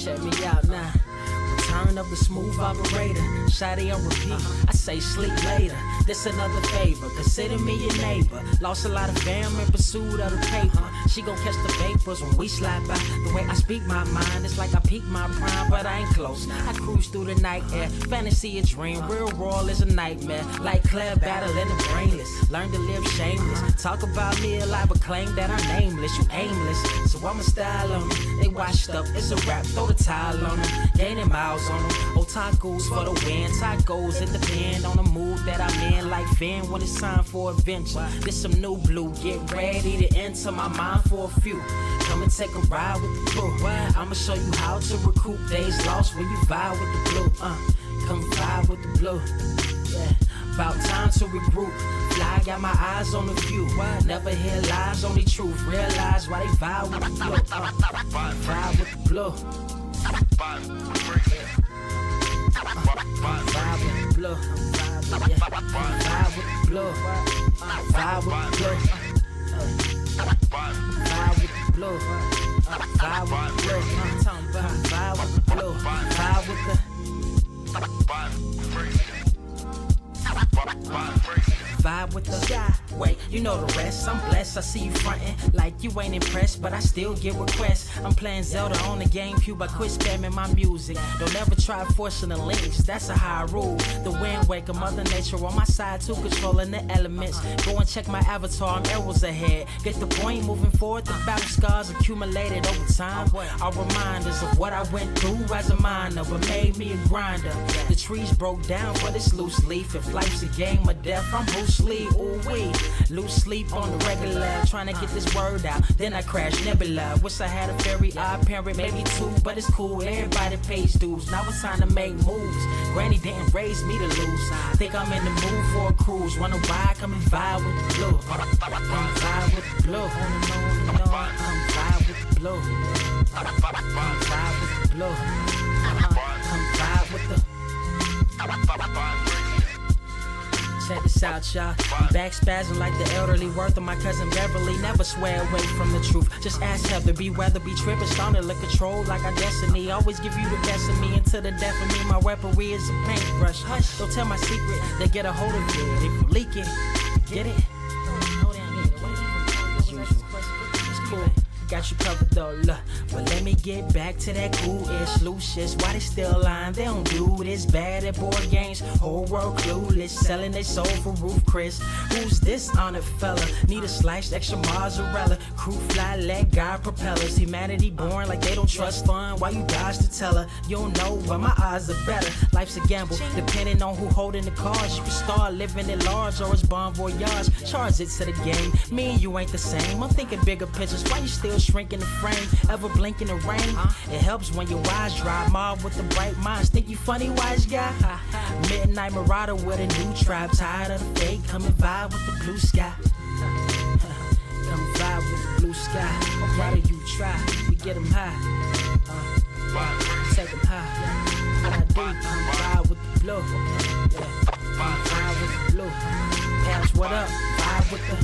Check me out now. Return of the smooth operator. Shotty on repeat. I say sleep later. This another favor. Consider me your neighbor. Lost a lot of fam in pursuit of the paper. She gon' catch the vapors when we slide by. The way I speak my mind, it's like I peak my prime, but I ain't close. I cruise through the night air. Fantasy a dream. Real world is a nightmare. Like Claire battling the brainless. Learn to live shameless. Talk about me alive, but claim that I'm nameless. You aimless. So I'ma style on them. They washed up. It's a rap. Throw the towel on them. Gaining miles on them. Otakus for the win. Tacos, it depend on the mood that I'm in. Like Finn when it's time for adventure. This some new blue. Get ready to enter my mind for a few. Come and take a ride with the crew. I'ma show you how to recoup days lost when you vibe with the blue. Come vibe with the blue. Yeah. About time to regroup. Fly, got my eyes on the view. Never hear lies, only truth. Realize why they vibe with the blue. Vibe with the blue. Vibe with the blue. Vibe with the blue. Vibe with the blue. Vibe with the blue. Vibe with the blue. I'm talking about vibe with the blue. Vibe with the vibe with the sky. Wait, you know the rest. I'm blessed. I see you frontin' like you ain't impressed, but I still get requests. I'm playing Zelda on the GameCube. I quit spamming my music. Don't ever try forcing the links. That's a high rule. The wind waker, Mother Nature on my side too, controlling the elements. Go and check my avatar. I'm arrows ahead. Get the point. Moving forward. The battle scars accumulated over time are reminders of what I went through as a minor, but made me a grinder. The trees broke down for this loose leaf. If life's a game of death, I'm Bruce Lee. Ooh wee. Lose sleep on the regular, trying to get this word out. Then I crash Nebula. Wish I had a very odd parent, maybe two, but it's cool. Everybody pays dues. Now it's time to make moves. Granny didn't raise me to lose. Think I'm in the mood for a cruise. Wanna ride? Come and vibe with the blue. Come vibe with the blue. Come vibe with the blue. Come vibe with the blue. Come vibe with the. Check this out, y'all. I'm back spazzing like the elderly worth of my cousin Beverly. Never swear away from the truth. Just ask Heather, be weather, be tripping, starting to control like our destiny. Always give you the best of me until the death of me. My weaponry is a paintbrush. Hush, don't tell my secret. They get a hold of it. If you leak it, get it. It's cool. Got you covered though, look. But let me get back to that cool-ish, loose-ish. Why they still lying? They don't do this. Bad at board games, whole world clueless. Selling their soul for Roof Chris. Who's this honored fella? Need a sliced extra mozzarella. Crew fly, let God propellers. Humanity born like they don't trust fun. Why you dodge to tell her? You don't know, but my odds are better. Life's a gamble, depending on who holding the cards. You can start living at large or it's bon voyage. Charge it to the game. Me and you ain't the same. I'm thinking bigger pictures. Why you still shrinking the frame? Ever blink in the rain? It helps when your eyes dry. Mob with the bright minds. Think you funny, wise guy? Midnight marauder with a new tribe. Tired of the fake. Come and vibe with the blue sky. Come vibe with the blue sky. Why do you try? We get them high. Take them high. What I do? Come vibe with the blue. Come vibe with the blue. Pass what up? Vibe with the.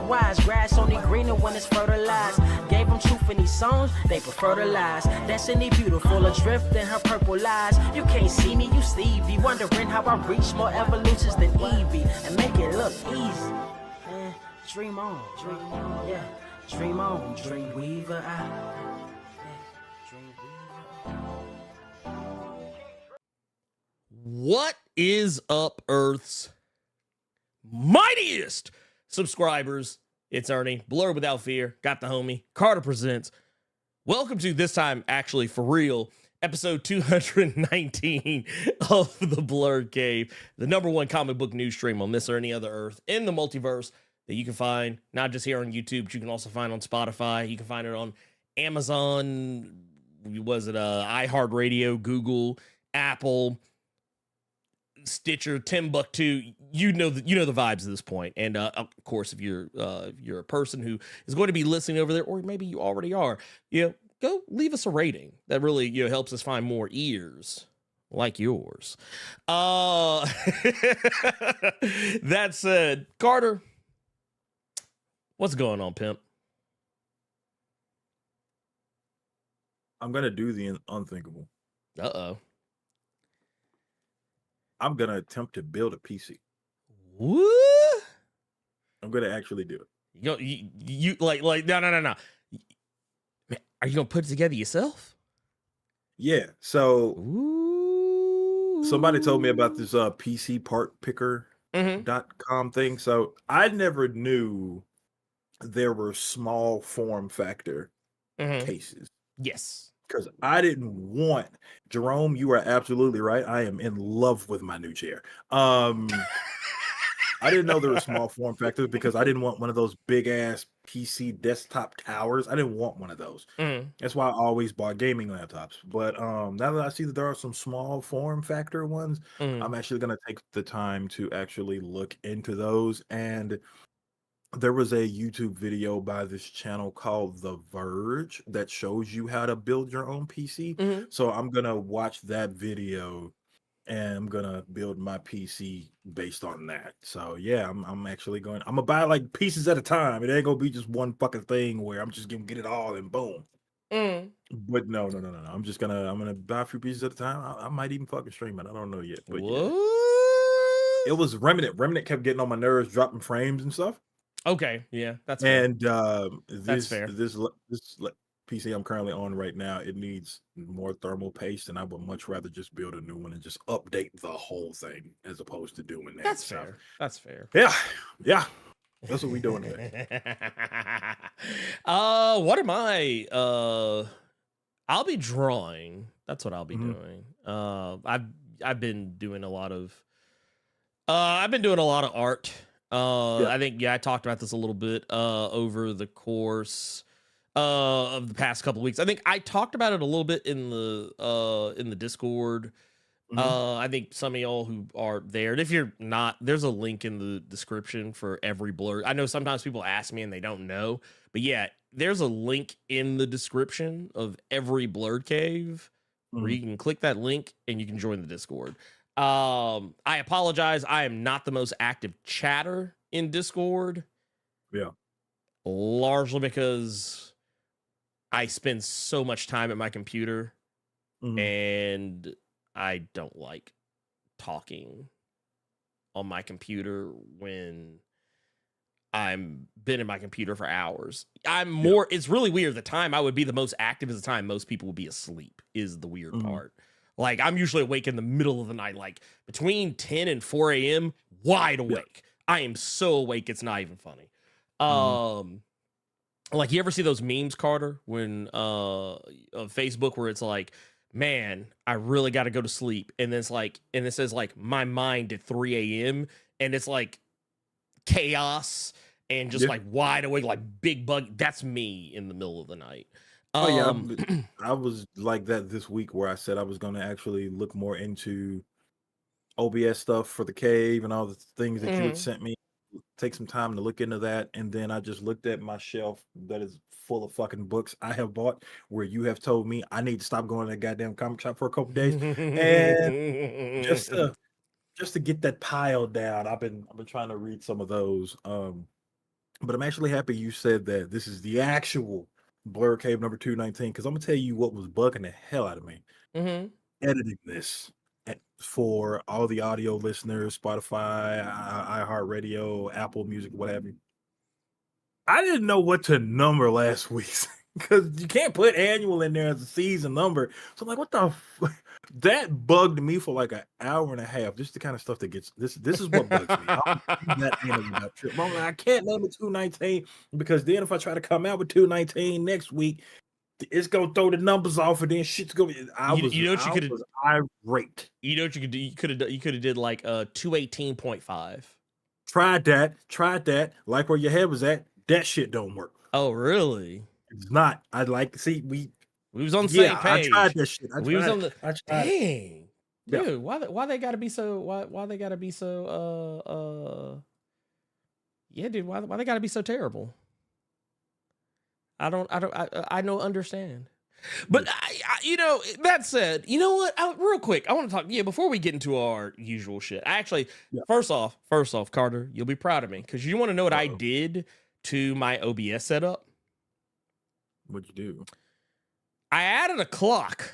Wise grass only greener when it's fertilized. Gave them truth in these songs, they prefer to lies. Destiny beautiful, adrift in her purple lies. You can't see me, you Stevie, wondering how I reach more evolutions than Evie and make it look easy. Dream on, yeah. Dream on, dream weaver. Dream weaver. What is up, Earth's mightiest subscribers? It's Ernie, Blerd Without Fear, got the homie, Carter Presents. Welcome to this time, actually, for real, episode 219 of the Blerd Cave, the #1 comic book news stream on this or any other Earth in the multiverse that you can find, not just here on YouTube, but you can also find on Spotify. You can find it on Amazon, iHeartRadio, Google, Apple, Stitcher, Timbuktu, you know the vibes at this point. And of course, if you're a person who is going to be listening over there, or maybe you already are, go leave us a rating. That really helps us find more ears like yours. That said, Carter, what's going on, pimp? I'm gonna do the unthinkable. I'm gonna attempt to build a PC. What? I'm gonna actually do it. You like no. Are you gonna put it together yourself? Yeah. So somebody told me about this Mm-hmm. PC part picker.com thing. So I never knew there were small form factor cases. Yes. Because I didn't want Jerome, you are absolutely right. I am in love with my new chair. I didn't know there were small form factors because I didn't want one of those big ass PC desktop towers. I didn't want one of those. That's why I always bought gaming laptops. But now that I see that there are some small form factor ones, I'm actually gonna take the time to actually look into those. And there was a YouTube video by this channel called The Verge that shows you how to build your own PC. So I'm gonna watch that video and I'm gonna build my PC based on that. So yeah, I'm actually I'm gonna buy like pieces at a time. It ain't gonna be just one fucking thing where I'm just gonna get it all and boom. But no. I'm gonna buy a few pieces at a time. I might even fucking stream it. I don't know yet. But yeah. It was Remnant. Remnant kept getting on my nerves, dropping frames and stuff. Okay, yeah, that's fair. And That's fair. This PC I'm currently on right now, it needs more thermal paste, and I would much rather just build a new one and just update the whole thing as opposed to doing that. That's fair. That's fair. Yeah. That's what we doing today. What am I? I'll be drawing. That's what I'll be doing. I've been doing a lot of art. I think I talked about this a little bit over the course of the past couple of weeks. I think I talked about it a little bit in the Discord. I think some of y'all who are there, and if you're not, there's a link in the description for every Blerd. I know sometimes people ask me and they don't know, but yeah, there's a link in the description of every Blerd Cave where you can click that link and you can join the Discord. I apologize. I am not the most active chatter in Discord. Yeah. Largely because I spend so much time at my computer and I don't like talking on my computer when I'm been in my computer for hours. It's really weird. The time I would be the most active is the time most people would be asleep is the weird part. Like, I'm usually awake in the middle of the night, like between 10 and 4 a.m., wide awake. I am so awake, it's not even funny. Like, you ever see those memes, Carter, when on Facebook where it's like, man, I really got to go to sleep. And then it's like, and it says like my mind at 3 a.m. and it's like chaos and just like wide awake, like big bug. That's me in the middle of the night. I was like that this week where I said I was going to actually look more into OBS stuff for the cave and all the things that you had sent me. Take some time to look into that. And then I just looked at my shelf that is full of fucking books I have bought where you have told me I need to stop going to that goddamn comic shop for a couple days. And just to get that pile down, I've been trying to read some of those. But I'm actually happy you said that this is the actual Blerd Cave number 219, because I'm gonna tell you what was bugging the hell out of me. Editing this for all the audio listeners, Spotify, iHeartRadio, Apple Music, whatever. I didn't know what to number last week because you can't put annual in there as a season number. So I'm like, what the that bugged me for like an hour and a half. Just the kind of stuff that gets this is what bugs me. That animal about trip. I'm like, I can't name it 219 because then if I try to come out with 219 next week, it's gonna throw the numbers off and then shit's gonna be I was irate. You know what you could do? You could have did like 218.5. Tried that. Like where your head was at. That shit don't work. Oh, really? It's not. I'd like to see we was on the same page. I tried that shit. I tried. Dang. Yeah. Dude, why they gotta be so yeah, dude, why they gotta be so terrible? I don't understand. But you know, that said, you know what? Real quick, I want to talk. Yeah, before we get into our usual shit, I actually, first off, Carter, you'll be proud of me because you want to know what I did to my OBS setup. What'd you do? I added a clock.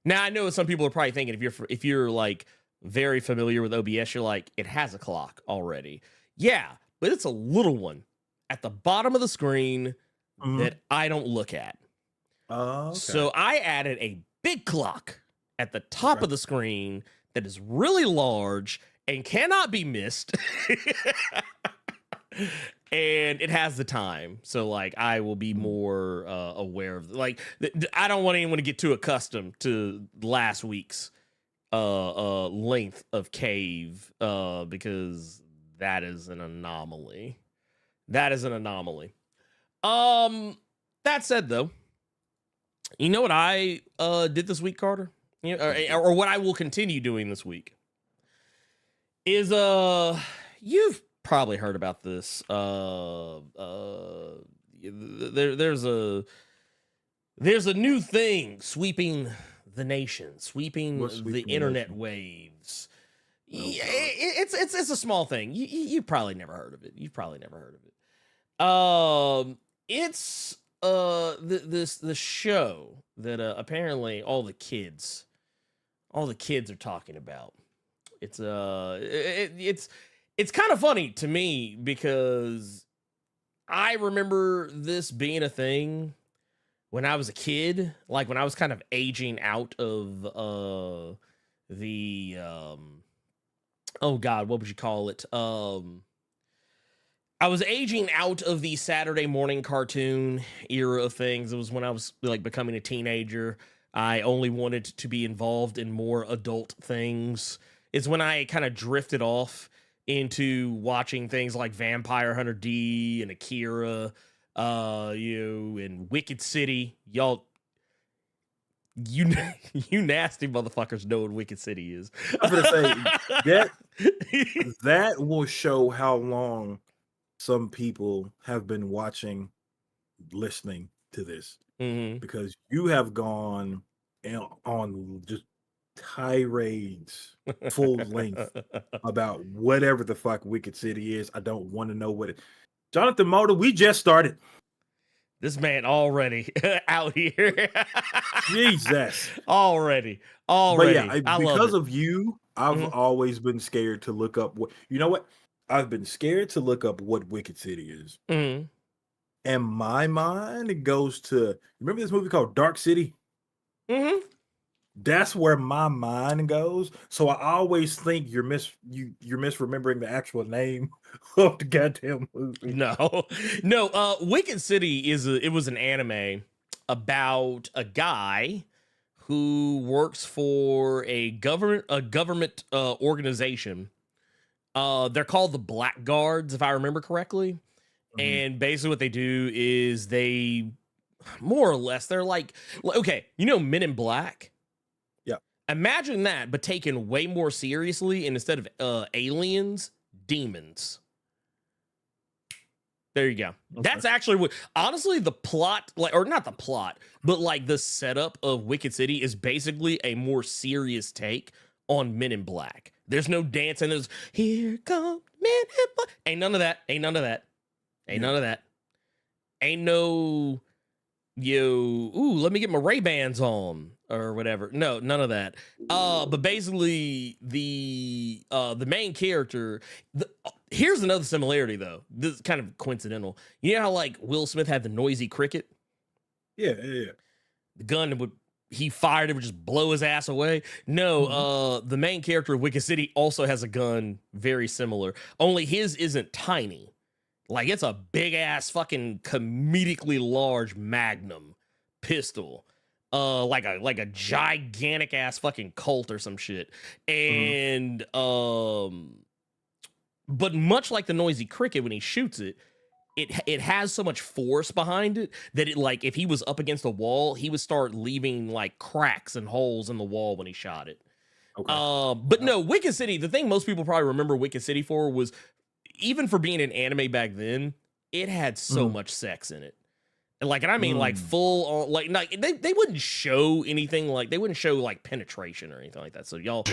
Now I know some people are probably thinking if you're like very familiar with OBS, you're like, it has a clock already. Yeah, but it's a little one at the bottom of the screen that I don't look at. Okay. So I added a big clock at the top of the screen that is really large and cannot be missed. And it has the time. So like I will be more aware of like I don't want anyone to get too accustomed to last week's length of cave because that is an anomaly. That said, though, you know what I did this week, Carter? You know, or what I will continue doing this week is you've probably heard about this. There's a new thing sweeping the nation, sweeping the internet waves. Yeah, it's a small thing. You probably never heard of it. It's the show that apparently all the kids are talking about. It's kind of funny to me because I remember this being a thing when I was a kid, like when I was kind of aging out of the oh God, what would you call it? I was aging out of the Saturday morning cartoon era of things. It was when I was like becoming a teenager. I only wanted to be involved in more adult things. It's when I kind of drifted off into watching things like Vampire Hunter D and Akira, and Wicked City. Y'all, you nasty motherfuckers know what Wicked City is. I'm gonna say that will show how long some people have been listening to this, because you have gone on just tirades full length about whatever the fuck Wicked City is. I don't want to know what it. Jonathan Motor, we just started. This man already out here. Jesus. Already. But yeah, because of you, I've always been scared to look up what, you know what? I've been scared to look up what Wicked City is. And my mind goes to, remember this movie called Dark City? That's where my mind goes. So I always think you're misremembering the actual name of the goddamn movie. No. Wicked City it was an anime about a guy who works for a government organization. They're called the Blackguards, if I remember correctly. And basically what they do is they more or less, they're like, okay, you know, Men in Black. Imagine that, but taken way more seriously, and instead of aliens, demons. There you go. Okay. That's actually what, honestly, the plot, or not the plot, but like the setup of Wicked City is basically a more serious take on Men in Black. There's no dancing. There's here come Men in Black. Ain't none of that. Ain't no, let me get my Ray-Bans on. or whatever. No, none of that. But basically the main character. Here's another similarity though. This is kind of coincidental. You know how like Will Smith had the noisy cricket? Yeah. The gun he fired it would just blow his ass away. No, the main character of Wicked City also has a gun very similar. Only his isn't tiny. Like it's a big ass fucking comedically large Magnum pistol. Like a gigantic ass fucking Colt or some shit. And but much like the noisy cricket when he shoots it, it has so much force behind it that it, like, if he was up against a wall, he would start leaving like cracks and holes in the wall when he shot it. Okay. But no, Wicked City, the thing most people probably remember Wicked City for was, even for being an anime back then, it had so much sex in it. Like, and I mean, like full on, like they wouldn't show anything, like they wouldn't show like penetration or anything like that. So y'all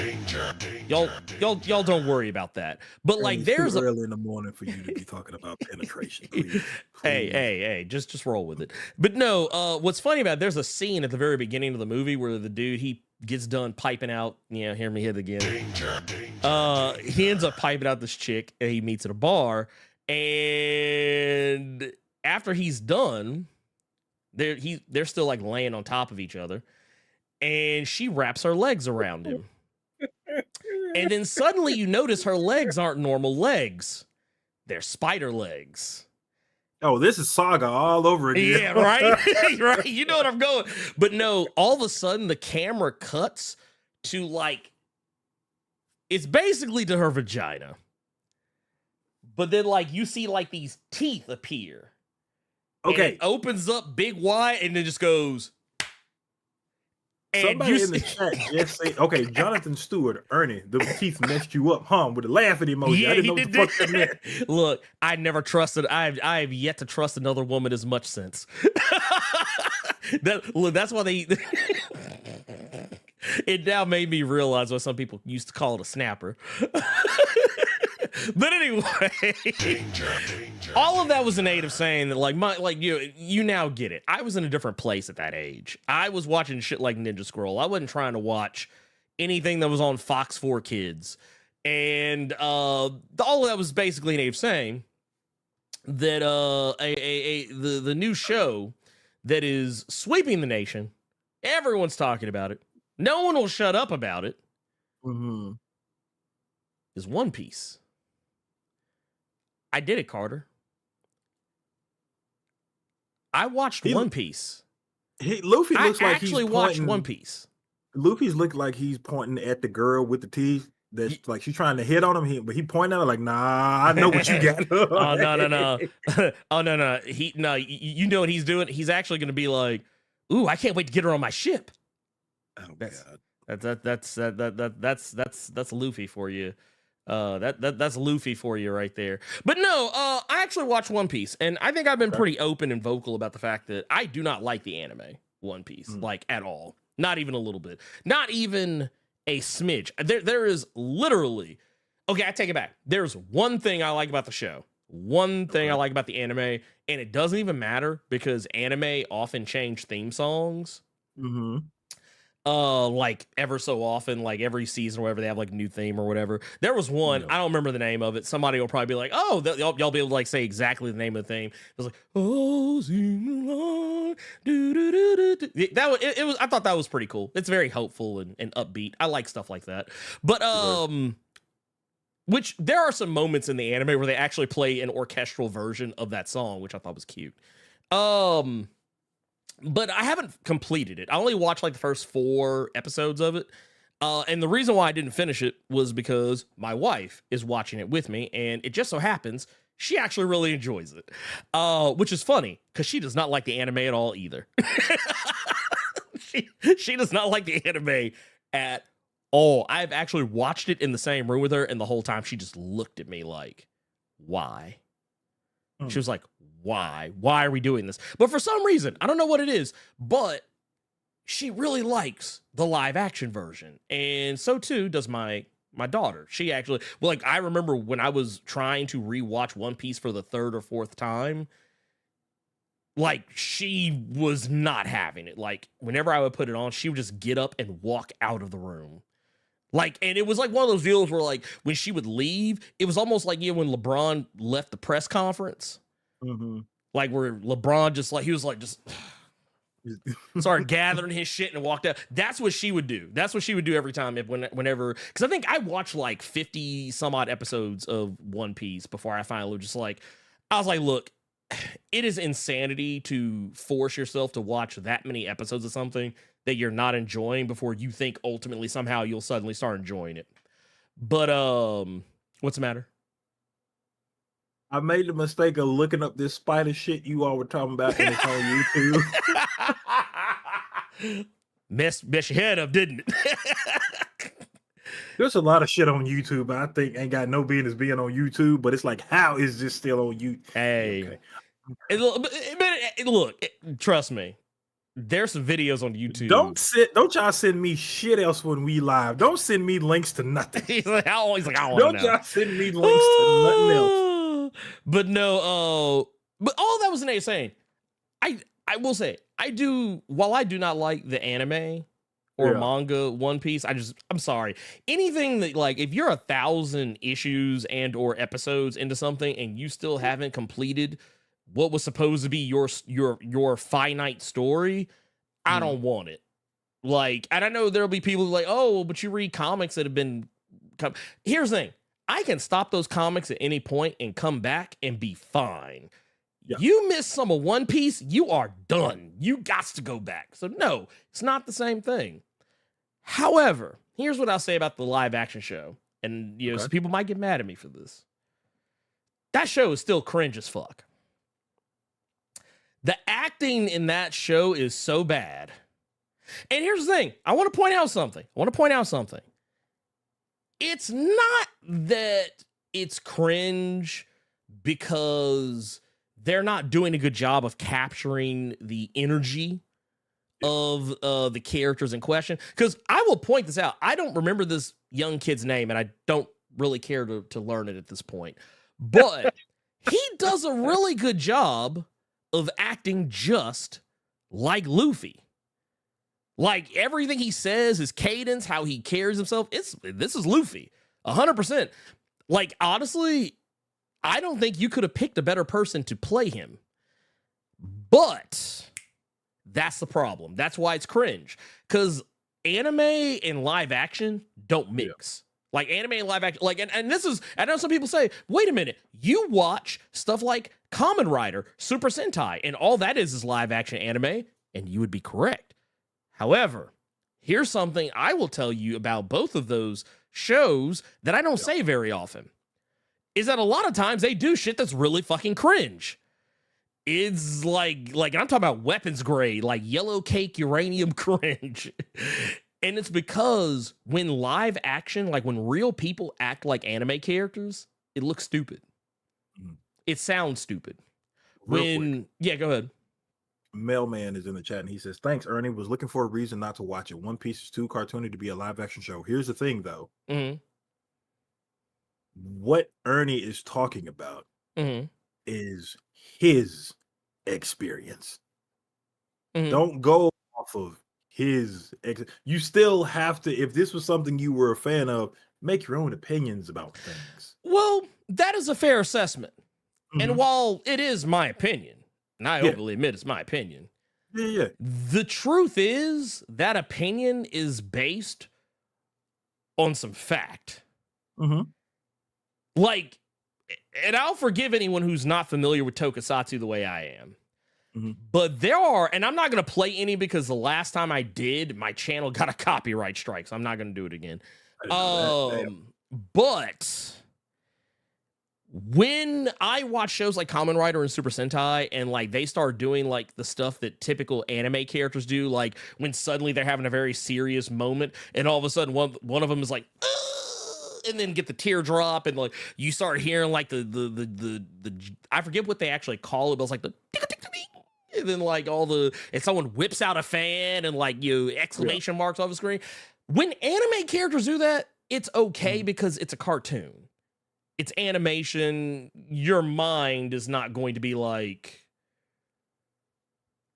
don't worry about that. But like, there's too early in the morning for you to be talking about penetration. Please. Hey, just roll with it. But no, what's funny about it, there's a scene at the very beginning of the movie where the dude, he gets done piping out, hear me hit again. He ends up piping out this chick and he meets at a bar, and after he's done, they're still like laying on top of each other, and she wraps her legs around him. And then suddenly you notice her legs aren't normal legs. They're spider legs. Oh, this is Saga all over again. Yeah, right? Right. You know what I'm going. But no, all of a sudden the camera cuts to like, it's basically to her vagina. But then like you see like these teeth appear. Okay. And it opens up big wide and then just goes. And somebody in the chat just say, okay, Jonathan Stewart, Ernie, the teeth messed you up, huh? With a laughing emoji. Yeah, I didn't know what the fuck that meant. Look, I never trusted, I have yet to trust another woman as much since. That's why they, it now made me realize what some people used to call it a snapper. But anyway, all of that was a native saying that like you now get it. I was in a different place at that age. I was watching shit like Ninja Scroll. I wasn't trying to watch anything that was on Fox 4 Kids. And all of that was basically a native saying that the new show that is sweeping the nation, everyone's talking about it, no one will shut up about it, is One Piece. I did it, Carter. I watched One Piece. Luffy looks like actually watched One Piece. Luffy's look like he's pointing at the girl with the teeth. That's like she's trying to hit on him, but he pointing at her like, "Nah, I know what you got." Oh no! Oh no! You know what he's doing? He's actually going to be like, "Ooh, I can't wait to get her on my ship." Oh, that's Luffy for you. That's Luffy for you right there. But no, I actually watched One Piece, and I think I've been pretty open and vocal about the fact that I do not like the anime One Piece, like at all. Not even a little bit. Not even a smidge. There is literally, okay, I take it back. There's one thing I like about the show. One thing I like about the anime, and it doesn't even matter because anime often change theme songs. Like ever so often, like every season or whatever, they have like a new theme or whatever. There was one, I don't remember the name of it. Somebody will probably be like, oh, y'all be able to like say exactly the name of the theme. It was like, oh, sing along, do, do, do, do, do. That was, it was, I thought that was pretty cool. It's very hopeful and upbeat. I like stuff like that. But which there are some moments in the anime where they actually play an orchestral version of that song, which I thought was cute. But I haven't completed it. I only watched like the first 4 episodes of it. And the reason why I didn't finish it was because my wife is watching it with me, and it just so happens she actually really enjoys it. Which is funny because she does not like the anime at all either. She does not like the anime at all. I've actually watched it in the same room with her, and the whole time she just looked at me like, why? She was like, why? Why are we doing this? But for some reason, I don't know what it is, but she really likes the live action version. And so too does my daughter. She actually, well, like I remember when I was trying to rewatch One Piece for the 3rd or 4th time, Like, she was not having it. Like, whenever I would put it on, she would just get up and walk out of the room. Like, and it was like one of those deals where, like, when she would leave, it was almost like, you know, when LeBron left the press conference. Mm-hmm. Like, where LeBron just, like, he was like, just started gathering his shit and walked out. That's what she would do. That's what she would do every time, whenever. Because I think I watched like 50 some odd episodes of One Piece before I finally just like, I was like, look, it is insanity to force yourself to watch that many episodes of something that you're not enjoying before you think ultimately somehow you'll suddenly start enjoying it. But what's the matter? I made the mistake of looking up this spider shit you all were talking about, and it's on YouTube. Mess your head up, didn't it? There's a lot of shit on YouTube I think ain't got no business being on YouTube, but it's like, how is this still on YouTube? Hey, okay. Look, trust me. There's some videos on YouTube. Don't y'all send me shit else when we live. Don't send me links to nothing. He's like, I don't Don't y'all send me links to nothing else. But no, but all that was Nate saying. I will say, while I do not like the anime or manga One Piece, I'm sorry. Anything that, like, if you're 1,000 issues and or episodes into something and you still haven't completed what was supposed to be your finite story, I don't want it. Like, and I know there'll be people who are like, oh, but you read comics that have been. Here's the thing. I can stop those comics at any point and come back and be fine. Yeah. You miss some of One Piece, you are done. You got to go back. So no, it's not the same thing. However, here's what I'll say about the live action show. And, you know, some people might get mad at me for this. That show is still cringe as fuck. The acting in that show is so bad. And here's the thing. I want to point out something. It's not that it's cringe because they're not doing a good job of capturing the energy of the characters in question. Because I will point this out. I don't remember this young kid's name, and I don't really care to learn it at this point. But he does a really good job of acting just like Luffy. Like, everything he says, his cadence, how he carries himself, this is Luffy, 100%. Like, honestly, I don't think you could have picked a better person to play him. But that's the problem. That's why it's cringe. Because anime and live action don't mix. Like, anime and live action, like, and this is, I know some people say, wait a minute, you watch stuff like Kamen Rider, Super Sentai, and all that is live action anime, and you would be correct. However, here's something I will tell you about both of those shows that I don't say very often, is that a lot of times they do shit that's really fucking cringe. It's like I'm talking about weapons grade, like yellow cake uranium cringe. And it's because when live action, like when real people act like anime characters, it looks stupid. It sounds stupid. Yeah, go ahead. Mailman is in the chat and he says, thanks, Ernie. Was looking for a reason not to watch it. One Piece is too cartoony to be a live action show. Here's the thing, though. What Ernie is talking about is his experience. Don't go off of his. You still have to, if this was something you were a fan of, make your own opinions about things. Well, that is a fair assessment. And while it is my opinion, and I openly admit it's my opinion. The truth is that opinion is based on some fact. Like, and I'll forgive anyone who's not familiar with tokusatsu the way I am. But there are, and I'm not going to play any because the last time I did, my channel got a copyright strike, so I'm not going to do it again. But when I watch shows like Kamen Rider and Super Sentai, and like they start doing like the stuff that typical anime characters do, like when suddenly they're having a very serious moment, and all of a sudden one of them is like, and then get the teardrop, and like you start hearing like the I forget what they actually call it, but it's like the and then like and someone whips out a fan and like exclamation marks off the screen. When anime characters do that, it's okay because it's a cartoon. It's animation. Your mind is not going to be like,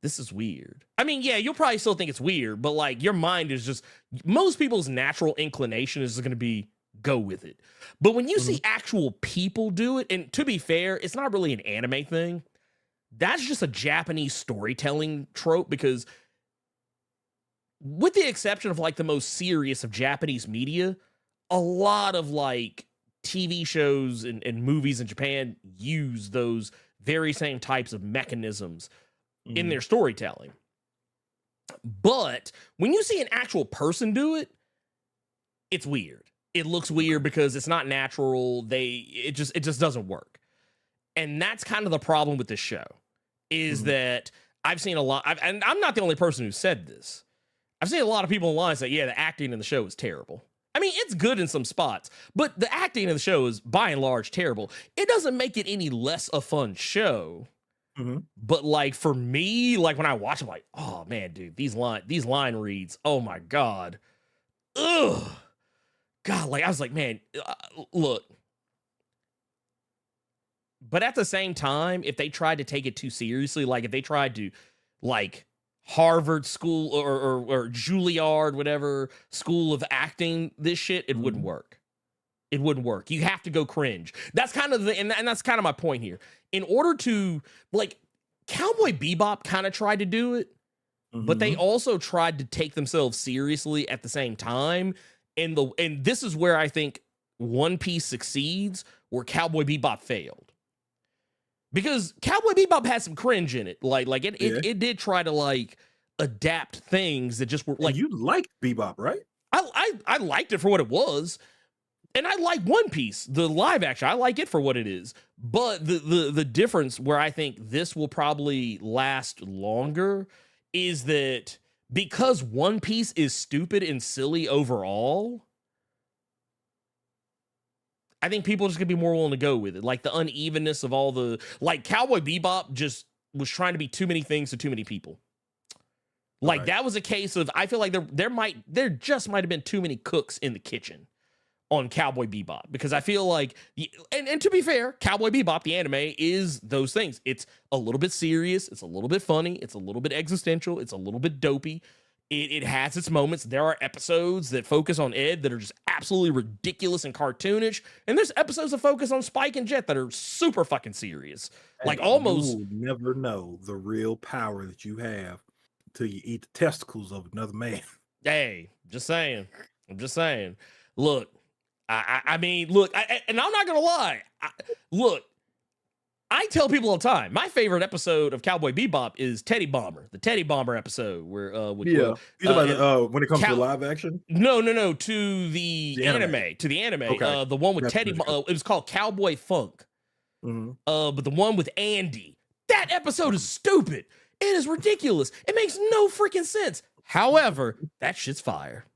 this is weird. I mean, yeah, you'll probably still think it's weird, but like your mind is just, most people's natural inclination is going to be go with it. But when you see actual people do it, and to be fair, it's not really an anime thing. That's just a Japanese storytelling trope, because with the exception of like the most serious of Japanese media, a lot of like TV shows and movies in Japan use those very same types of mechanisms in their storytelling. But when you see an actual person do it, it's weird. It looks weird because it's not natural. It just doesn't work. And that's kind of the problem with this show, is that I've seen a lot, and I'm not the only person who said this. I've seen a lot of people online say, yeah, the acting in the show is terrible. I mean, it's good in some spots, but the acting in the show is by and large terrible. It doesn't make it any less a fun show. But like for me, like when I watch it, I'm like, oh man, dude, these line reads, oh my God. Ugh. God, like I was like, man, look. But at the same time, if they tried to take it too seriously, like if they tried to like Harvard school or Juilliard, whatever school of acting this shit, it wouldn't work. It wouldn't work. You have to go cringe. That's kind of and that's kind of my point here. In order to, like, Cowboy Bebop kind of tried to do it, but they also tried to take themselves seriously at the same time. And this is where I think One Piece succeeds, where Cowboy Bebop failed. Because Cowboy Bebop had some cringe in it. Like it did try to like adapt things that just were like, you liked Bebop, right? I liked it for what it was. And I like One Piece, the live action. I like it for what it is. But the difference where I think this will probably last longer is that because One Piece is stupid and silly overall, I think people are just gonna be more willing to go with it. Like the unevenness of all the, like Cowboy Bebop just was trying to be too many things to too many people. Like that was a case of, I feel like there just might have been too many cooks in the kitchen on Cowboy Bebop, because I feel like, and to be fair, Cowboy Bebop, the anime, is those things. It's a little bit serious. It's a little bit funny. It's a little bit existential. It's a little bit dopey. It has its moments. There are episodes that focus on Ed that are just absolutely ridiculous and cartoonish. And there's episodes that focus on Spike and Jet that are super fucking serious. Like almost. You will never know the real power that you have until you eat the testicles of another man. Hey, just saying. I'm just saying. Look, I mean, look, and I'm not going to lie. Look, I tell people all the time, my favorite episode of Cowboy Bebop is Teddy Bomber, the Teddy Bomber episode where, when it comes to live action? No, to the anime. Okay. The one with Teddy, it was called Cowboy Funk. But the one with Andy, that episode is stupid. It is ridiculous. It makes no freaking sense. However, that shit's fire.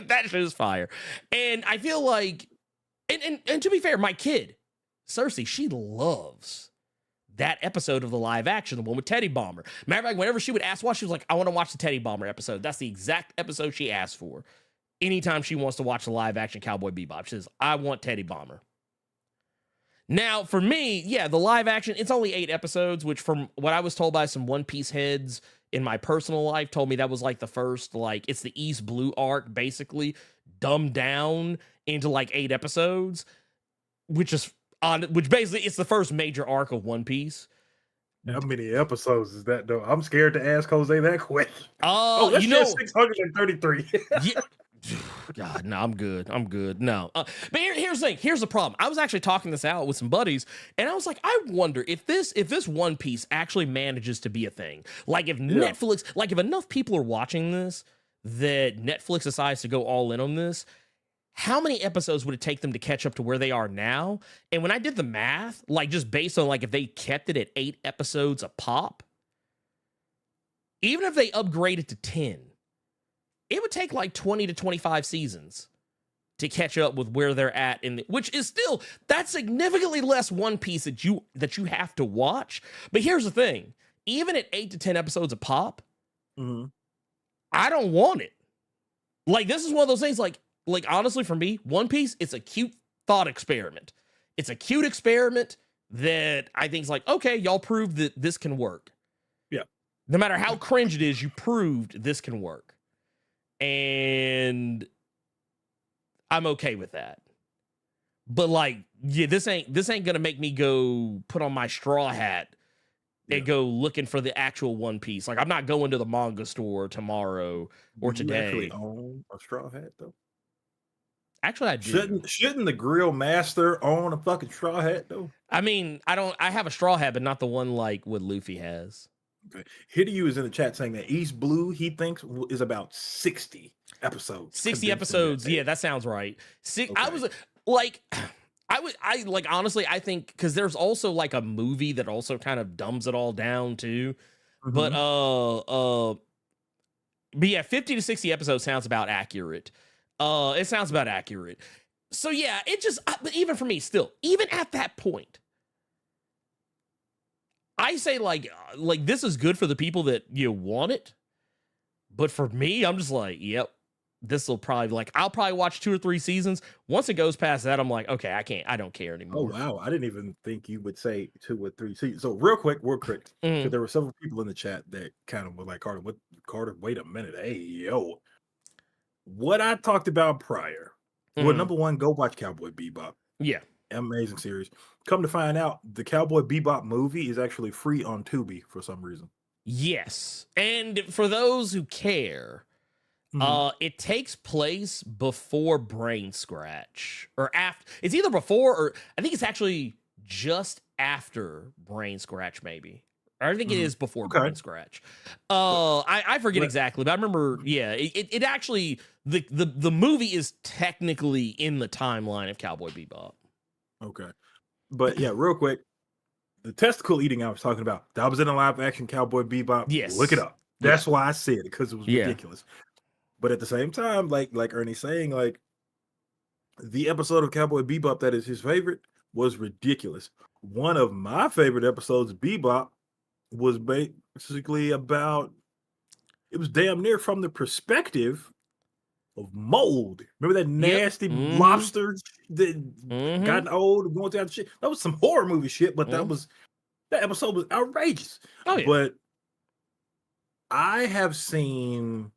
That shit is fire. And I feel like, and to be fair, my kid, Cersei, she loves that episode of the live action, the one with Teddy Bomber. Matter of fact, whenever she would ask watch, she was like, I want to watch the Teddy Bomber episode. That's the exact episode she asked for. Anytime she wants to watch the live action Cowboy Bebop, she says, I want Teddy Bomber. Now, for me, yeah, the live action, it's only 8 episodes, which from what I was told by some One Piece heads in my personal life told me that was like the first, like, it's the East Blue arc, basically, dumbed down into like 8 episodes, which basically it's the first major arc of One Piece. How many episodes is that, though? I'm scared to ask Jose that question. That's 633. Yeah. God, no, I'm good. No. But here's the thing. Here's the problem. I was actually talking this out with some buddies, and I was like, I wonder if this One Piece actually manages to be a thing. Like if Netflix, like if enough people are watching this that Netflix decides to go all in on this, how many episodes would it take them to catch up to where they are now? And when I did the math, like just based on like if they kept it at 8 episodes a pop, even if they upgraded to 10, it would take like 20 to 25 seasons to catch up with where they're at, which is still, that's significantly less One Piece that you have to watch. But here's the thing, even at 8 to 10 episodes a pop, I don't want it. Like this is one of those things, like honestly for me, One Piece, it's a cute thought experiment. It's a cute experiment that I think is like, okay, y'all proved that this can work. Yeah. No matter how cringe it is, you proved this can work. And I'm okay with that. But like, yeah, this ain't gonna make me go put on my straw hat and go looking for the actual One Piece. Like, I'm not going to the manga store tomorrow or Do you today. actually own a straw hat though? Actually, I do. Shouldn't the grill master own a fucking straw hat though? I mean, I have a straw hat, but not the one like what Luffy has. Okay. Hideo is in the chat saying that East Blue he thinks is about 60 episodes. 60 episodes. Yeah, that sounds right. I was like, I like, honestly, I think because there's also like a movie that also kind of dumbs it all down too. But yeah, 50 to 60 episodes sounds about accurate. It sounds about accurate. So yeah, it just, but even for me, still, even at that point, I say like this is good for the people that you want it. But for me, I'm just like, yep, this will probably like, I'll probably watch 2 or 3 seasons. Once it goes past that, I'm like, okay, I don't care anymore. Oh wow, I didn't even think you would say 2 or 3 seasons. So real quick, because there were several people in the chat that kind of were like, Carter, wait a minute, hey yo, what I talked about prior. Well, number one, go watch Cowboy Bebop. Yeah, amazing series. Come to find out, the Cowboy Bebop movie is actually free on Tubi for some reason. Yes, and for those who care, it takes place before Brain Scratch or after. It's either before or I think it's actually just after Brain Scratch, maybe. Or I think it is before Brain Scratch. I forget exactly, but I remember. Yeah, it actually the movie is technically in the timeline of Cowboy Bebop. Okay, but yeah, real quick, the testicle eating I was talking about, that was in a live action Cowboy Bebop. Yes, look it up. That's why I said it, because it was ridiculous. But at the same time, like Ernie's saying, like the episode of Cowboy Bebop that is his favorite was ridiculous. One of my favorite episodes of Bebop was basically about, it was damn near from the perspective of mold. Remember that nasty lobster that got old going through that shit? That was some horror movie shit, but that episode was outrageous. Oh, yeah. But I have seen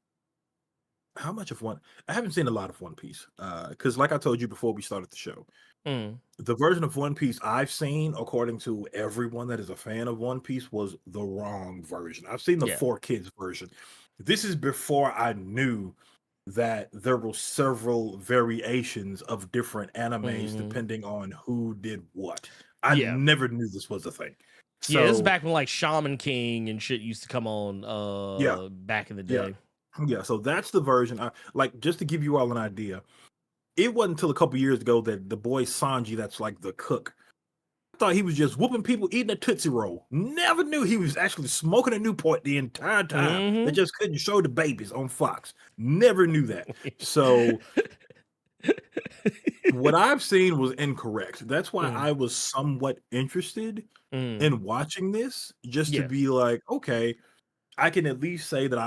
how much of one? I haven't seen a lot of One Piece. Because like I told you before we started the show, the version of One Piece I've seen, according to everyone that is a fan of One Piece, was the wrong version. I've seen the 4Kids version. This is before I knew that there were several variations of different animes depending on who did what. I never knew this was a thing. So, this is back when like Shaman King and shit used to come on back in the day. Yeah, so that's the version. Like, just to give you all an idea, it wasn't until a couple years ago that the boy Sanji, that's like the cook, I thought he was just whooping people, eating a Tootsie Roll. Never knew he was actually smoking a Newport the entire time. They just couldn't show the babies on Fox. Never knew that. So what I've seen was incorrect. That's why I was somewhat interested in watching this, just to be like, okay, I can at least say that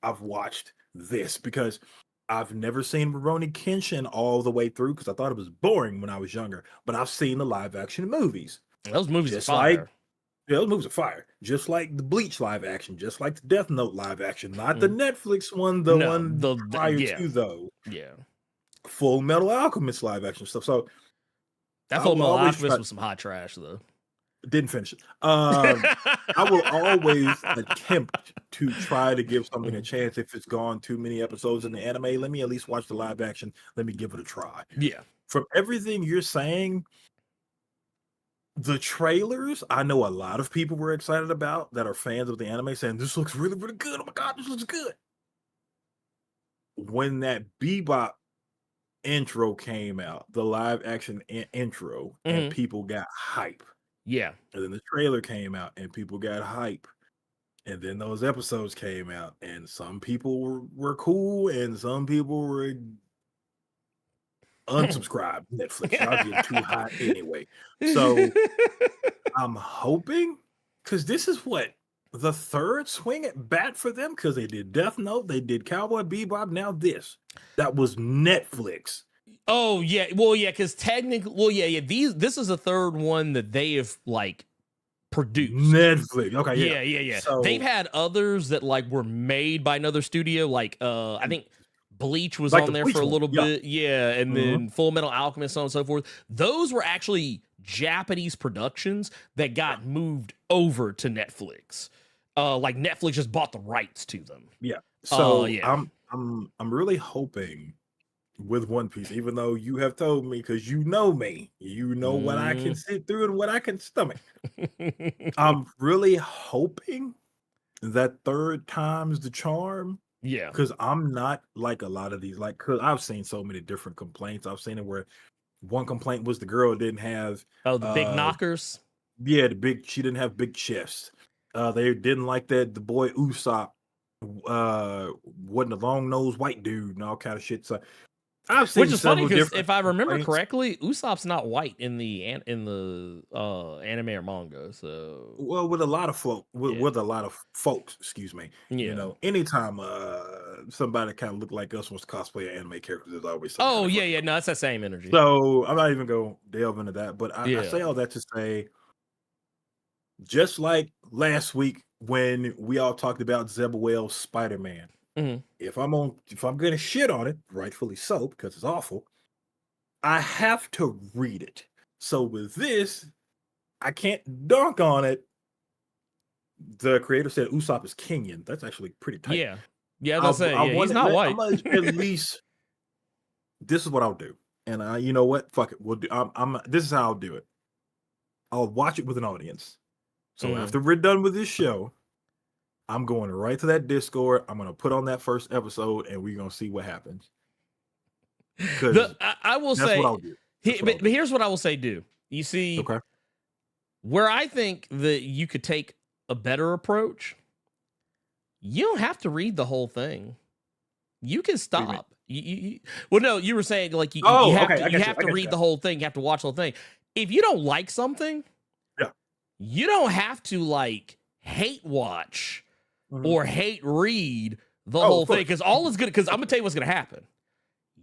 I've watched this, because I've never seen Rurouni Kenshin all the way through, because I thought it was boring when I was younger. But I've seen the live action movies. Those movies are fire. Those movies are fire. Just like the Bleach live action, just like the Death Note live action, not the Netflix one, the prior to though. Yeah. Full Metal Alchemist live action stuff. So that Full Metal Alchemist was some hot trash though. Didn't finish it. I will always attempt to try to give something a chance. If it's gone too many episodes in the anime, let me at least watch the live action. Let me give it a try. Yeah. From everything you're saying, the trailers, I know a lot of people were excited about that are fans of the anime, saying this looks really, really good. Oh my God, this looks good. When that Bebop intro came out, the live action intro, and people got hype. Yeah. And then the trailer came out and people got hype. And then those episodes came out and some people were cool and some people were unsubscribed. Netflix, y'all getting too hot anyway. So I'm hoping, because this is what, the third swing at bat for them, because they did Death Note, they did Cowboy Bebop, now this. That was Netflix. Oh yeah, well yeah, because technically, this is the third one that they have like produced. Netflix. Okay, Yeah. So They've had others that like were made by another studio. Like I think Bleach was like on the there Bleach for a one, little yeah. bit. Yeah, and Mhm. then Full Metal Alchemist, so on and so forth. Those were actually Japanese productions that got moved over to Netflix. Like Netflix just bought the rights to them. Yeah. So Yeah. I'm really hoping with One Piece, even though you have told me, because you know me, you know what I can sit through and what I can stomach. I'm really hoping that third time's the charm. Yeah. Because I'm not like a lot of these, like, because I've seen so many different complaints. I've seen it where one complaint was the girl didn't have Oh, the big knockers. yeah, she didn't have big chests. They didn't like that the boy Usopp wasn't a long nosed white dude and all kind of shit. So I've seen Which is funny several because different if I remember complaints. correctly, Usopp's not white in the anime or manga. So Well, with a lot of folk, Yeah. with a lot of folks, excuse me. You Yeah. know, anytime somebody kind of look like us wants to cosplay an anime character, there's always some Oh kind of yeah. No, it's that same energy. So I'm not even going to delve into that, but I Yeah. say all that to say, just like last week when we all talked about Zebawell's Spider-Man, Mhm. if I'm gonna shit on it, rightfully so, because it's awful, I have to read it. So with this, I can't dunk on it. The creator said Usopp is Kenyan. That's actually pretty tight. Yeah. Yeah, I was gonna say, yeah, he's not white. I'm gonna at least. This is what I'll do, and you know what? Fuck it. We'll do. This is how I'll do it. I'll watch it with an audience. So after we're done with this show, I'm going right to that Discord. I'm gonna put on that first episode, and we're gonna see what happens. I will That's say, what I'll do. but here's what I will say. Do you see Okay. where I think that you could take a better approach? You don't have to read the whole thing. You can What do you mean? stop. Well, no, you were saying like you Oh, have okay, I to, you get you, have I to get read you. the whole thing. You have to watch the whole thing. If you don't like something, Yeah. you don't have to like hate watch Mhm. or hate read the Oh, whole of thing course. because all is good. Because I'm gonna tell you what's gonna happen.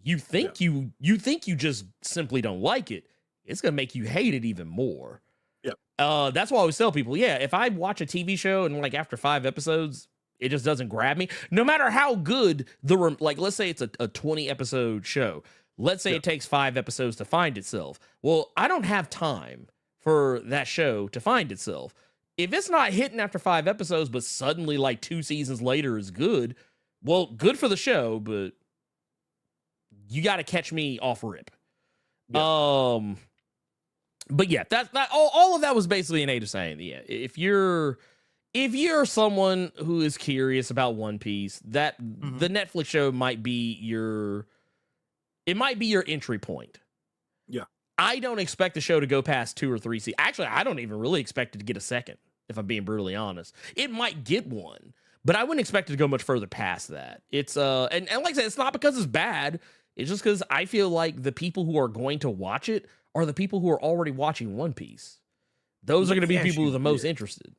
You think you think you just simply don't like it. It's gonna make you hate it even more. Yeah. That's why I always tell people, yeah, if I watch a TV show and like after 5 episodes, it just doesn't grab me, no matter how good like, let's say it's a 20 episode show. Let's say it takes 5 episodes to find itself. Well, I don't have time for that show to find itself. If it's not hitting after 5 episodes, but suddenly like 2 seasons later is good, well, good for the show, but you got to catch me off rip. Yeah. But yeah, that all of that was basically an Ada saying, yeah, if you're someone who is curious about One Piece, that the Netflix show might be your entry point. Yeah. I don't expect the show to go past 2 or 3 seasons. Actually, I don't even really expect it to get a second, if I'm being brutally honest. It might get one, but I wouldn't expect it to go much further past that. It's and like I said, it's not because it's bad. It's just because I feel like the people who are going to watch it are the people who are already watching One Piece. Those are going to be people who are the most interested.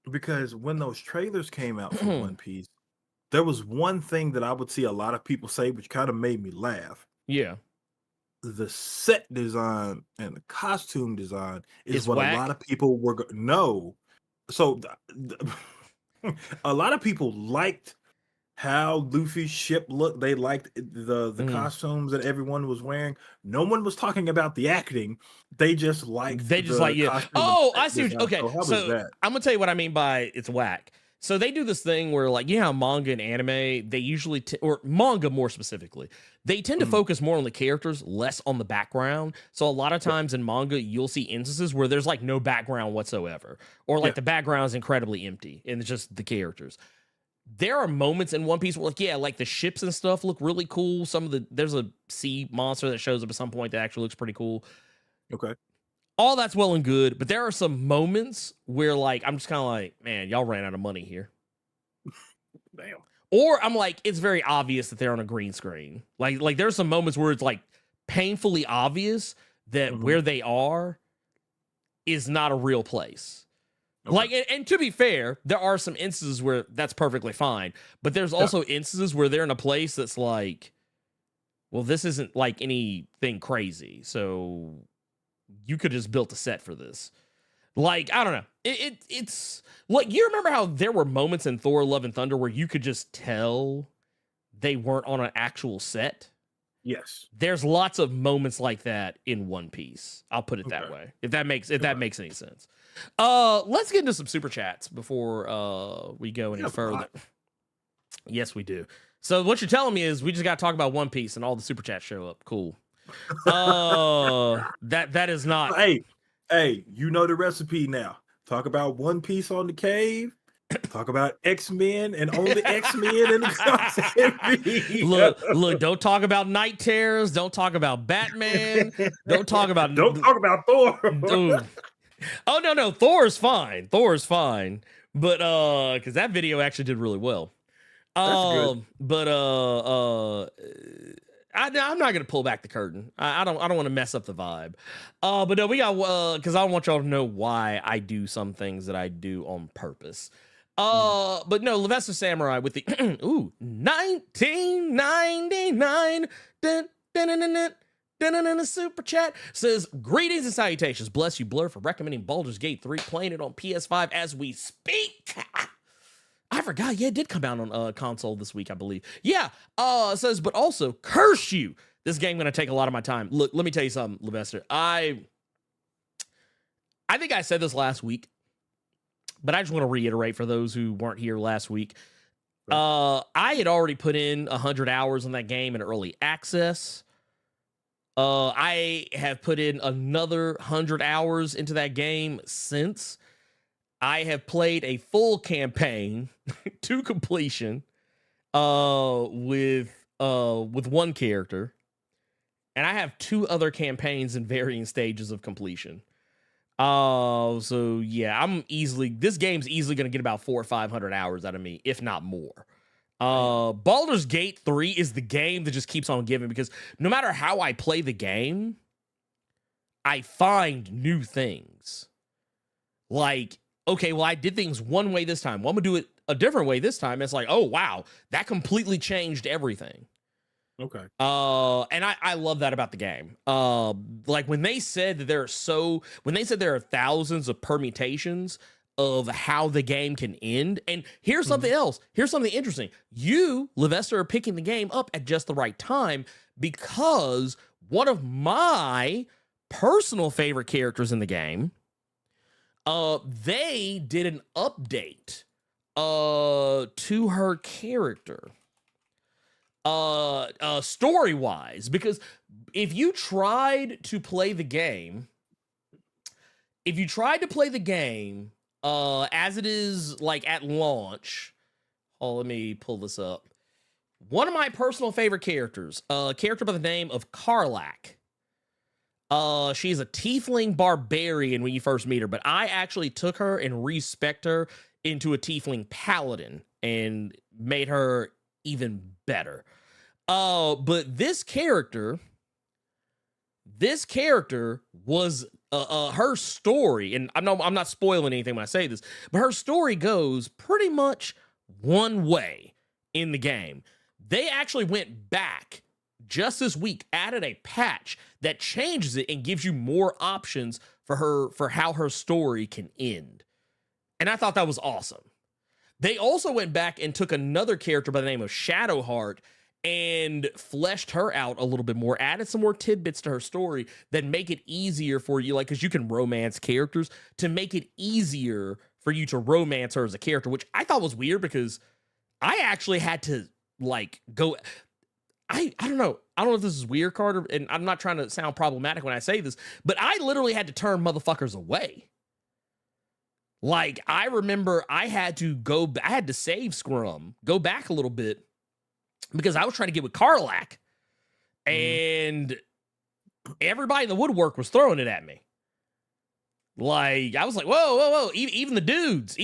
Because when those trailers came out for One Piece, there was one thing that I would see a lot of people say, which kind of made me laugh. Yeah. The set design and the costume design is It's what whack? a lot of people were no. So a lot of people liked how Luffy's ship looked. They liked the costumes that everyone was wearing. No one was talking about the acting. They just liked yeah. costume Oh, and I see. design. Okay, So how was so that? I'm gonna tell you what I mean by it's whack. So they do this thing where, like, you know how manga and anime, they usually, or manga more specifically, they tend to focus more on the characters, less on the background. So a lot of times in manga, you'll see instances where there's like no background whatsoever, or like the background is incredibly empty and it's just the characters. There are moments in One Piece where, like, yeah, like the ships and stuff look really cool. There's a sea monster that shows up at some point that actually looks pretty cool. Okay. All that's well and good, but there are some moments where, like, I'm just kind of like, man, y'all ran out of money here. Damn. Or I'm like, it's very obvious that they're on a green screen. Like there's some moments where it's like painfully obvious that where they are is not a real place. Okay. Like, and to be fair, there are some instances where that's perfectly fine, but there's also instances where they're in a place that's like, well, this isn't like anything crazy, so you could just built a set for this. Like, I don't know. It's like, you remember how there were moments in Thor: Love and Thunder where you could just tell they weren't on an actual set? Yes. There's lots of moments like that in One Piece. I'll put it that way. If that makes any sense. Let's get into some super chats before we go any further. Yes, we do. So what you're telling me is we just got to talk about One Piece and all the super chats show up. Cool. That is not. Hey, you know the recipe now. Talk about One Piece on the cave. Talk about X-Men and only X-Men in the concept. Look, don't talk about Night Terrors. Don't talk about Batman. Don't talk about Thor. Dude. Oh, no. Thor's fine. But because that video actually did really well. That's good. But I'm not gonna pull back the curtain. I don't want to mess up the vibe. But no, we got because I want y'all to know why I do some things that I do on purpose. But no, Levester Samurai with the 1999 super chat says, greetings and salutations. Bless you, Blerd, for recommending Baldur's Gate 3, playing it on PS5 as we speak. I forgot. Yeah, it did come out on console this week, I believe. Yeah. It says, but also, curse you. This game gonna take a lot of my time. Look, let me tell you something, Levester. I think I said this last week, but I just want to reiterate for those who weren't here last week. I had already put in 100 hours on that game in early access. I have put in another 100 hours into that game since. I have played a full campaign to completion with one character, and I have 2 other campaigns in varying stages of completion. So yeah, this game's easily going to get about 400 or 500 hours out of me, if not more. Baldur's Gate 3 is the game that just keeps on giving, because no matter how I play the game, I find new things. Like, okay, well, I did things one way this time. Well, I'm going to do it a different way this time. It's like, oh, wow, that completely changed everything. Okay. And I love that about the game. Like when they said that there are thousands of permutations of how the game can end. And here's something else. Here's something interesting. You, Levester, are picking the game up at just the right time, because one of my personal favorite characters in the game, they did an update to her character. Story-wise, because if you tried to play the game as it is like at launch, let me pull this up. One of my personal favorite characters, a character by the name of Karlach. She's a tiefling barbarian when you first meet her, but I actually took her and respec her into a tiefling paladin and made her even better. But this character was her story, and I'm not spoiling anything when I say this, but her story goes pretty much one way in the game. They actually went back just this week, added a patch that changes it and gives you more options for how her story can end. And I thought that was awesome. They also went back and took another character by the name of Shadowheart and fleshed her out a little bit more, added some more tidbits to her story that make it easier for you, like, because you can romance characters, to make it easier for you to romance her as a character, which I thought was weird because I actually had to, like, go... I don't know. I don't know if this is weird, Carter, and I'm not trying to sound problematic when I say this, but I literally had to turn motherfuckers away. Like, I remember I had to save Scrum, go back a little bit, because I was trying to get with Karlach, and everybody in the woodwork was throwing it at me. Like, I was like, whoa. Even the dudes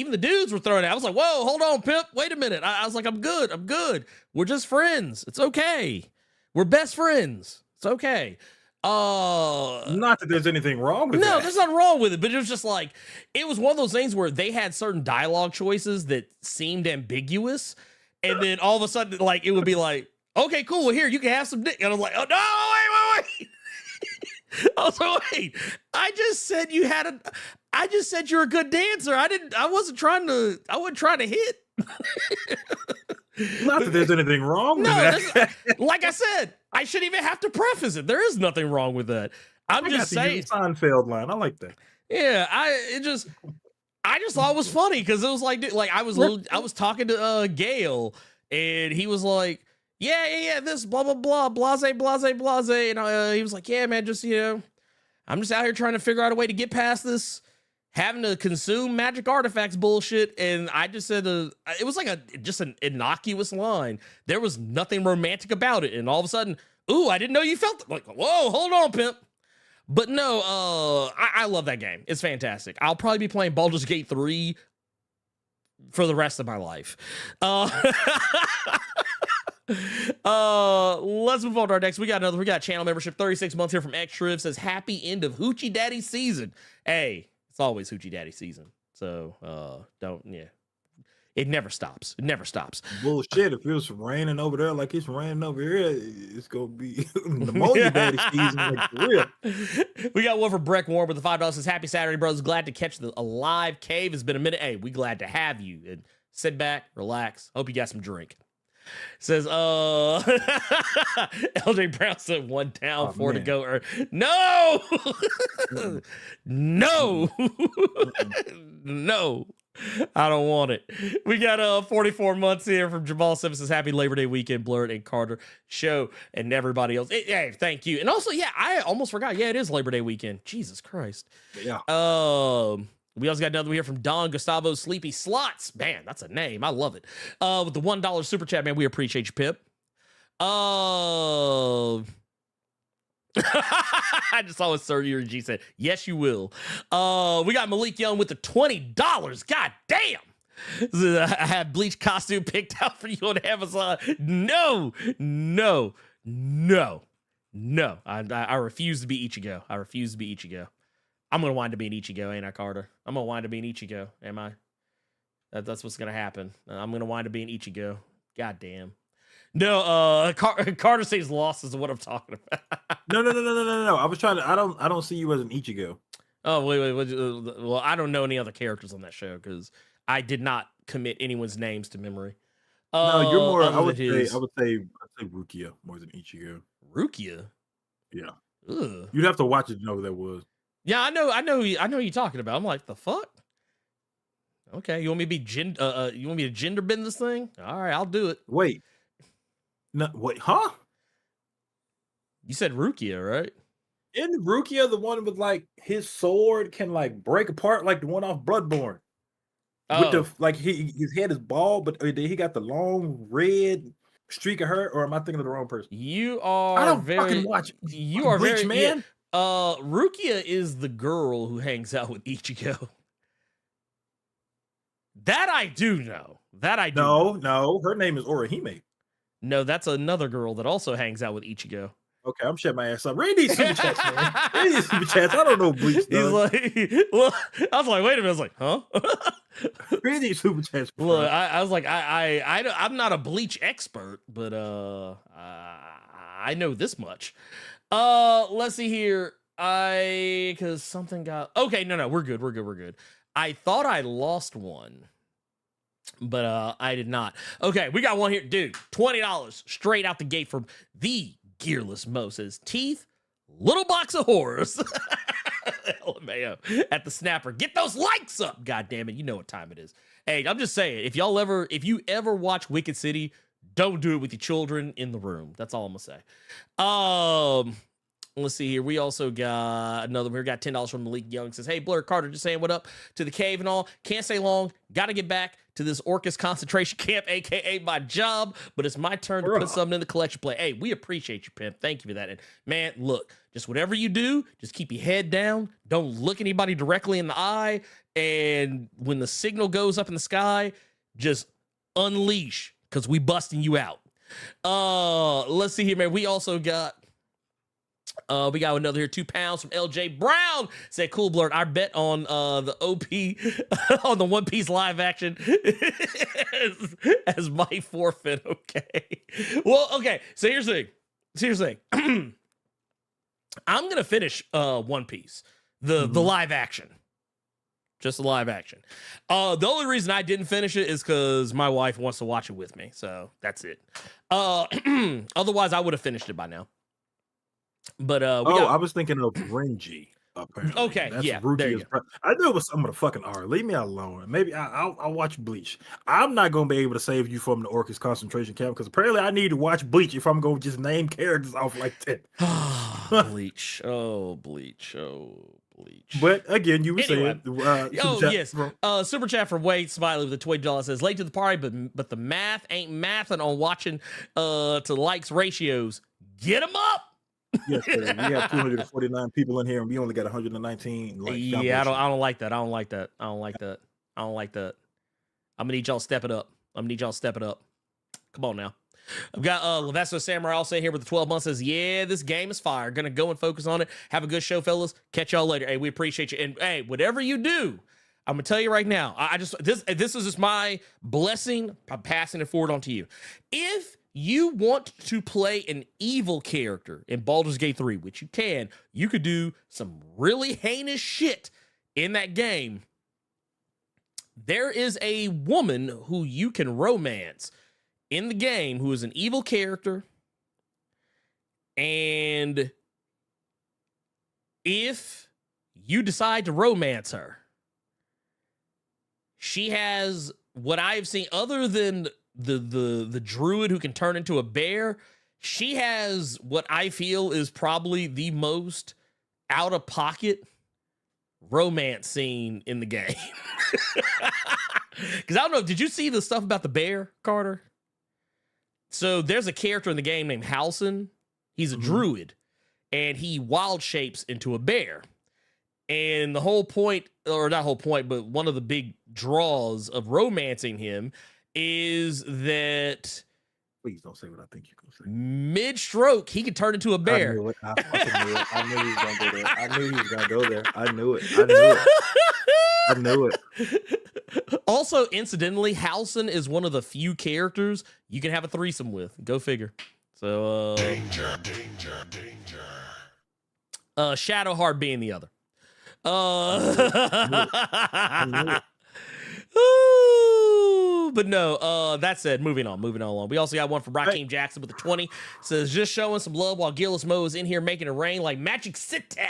were throwing it. I was like, whoa, hold on, pimp. Wait a minute. I was like, I'm good. We're just friends. It's okay. We're best friends. It's okay. Not that there's anything wrong with that. No, there's nothing wrong with it, but it was just like, it was one of those things where they had certain dialogue choices that seemed ambiguous, and then all of a sudden, like, it would be like, okay, cool, well, here, you can have some dick. And I was like, oh, no, wait. I was like, wait, I just said I just said you're a good dancer. I wasn't trying to hit. Not that there's anything wrong with that. Like I said, I shouldn't even have to preface it. There is nothing wrong with that. I'm just saying. Seinfeld line. I like that. Yeah, I just thought it was funny because it was like I was talking to Gail and he was like, yeah, this blah blah blah, blase, and he was like, yeah, man, just I'm just out here trying to figure out a way to get past this having to consume magic artifacts bullshit. And I just said, it was like just an innocuous line. There was nothing romantic about it. And all of a sudden, ooh, I didn't know you felt it. Like, whoa, hold on, pimp. But no, I love that game. It's fantastic. I'll probably be playing Baldur's Gate 3 for the rest of my life. Let's move on to our next. We got channel membership 36 months here from Xtriv. Says happy end of Hoochie Daddy season. Hey, it's always Hoochie Daddy season. So it never stops. It never stops. Bullshit. If it was raining over there like it's raining over here, it's gonna be pneumonia daddy season. Like, for real. We got one for Breck Warren with the $5. Says happy Saturday, brothers. Glad to catch a live cave. It's been a minute. Hey, we glad to have you. And sit back, relax. Hope you got some drink. Says LJ Brown said 1 down, 4 to go. Or no, no, no, I don't want it. We got 44 months here from Jamal Simmons. Says happy Labor Day weekend, Blerd and Carter show, and everybody else. Hey, thank you. And also, yeah, I almost forgot. Yeah, it is Labor Day weekend. Jesus Christ. Yeah. We also got another one here from Don Gustavo Sleepy Slots. Man, that's a name. I love it. With the $1 super chat, man, we appreciate you, Pip. I just saw what Sir Yuri G said. Yes, you will. We got Malik Young with the $20. God damn. I have Bleach costume picked out for you on Amazon. No. I refuse to be Ichigo. I'm going to wind up being Ichigo, ain't I, Carter? I'm going to wind up being Ichigo, am I? That's what's going to happen. I'm going to wind up being Ichigo. God damn. No, Carter says lost is what I'm talking about. No. I was trying to, I don't see you as an Ichigo. Oh, wait. Well, I don't know any other characters on that show because I did not commit anyone's names to memory. No, you're more, I would say Rukia more than Ichigo. Rukia? Yeah. Ugh. You'd have to watch it to know who that was. Yeah, I know who you're talking about. I'm like, the fuck? Okay, you want me to be you want me to gender bend this thing? All right, I'll do it. Wait. No, wait, huh? You said Rukia, right? Isn't Rukia the one with like his sword can like break apart like the one off Bloodborne? With the like his head is bald, but he got the long red streak of hair, or am I thinking of the wrong person? You are I don't fucking watch. You are Bleach, very man. Yeah. Rukia is the girl who hangs out with Ichigo. That I do know. No, her name is Orihime. No, that's another girl that also hangs out with Ichigo. Okay, I'm shutting my ass up. Read these super chats, man. Read these super chats. I don't know Bleach. He's like, well, I was like, wait a minute. I was like, huh? Read these super chats. Look, I was like, I'm not a Bleach expert, but I know this much. Let's see here. Because something got okay. No, we're good. I thought I lost one, but I did not. Okay, we got one here, dude. $20 straight out the gate from the Gearless Mo. Says teeth, little box of horrors. LMAO at the snapper. Get those likes up. God damn it, you know what time it is. Hey, I'm just saying, if you ever watch Wicked City, don't do it with your children in the room. That's all I'm gonna say. Let's see here. We also got another. We got $10 from Malik Young. Says, hey, Blerd Carter, just saying what up to the cave and all. Can't stay long. Got to get back to this Orcus concentration camp, aka my job. But it's my turn to put something in the collection plate. Hey, we appreciate you, pimp. Thank you for that. And man, look, just whatever you do, just keep your head down. Don't look anybody directly in the eye. And when the signal goes up in the sky, just unleash, because we busting you out. Let's see here, man. We also got. We got another here, £2 from LJ Brown. Said, cool, Blerd. I bet on the OP on the One Piece live action as my forfeit. Okay. Well, okay. So here's the thing. I'm gonna finish One Piece, the live action, just the live action. The only reason I didn't finish it is because my wife wants to watch it with me, so that's it. Otherwise, I would have finished it by now. But I was thinking of Renji. Apparently, Okay, that's yeah, there you Ruji's I knew it was some of the fucking R. Leave me alone. Maybe I'll watch Bleach. I'm not gonna be able to save you from the Orcus concentration camp because apparently I need to watch Bleach if I'm going to just name characters off like that. Bleach. Oh, Bleach. Oh, Bleach. But again, you were Anyway. saying, Yes. Super chat from Wade Smiley with a $20 says late to the party, but the math ain't mathing on watching to likes ratios. Get them up. yes, sir. We have 249 people in here, and we only got 119. Yeah, I don't like that. I don't like that. I'm gonna need y'all to step it up. Come on now. I've got Levesto Samurai also here with the 12 months says, yeah, this game is fire. Gonna go and focus on it. Have a good show, fellas. Catch y'all later. Hey, we appreciate you. And hey, whatever you do, I'm gonna tell you right now. This is just my blessing. I'm passing it forward onto you. If you want to play an evil character in Baldur's Gate 3, which you could do some really heinous shit in that game. There is a woman who you can romance in the game who is an evil character. And if you decide to romance her, she has what I've seen other than the druid who can turn into a bear. She has what I feel is probably the most out of pocket romance scene in the game. Because I don't know, did you see the stuff about the bear, Carter? So there's a character in the game named Halson. He's a druid, and he wild shapes into a bear. And the whole point, or not whole point, but one of the big draws of romancing him is that please don't say what I think you're gonna say. Mid-stroke, he could turn into a bear. I knew it. I fucking knew it. I knew he was gonna go there. I knew he was gonna go there. I knew it. Also, incidentally, Halson is one of the few characters you can have a threesome with. Go figure. So danger. Shadowheart being the other. I knew it. Ooh, but no, that said, moving on. We also got one from Raheem Jackson with the 20. Says, just showing some love while Gillis Mo is in here making it rain like Magic City.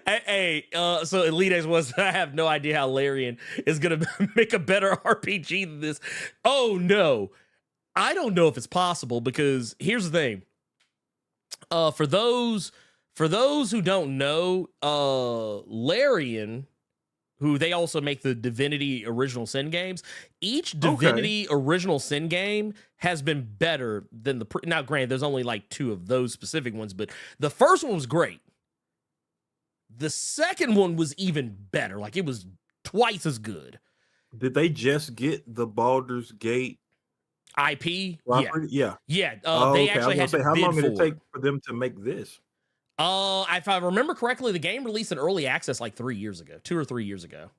Hey, so Elite was, I have no idea how Larian is going to make a better RPG than this. Oh, no. I don't know if it's possible because here's the thing. For those who don't know, Larian, who they also make the Divinity Original Sin games, each Divinity Original Sin game has been better than the... Now, granted, there's only like 2 of those specific ones, but the first one was great. The second one was even better. Like, it was twice as good. Did they just get the Baldur's Gate IP? property? Yeah. They actually had to how bid long did it for take for them to make this? If I remember correctly, the game released in early access like 3 years ago, 2 or 3 years ago.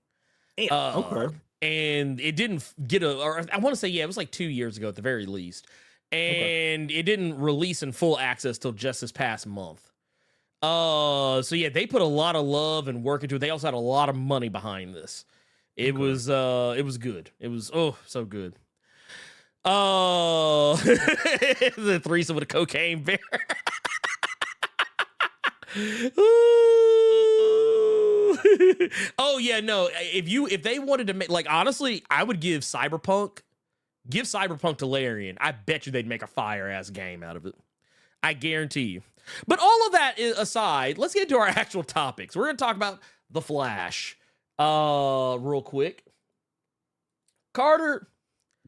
Okay. And it didn't get or I want to say, it was like 2 years ago at the very least. And it didn't release in full access till just this past month. So yeah, they put a lot of love and work into it. They also had a lot of money behind this. It was good. It was, so good. The threesome with a cocaine bear. Oh yeah, no. If they wanted to make, like, honestly, I would give Cyberpunk to Larian. I bet you they'd make a fire ass game out of it. I guarantee you. But all of that aside, let's get into our actual topics. We're gonna talk about The Flash, real quick. Carter.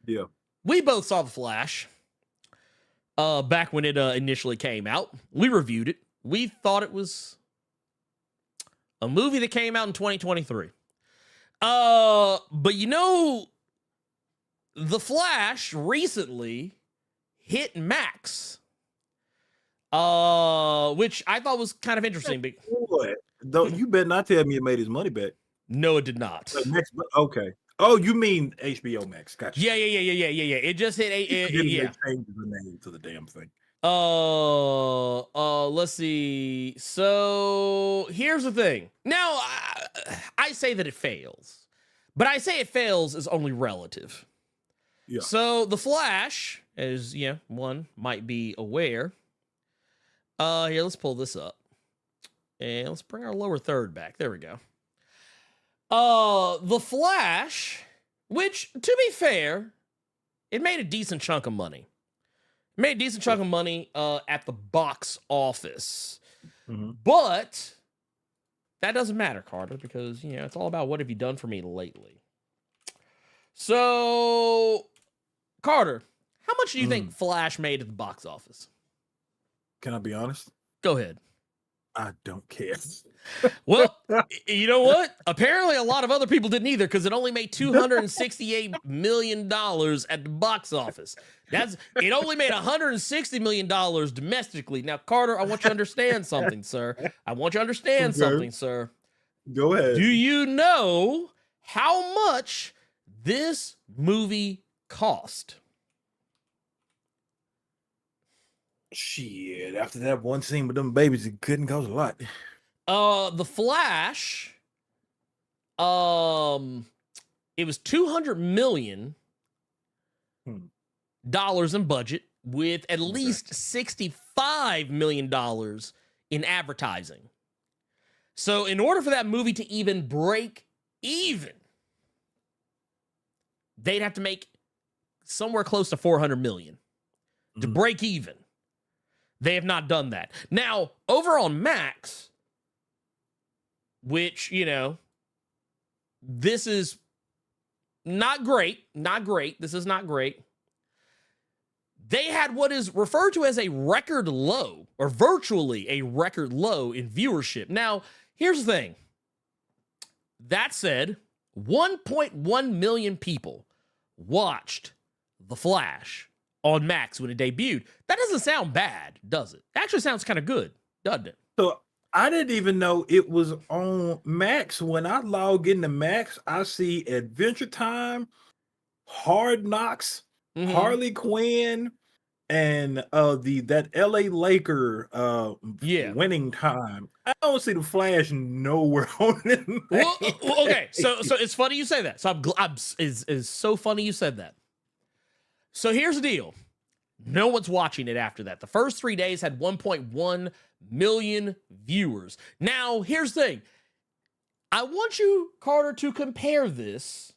Yeah. We both saw The Flash back when it initially came out. We reviewed it. We thought it was a movie that came out in 2023. But you know, The Flash recently hit Max, which I thought was kind of interesting. Don't you better not tell me it made his money back. No, it did not. Okay. Oh, you mean HBO Max? Gotcha. Yeah. It just hit yeah. They changed the name to the damn thing. Let's see. So here's the thing. Now, I say that it fails, but I say it fails is only relative. Yeah. So the Flash, as one might be aware. Here, let's pull this up. And let's bring our lower third back. There we go. The Flash, which, to be fair, it made a decent chunk of money. It made a decent chunk of money at the box office. Mm-hmm. But that doesn't matter, Carter, because, it's all about what have you done for me lately. So, Carter, how much do you think Flash made at the box office? Can I be honest? Go ahead. I don't care. Well, you know what? Apparently a lot of other people didn't either, because it only made $268 million at the box office. It only made $160 million domestically. Now, Carter, I want you to understand something, sir. Go ahead. Do you know how much this movie cost? Shit, after that one scene with them babies, it couldn't cost a lot. The Flash, it was $200 million in budget, with at least $65 million in advertising. So in order for that movie to even break even, they'd have to make somewhere close to $400 million to break even. They have not done that. Now, over on Max, which, this is not great. This is not great. They had what is referred to as a record low, or virtually a record low in viewership. Now, here's the thing. That said, 1.1 million people watched The Flash on Max when it debuted. That doesn't sound bad, does it? It actually sounds kind of good, doesn't it? So I didn't even know it was on Max. When I log into Max, I see Adventure Time, Hard Knocks, Harley Quinn, and that LA Laker winning time. I don't see the Flash nowhere on it. Well, okay, so it's funny you say that. So it's so funny you said that. So here's the deal. No one's watching it after that. The first 3 days had 1.1 million viewers. Now, here's the thing. I want you, Carter, to compare this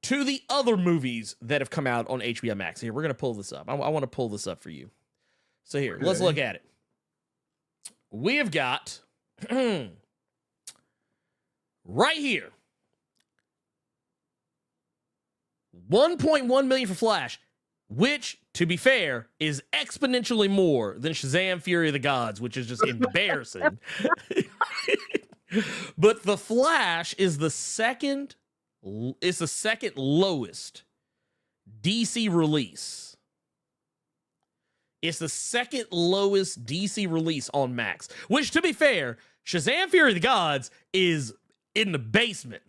to the other movies that have come out on HBO Max. Here, we're going to pull this up. I want to pull this up for you. So here, let's look at it. We have got right here 1.1 million for Flash, which, to be fair, is exponentially more than Shazam! Fury of the Gods, which is just embarrassing. But The Flash is the second lowest DC release. It's the second lowest DC release on Max, which, to be fair, Shazam! Fury of the Gods is in the basement,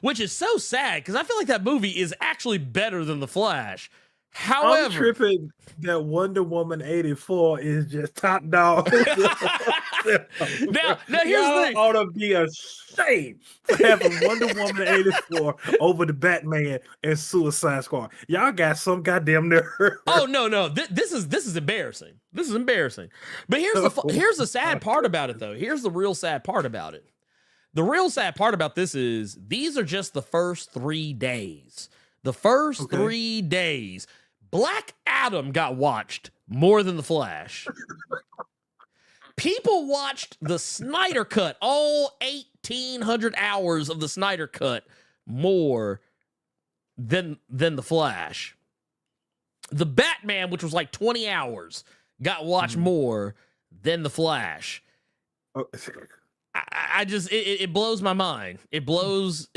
which is so sad because I feel like that movie is actually better than The Flash. However, I'm tripping that Wonder Woman 84 is just top dog. now here's the thing. Ought to be ashamed for having Wonder Woman 84 over the Batman and Suicide Squad. Y'all got some goddamn nerve. Oh no, this is embarrassing. This is embarrassing. But here's the sad part about it, though. Here's the real sad part about it. The real sad part about this is these are just the first 3 days. The first 3 days. Black Adam got watched more than The Flash. People watched the Snyder Cut, all 1,800 hours of the Snyder Cut, more than The Flash. The Batman, which was like 20 hours, got watched more than The Flash. I just it blows my mind. It blows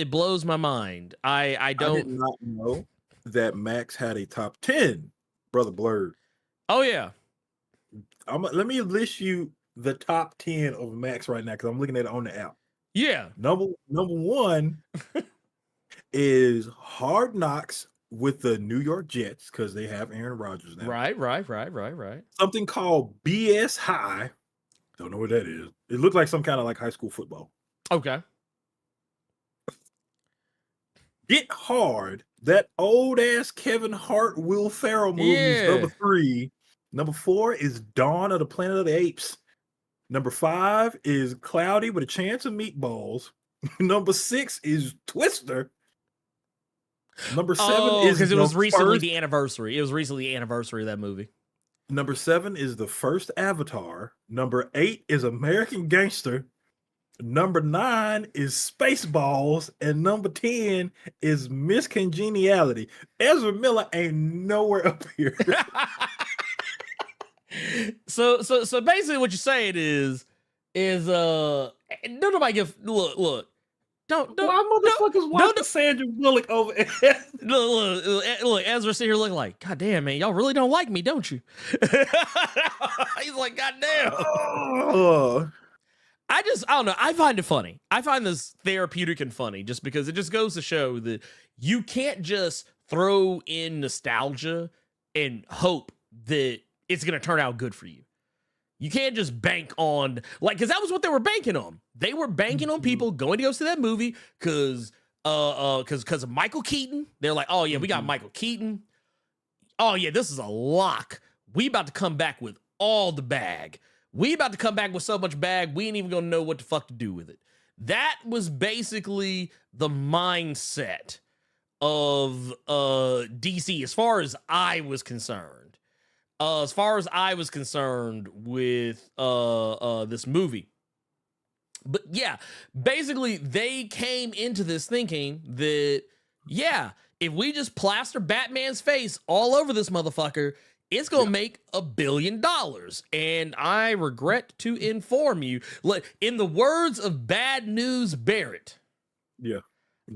my mind. I did not know that Max had a top 10, brother Blerd. Oh yeah. Let me list you the top 10 of Max right now because I'm looking at it on the app. Yeah. Number one, is Hard Knocks with the New York Jets because they have Aaron Rodgers now. Right. Something called BS High. Don't know what that is. It looked like some kind of like high school football. Okay. Get Hard. That old ass Kevin Hart, Will Ferrell movie is number 3. Number 4 is Dawn of the Planet of the Apes. Number 5 is Cloudy with a Chance of Meatballs. Number 6 is Twister. Number 7 is because it was recently the anniversary. It was recently the anniversary of that movie. Number 7 is the first Avatar. Number 8 is American Gangster. Number 9 is Spaceballs, and number 10 is Miss Congeniality. Ezra Miller ain't nowhere up here. So basically what you're saying is nobody give look. Don't Why motherfuckers watch Sandra Bullock over look, Ezra sit here looking like, God damn, man, y'all really don't like me, don't you? He's like, God damn. Oh. I don't know. I find it funny. I find this therapeutic and funny just because it just goes to show that you can't just throw in nostalgia and hope that it's going to turn out good for you. You can't just bank on, like, because that was what they were banking on. They were banking on people going to go see that movie because of Michael Keaton. They're like, oh, yeah, we got Michael Keaton. Oh, yeah, this is a lock. We about to come back with all the bag. We about to come back with so much bag, we ain't even gonna know what the fuck to do with it. That was basically the mindset of DC as far as I was concerned. As far as I was concerned with this movie. But yeah, basically they came into this thinking that, yeah, if we just plaster Batman's face all over this motherfucker, it's going to make $1 billion. And I regret to inform you, in the words of Bad News Barrett,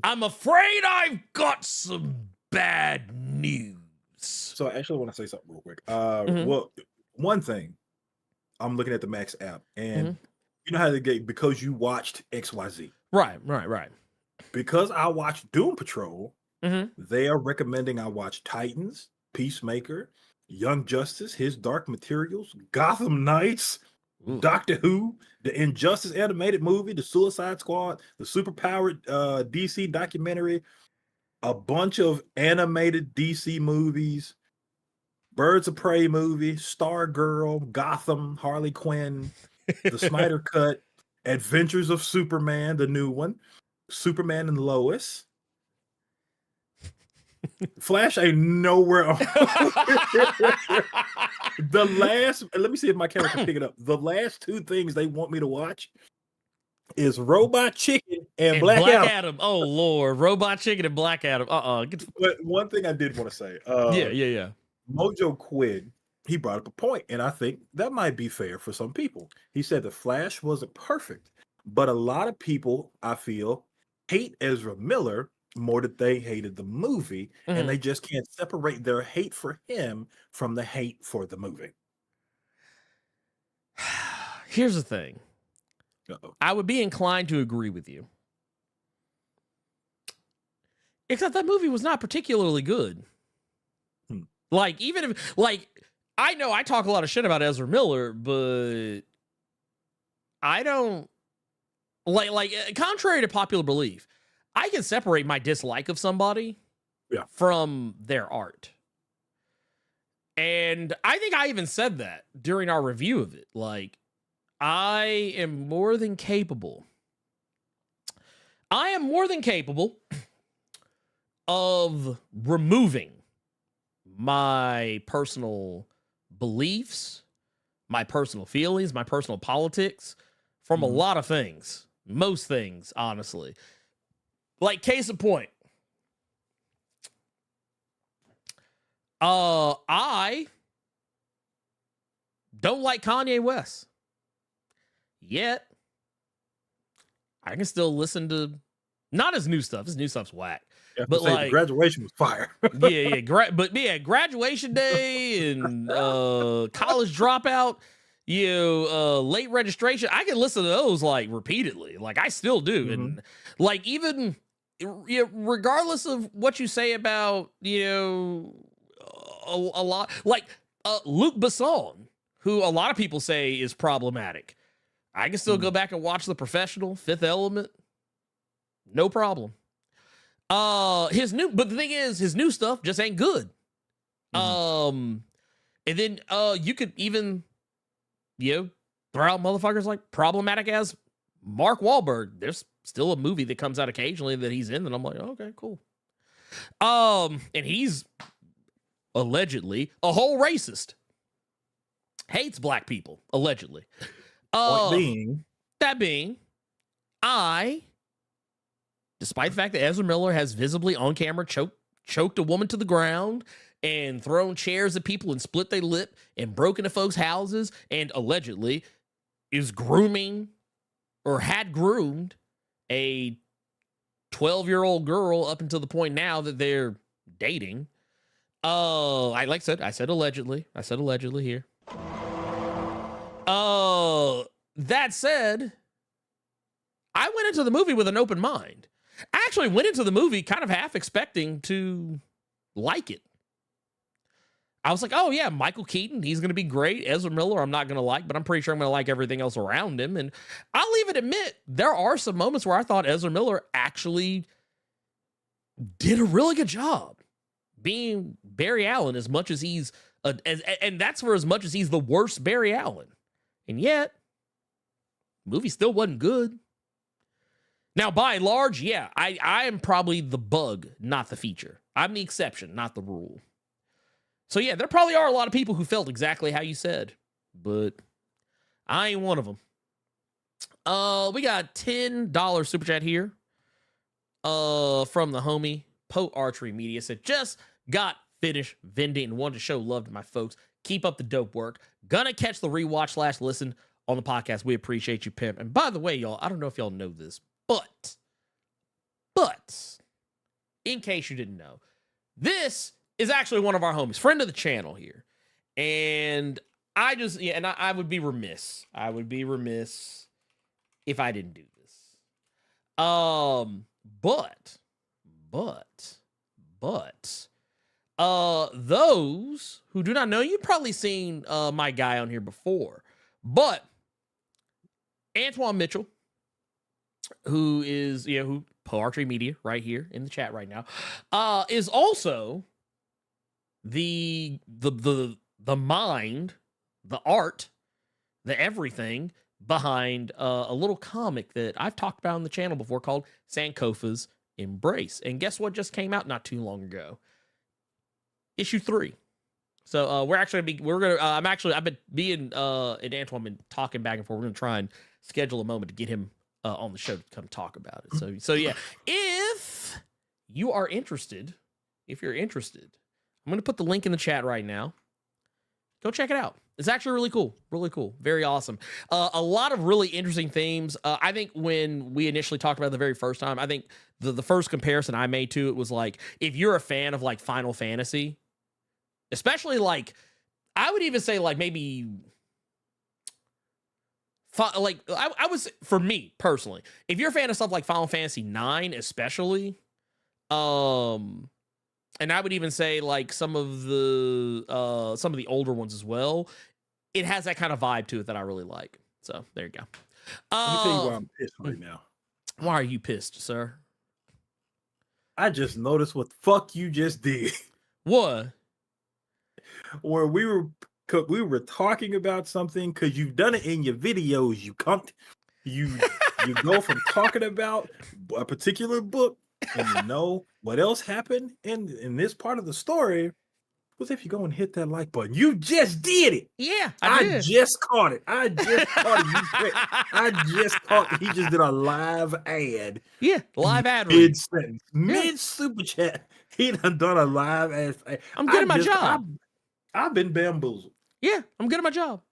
I'm afraid I've got some bad news. So I actually want to say something real quick. Well, one thing, I'm looking at the Max app, and you know how they get, because you watched XYZ. Right. Because I watched Doom Patrol, they are recommending I watch Titans, Peacemaker, Young Justice, His Dark Materials, Gotham Knights, Doctor Who, the Injustice animated movie, the Suicide Squad, the superpowered DC documentary, a bunch of animated DC movies, Birds of Prey movie, Stargirl, Gotham, Harley Quinn, the Snyder Cut, Adventures of Superman, the new one, Superman and Lois. Flash ain't nowhere on. Let me see if my camera can pick it up. The last 2 things they want me to watch is Robot Chicken and Black Adam. Oh Lord, Robot Chicken and Black Adam. But one thing I did want to say, yeah. Mojo Quinn, he brought up a point, and I think that might be fair for some people. He said the Flash wasn't perfect, but a lot of people, I feel, hate Ezra Miller more that they hated the movie, and they just can't separate their hate for him from the hate for the movie. Here's the thing. I would be inclined to agree with you. Except that movie was not particularly good. Like, even if, like, I know I talk a lot of shit about Ezra Miller, but I don't, like contrary to popular belief, I can separate my dislike of somebody from their art. And I think I even said that during our review of it. Like, I am more than capable of removing my personal beliefs, my personal feelings, my personal politics from a lot of things. Most things, honestly. Like, case in point, I don't like Kanye West. Yet, I can still listen to, not his new stuff. His new stuff's whack. But like, Graduation was fire. Graduation Day and College Dropout, late registration. I can listen to those like repeatedly. Like, I still do. And like, even regardless of what you say about, a lot like Luc Besson, who a lot of people say is problematic. I can still go back and watch The Professional, Fifth Element. No problem. But the thing is, his new stuff just ain't good. And then you could even, throw out motherfuckers like problematic as Mark Wahlberg. There's still a movie that comes out occasionally that he's in, and I'm like, okay, cool. And he's allegedly a whole racist. Hates black people, allegedly. That being, despite the fact that Ezra Miller has visibly on camera choked a woman to the ground and thrown chairs at people and split their lip and broken into folks' houses and allegedly is grooming or had groomed a 12-year-old girl up until the point now that they're dating. I said allegedly. I said allegedly here. That said, I went into the movie with an open mind. I actually went into the movie kind of half expecting to like it. I was like, oh yeah, Michael Keaton, he's going to be great. Ezra Miller, I'm not going to like, but I'm pretty sure I'm going to like everything else around him. And I'll even admit, there are some moments where I thought Ezra Miller actually did a really good job being Barry Allen, as much as he's, and that's for as much as he's the worst Barry Allen. And yet, the movie still wasn't good. Now, by and large, yeah, I am probably the bug, not the feature. I'm the exception, not the rule. So yeah, there probably are a lot of people who felt exactly how you said, but I ain't one of them. We got $10 super chat here from the homie Poe Archery Media. Said, just got finished vending and wanted to show love to my folks. Keep up the dope work. Gonna catch the rewatch / listen on the podcast. We appreciate you, pimp. And by the way, y'all, I don't know if y'all know this, but in case you didn't know, this is actually one of our homies, friend of the channel here. And I would be remiss. I would be remiss if I didn't do this. Those who do not know, you've probably seen my guy on here before, but Antoine Mitchell, who is, who Poetry Media right here in the chat right now, is also the mind, the art, the everything behind a little comic that I've talked about on the channel before called Sankofa's Embrace. And guess what just came out not too long ago? Issue 3. So I've been being and Antoine been talking back and forth. We're gonna try and schedule a moment to get him on the show to come talk about it. So yeah, if you're interested, I'm gonna put the link in the chat right now. Go check it out. It's actually really cool, very awesome. A lot of really interesting themes. I think when we initially talked about it the very first time, I think the first comparison I made to it was like, if you're a fan of like Final Fantasy, especially like, I would even say like maybe I was, for me personally, if you're a fan of stuff like Final Fantasy 9, especially, and I would even say like some of the older ones as well, it has that kind of vibe to it that I really like. So there you go. Let me tell you why I'm pissed right now. Why are you pissed, sir? I just noticed what the fuck you just did. What? Where we were talking about something, because you've done it in your videos, you cunt. You go from talking about a particular book, and you know what else happened in this part of the story was if you go and hit that like button. You just did it. Yeah, I just caught it. I just caught it. He just did a live ad. Yeah, live ad. Mid-sentence. Mid-super chat. He done a live ad. I'm good at my job. I've been bamboozled. Yeah, I'm good at my job.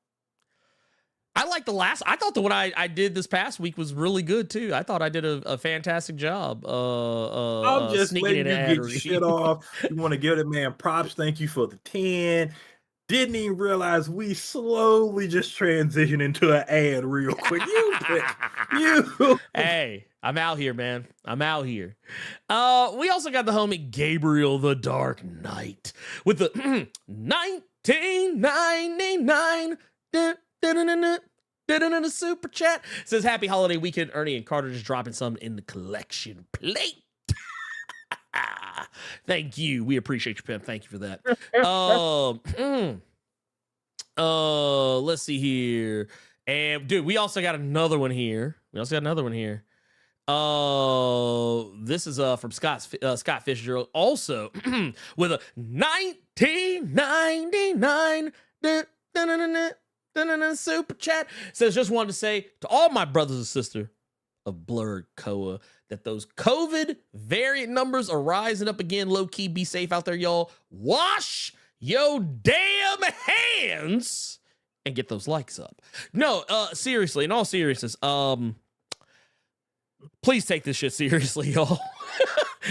I thought the one I did this past week was really good too. I thought I did a fantastic job. I'm just letting you get shit off. You want to give the man props. Thank you for the 10. Didn't even realize we slowly just transitioned into an ad real quick. You. Hey, I'm out here, man. I'm out here. We also got the homie Gabriel the Dark Knight with the 1999 super chat. Says happy holiday weekend, Ernie and Carter, just dropping something in the collection plate. Thank you. We appreciate you, pimp. Thank you for that. Let's see here. And dude, we also got another one here. This is from Scott Fitzgerald, also with a 1999 super chat. Says, just wanted to say to all my brothers and sisters of Blerd Koa that those COVID variant numbers are rising up again. Low key, be safe out there, y'all. Wash yo damn hands and get those likes up. No, seriously, in all seriousness, please take this shit seriously, y'all.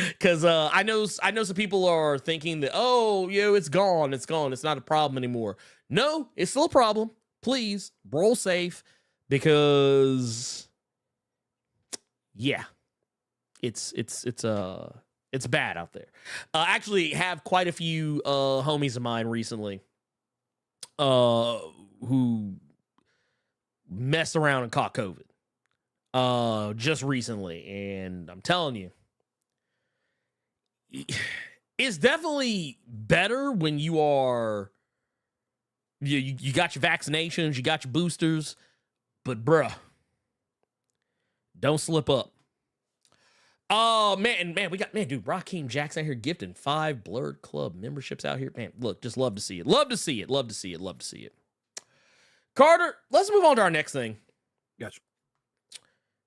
Because I know some people are thinking that, oh, it's gone, it's not a problem anymore. No, it's still a problem. Please roll safe, because yeah, it's bad out there. Actually, have quite a few homies of mine recently who messed around and caught COVID just recently, and I'm telling you, it's definitely better when you are you got your vaccinations, you got your boosters, but bruh, don't slip up. Oh man, we got dude, Raheem Jackson out here gifting 5 Blerd Club memberships out here. Man, look, just love to see it. Carter, let's move on to our next thing. Gotcha.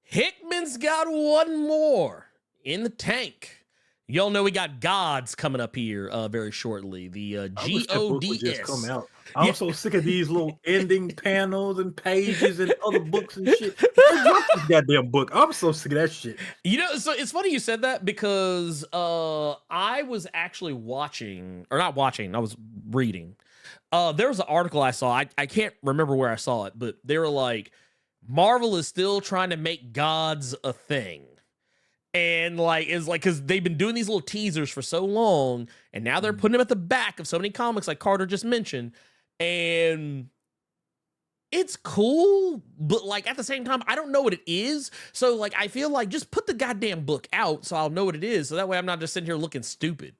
Hickman's got one more in the tank. Y'all know we got Gods coming up here very shortly. The GODS. Come out. I'm so sick of these little ending panels and pages and other books and shit. Drop this goddamn book. I'm so sick of that shit. So it's funny you said that, because I was actually I was reading. There was an article I saw. I can't remember where I saw it, but they were like, Marvel is still trying to make Gods a thing. And because they've been doing these little teasers for so long, and now they're putting them at the back of so many comics, like Carter just mentioned, and it's cool, but at the same time, I don't know what it is. So I feel like just put the goddamn book out so I'll know what it is, so that way I'm not just sitting here looking stupid.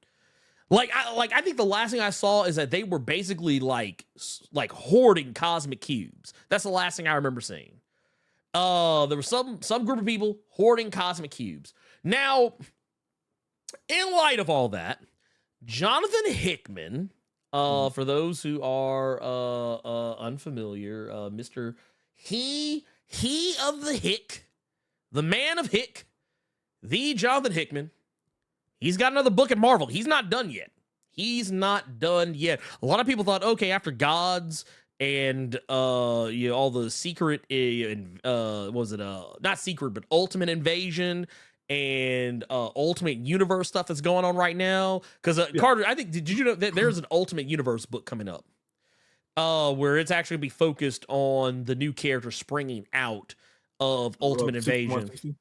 I think the last thing I saw is that they were basically like hoarding cosmic cubes. That's the last thing I remember seeing. There was some group of people hoarding cosmic cubes. Now, in light of all that, Jonathan Hickman, for those who are unfamiliar, Mr. He of the Hick, the man of Hick, the Jonathan Hickman, he's got another book at Marvel. He's not done yet. A lot of people thought, okay, after Gods and all the secret not secret, but Ultimate Invasion and Ultimate Universe stuff that's going on right now, because Carter, I think, did you know that there's an Ultimate Universe book coming up where it's actually gonna be focused on the new character springing out of Ultimate Invasion.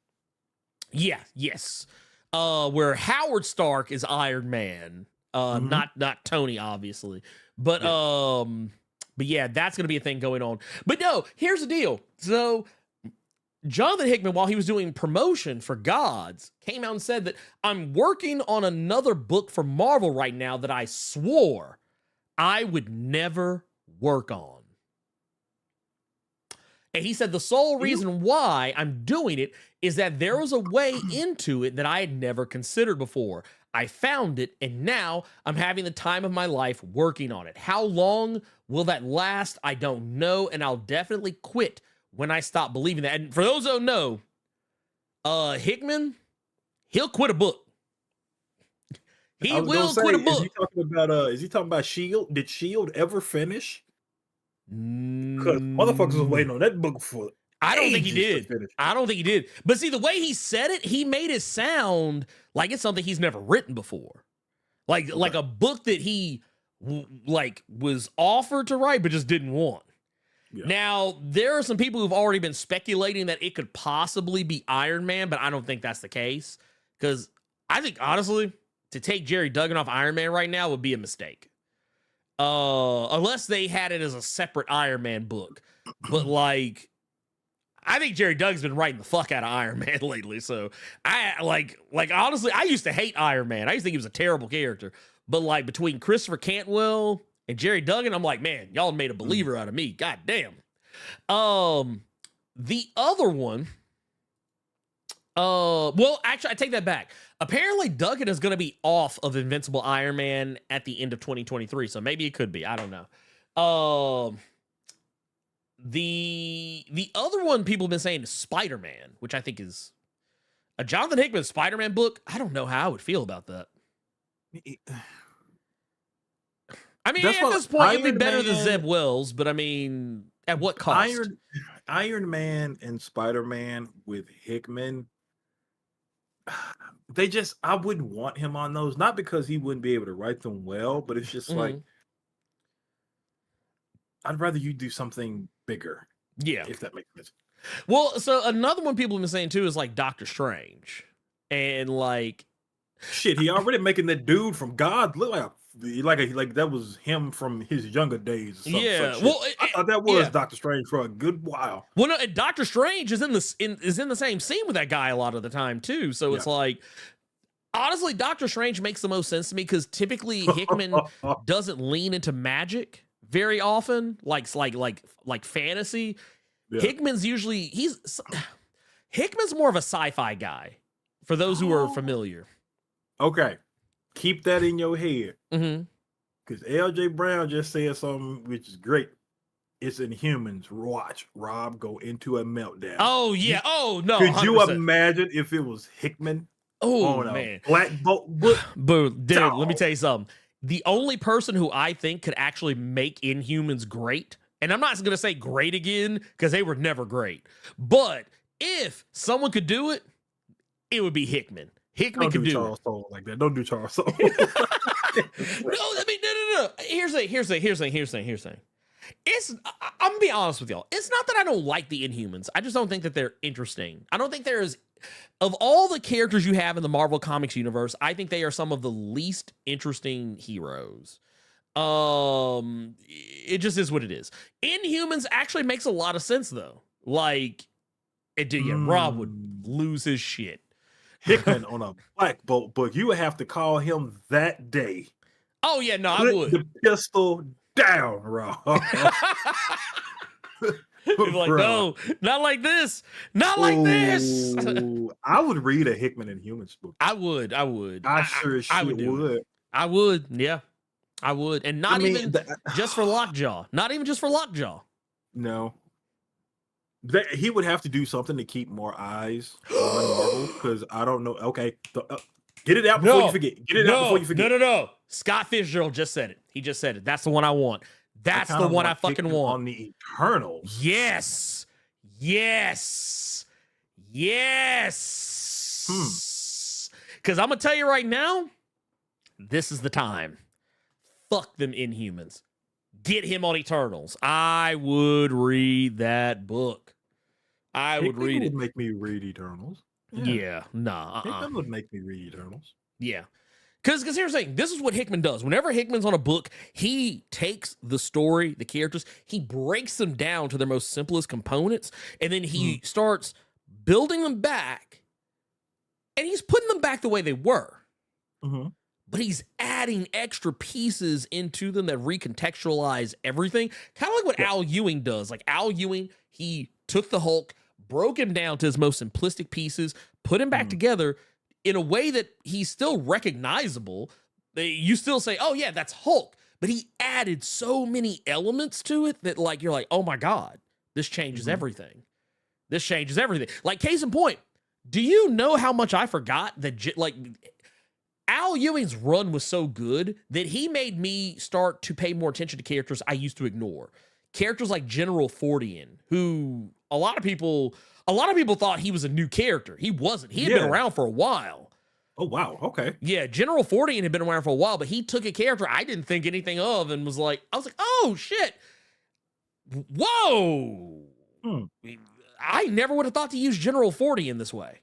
Yes. Where Howard Stark is Iron Man, not Tony, obviously, but yeah, that's going to be a thing going on. But no, here's the deal. So Jonathan Hickman, while he was doing promotion for Gods, came out and said that I'm working on another book for Marvel right now that I swore I would never work on. And he said the sole reason why I'm doing it is that there was a way into it that I had never considered before. I found it, and now I'm having the time of my life working on it. How long will that last? I don't know, and I'll definitely quit when I stop believing that. And for those who don't know, Hickman, he'll quit a book. He will quit a book. Is he talking about S.H.I.E.L.D.? Did S.H.I.E.L.D. ever finish? Because motherfuckers was waiting on that book for I don't think he did. But see, the way he said it, he made it sound like it's something he's never written before. Like a book that he was offered to write but just didn't want. Yeah. Now, there are some people who've already been speculating that it could possibly be Iron Man, but I don't think that's the case. Because I think, honestly, to take Jerry Duggan off Iron Man right now would be a mistake. Unless they had it as a separate Iron Man book. But, like, I think Jerry Duggan's been writing the fuck out of Iron Man lately. So, honestly, I used to hate Iron Man. I used to think he was a terrible character. But, like, between Christopher Cantwell and Jerry Duggan, I'm like, man, y'all made a believer out of me. God damn. The other one, well, actually, I take that back. Apparently, Duggan is going to be off of Invincible Iron Man at the end of 2023, so maybe it could be. I don't know. The other one people have been saying is Spider-Man, which I think is a Jonathan Hickman Spider-Man book. I don't know how I would feel about that. I mean, at this point, it'd be better than Zeb Wells, but I mean, at what cost? Iron Man and Spider-Man with Hickman, I wouldn't want him on those, not because he wouldn't be able to write them well, but it's just like, I'd rather you do something bigger. Yeah. If that makes sense. Well, so another one people have been saying too is like Doctor Strange. And like, shit, he already making that dude from God look like that was him from his younger days. Or yeah, well, I thought that was Doctor Strange for a good while. Well, no, and Doctor Strange is in the same scene with that guy a lot of the time too. So it's like, honestly, Doctor Strange makes the most sense to me because typically Hickman doesn't lean into magic very often, like fantasy. Yeah. Hickman's more of a sci-fi guy. For those who are familiar. Okay. Keep that in your head. Mm-hmm. Because LJ Brown just said something which is great. It's Inhumans. Watch Rob go into a meltdown. Oh, yeah. Oh, no. Could 100%. you imagine if it was Hickman? Oh, man. Black Bolt book? Boo. Dude, let me tell you something. The only person who I think could actually make Inhumans great, and I'm not going to say great again because they were never great, but if someone could do it, it would be Hickman. Hickman can do Charles Soule like that. Don't do Charles Soule. No, I mean, no. Here's the thing. I'm gonna be honest with y'all. It's not that I don't like the Inhumans. I just don't think that they're interesting. I don't think of all the characters you have in the Marvel Comics universe, I think they are some of the least interesting heroes. It just is what it is. Inhumans actually makes a lot of sense though. Like, Rob would lose his shit. Hickman on a Black Bolt book, you would have to call him that day. Oh yeah, no, Put I would. The pistol down, Rob. Like, no, not like this. Not like this. I would read a Hickman and Humans book. I would. I sure as shit would. I would, yeah. I would. And not even just for Lockjaw. Not even just for Lockjaw. No. He would have to do something to keep more eyes on Marvel, because I don't know. Okay. Get it out before you forget. Get it out before you forget. No. Scott Fitzgerald just said it. He just said it. That's the one I want. That's the one I fucking want. On the Eternals. Yes. Because I'm going to tell you right now, this is the time. Fuck them Inhumans. Get him on Eternals. I would read that book. I would read it. Would make me read Eternals. Yeah, nah. Hickman would make me read Eternals. Yeah. Because here's the thing. This is what Hickman does. Whenever Hickman's on a book, he takes the story, the characters, he breaks them down to their most simplest components, and then he starts building them back, and he's putting them back the way they were. Mm-hmm. But he's adding extra pieces into them that recontextualize everything. Kind of like what Al Ewing does. Like Al Ewing, he took the Hulk, broke him down to his most simplistic pieces, put him back together in a way that he's still recognizable. You still say, oh yeah, that's Hulk. But he added so many elements to it that like, you're like, oh my God, this changes everything. This changes everything. Like case in point, do you know how much I forgot that Al Ewing's run was so good that he made me start to pay more attention to characters I used to ignore. Characters like General Fordian, who a lot of people thought he was a new character. He wasn't. He had been around for a while. Oh, wow. Okay. Yeah, General Fordian had been around for a while, but he took a character I didn't think anything of and I was like, oh, shit. Whoa! Hmm. I never would have thought to use General 40 in this way.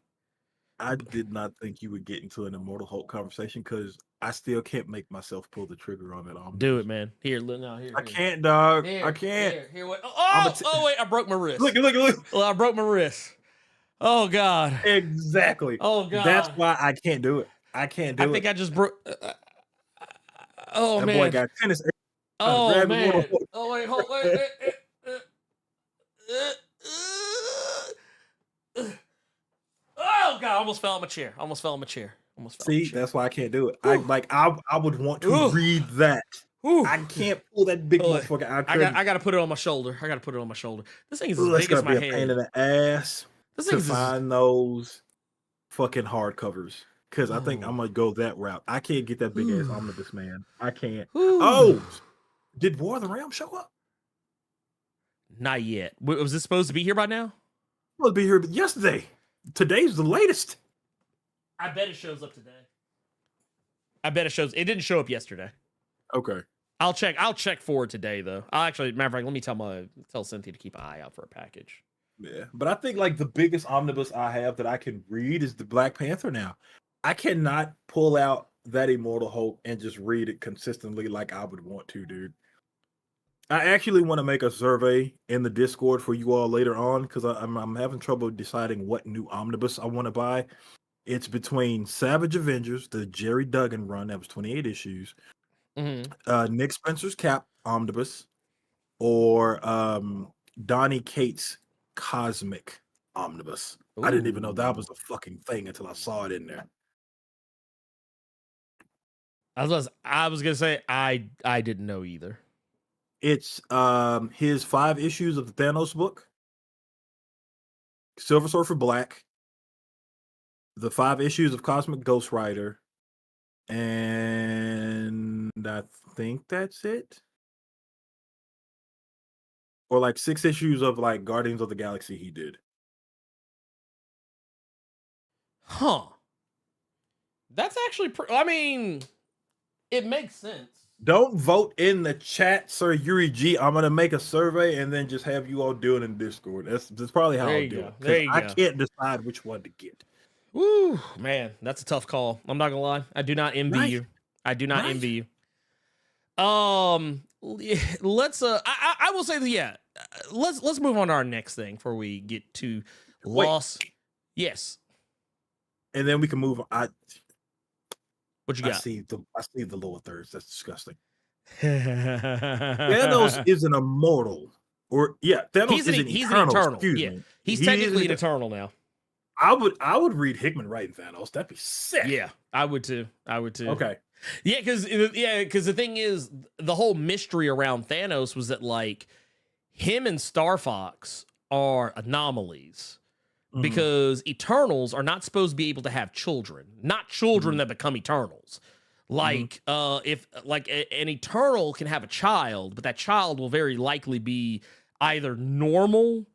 I did not think you would get into an Immortal Hulk conversation because I still can't make myself pull the trigger on it. Do it, man. Here, no, here. I can't, dog. Here, I can't. Here, wait. Oh, wait, I broke my wrist. Look. Well, I broke my wrist. Oh, God. Exactly. Oh, God. That's why I can't do it. I can't do it. I think I just broke. Oh, that man. boy got tennis. Oh, man. Oh, wait, hold. Wait. Oh, God. I almost fell on my chair. See, that's why I can't do it. I would want to read that. I can't pull that big motherfucker out. I gotta put it on my shoulder. This thing is as big as my head. Pain in the ass to find those fucking hardcovers. Because I think I'm gonna go that route. I can't get that big ass omnibus, man. I can't. Oh, did War of the Realm show up? Not yet. Was this supposed to be here by now? Supposed to be here yesterday. Today's the latest. I bet it shows up today. It didn't show up yesterday. Okay. I'll check for it today though. I'll actually, matter of fact, let me tell Cynthia to keep an eye out for a package. Yeah, but I think like the biggest omnibus I have that I can read is the Black Panther now. I cannot pull out that Immortal Hulk and just read it consistently like I would want to, dude. I actually want to make a survey in the Discord for you all later on because I'm having trouble deciding what new omnibus I want to buy. It's between Savage Avengers, the Jerry Duggan run that was 28 issues, Nick Spencer's Cap omnibus, or Donny Cates' Cosmic omnibus. Ooh. I didn't even know that was a fucking thing until I saw it in there. I was gonna say I didn't know either. It's his 5 issues of the Thanos book, Silver Surfer Black, the 5 issues of Cosmic Ghost Rider, and I think that's it. Or like 6 issues of like Guardians of the Galaxy he did. Huh. That's actually I mean, it makes sense. Don't vote in the chat, Sir Yuri G. I'm gonna make a survey and then just have you all do it in Discord. That's probably how I'll do it. I can't decide which one to get. Woo, man, that's a tough call. I'm not gonna lie. I do not envy you. I do not envy you. Let's I will say that let's move on to our next thing before we get to loss. Yes. And then we can move on. What you got? I see the lower thirds. That's disgusting. Thanos is an immortal. Thanos is an eternal. He's technically an eternal now. I would read Hickman writing Thanos. That'd be sick. Yeah, I would too. Okay. Yeah, because the thing is, the whole mystery around Thanos was that like him and Star Fox are anomalies. Because Eternals are not supposed to be able to have children, not children that become Eternals. Like, if like an Eternal can have a child, but that child will very likely be either normal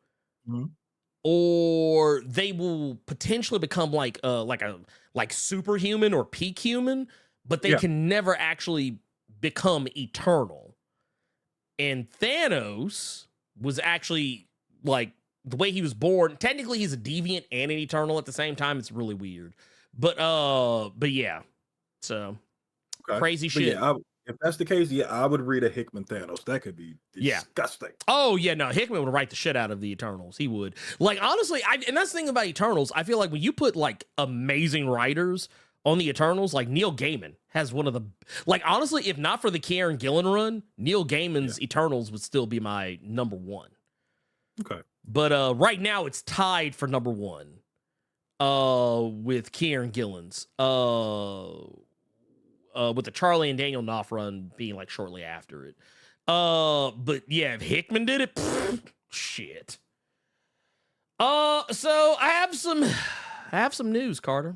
or they will potentially become like superhuman or peak human, but they can never actually become eternal. And Thanos was actually like, the way he was born, technically he's a deviant and an eternal at the same time. It's really weird. But yeah. So crazy shit. Yeah, if that's the case, I would read a Hickman Thanos. That could be disgusting. Oh yeah, no, Hickman would write the shit out of the Eternals. He would. Like honestly, and that's the thing about Eternals. I feel like when you put like amazing writers on the Eternals, like Neil Gaiman has one of the honestly, if not for the Kieran Gillen run, Neil Gaiman's Eternals would still be my number 1. Okay. But right now it's tied for number 1 with Kieran Gillen's with the Charlie and Daniel Knopf run being like shortly after it. But yeah, if Hickman did it, shit. So I have some news, Carter.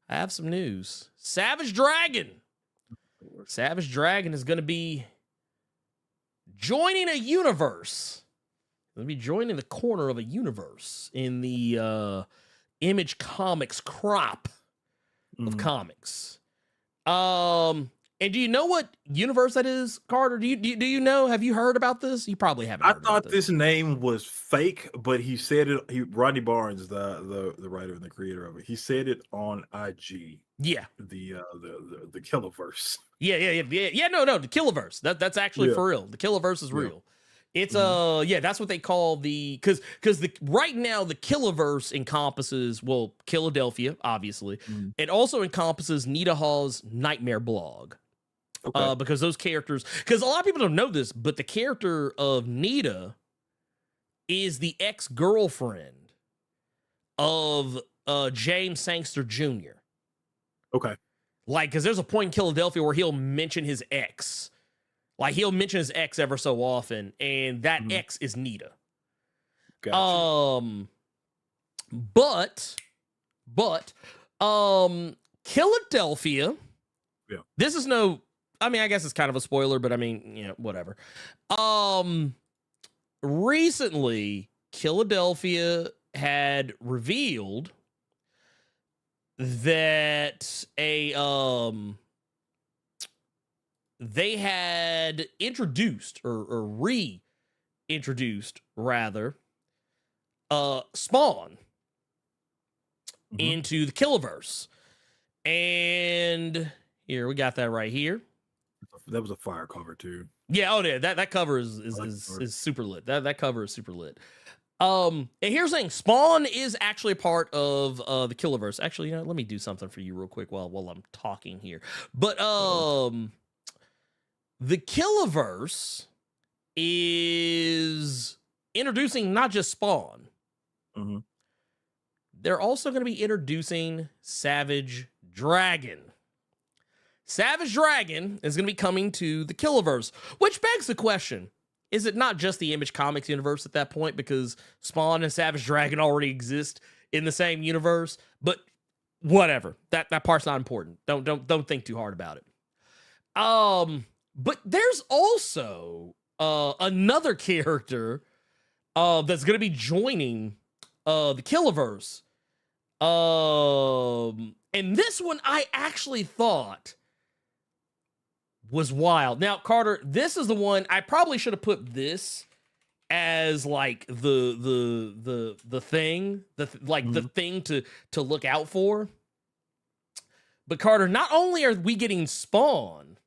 I have some news. Savage Dragon is going to be joining a universe. Going to be joining the corner of a universe in the Image Comics crop of comics. And do you know what universe that is, Carter? Do you know? Have you heard about this? You probably haven't. I thought this name was fake, but he said it. Rodney Barnes, the writer and the creator of it, he said it on IG. Yeah, the Killiverse. Yeah. No, the Killiverse. That's actually for real. The Killiverse is real. It's that's what they call because right now the Killiverse encompasses Philadelphia, obviously. It also encompasses Nita Hall's Nightmare blog. Okay. Because those characters, because a lot of people don't know this, but the character of Nita is the ex-girlfriend of James Sangster Jr. Okay. Like, because there's a point in Philadelphia where he'll mention his ex. Like, he'll mention his ex ever so often, and that ex is Nita. Gotcha. But Philadelphia, this is I guess it's kind of a spoiler, but I mean, whatever. Recently, Philadelphia had revealed that they had introduced or reintroduced rather Spawn into the Killiverse. And here we got that right here. That was a fire cover too. Yeah, that cover is super lit. That cover is super lit. And here's the thing: Spawn is actually a part of the Killiverse. Actually, let me do something for you real quick while I'm talking here. But the Killiverse is introducing not just Spawn. They're also going to be introducing Savage Dragon. Savage Dragon is going to be coming to the Killiverse, which begs the question, is it not just the Image Comics universe at that point? Because Spawn and Savage Dragon already exist in the same universe, but whatever. That part's not important. Don't think too hard about it. But there's also another character that's going to be joining the Killiverse. And this one I actually thought was wild. Now, Carter, this is the one I probably should have put this as like the thing, the thing to look out for. But Carter, not only are we getting Spawn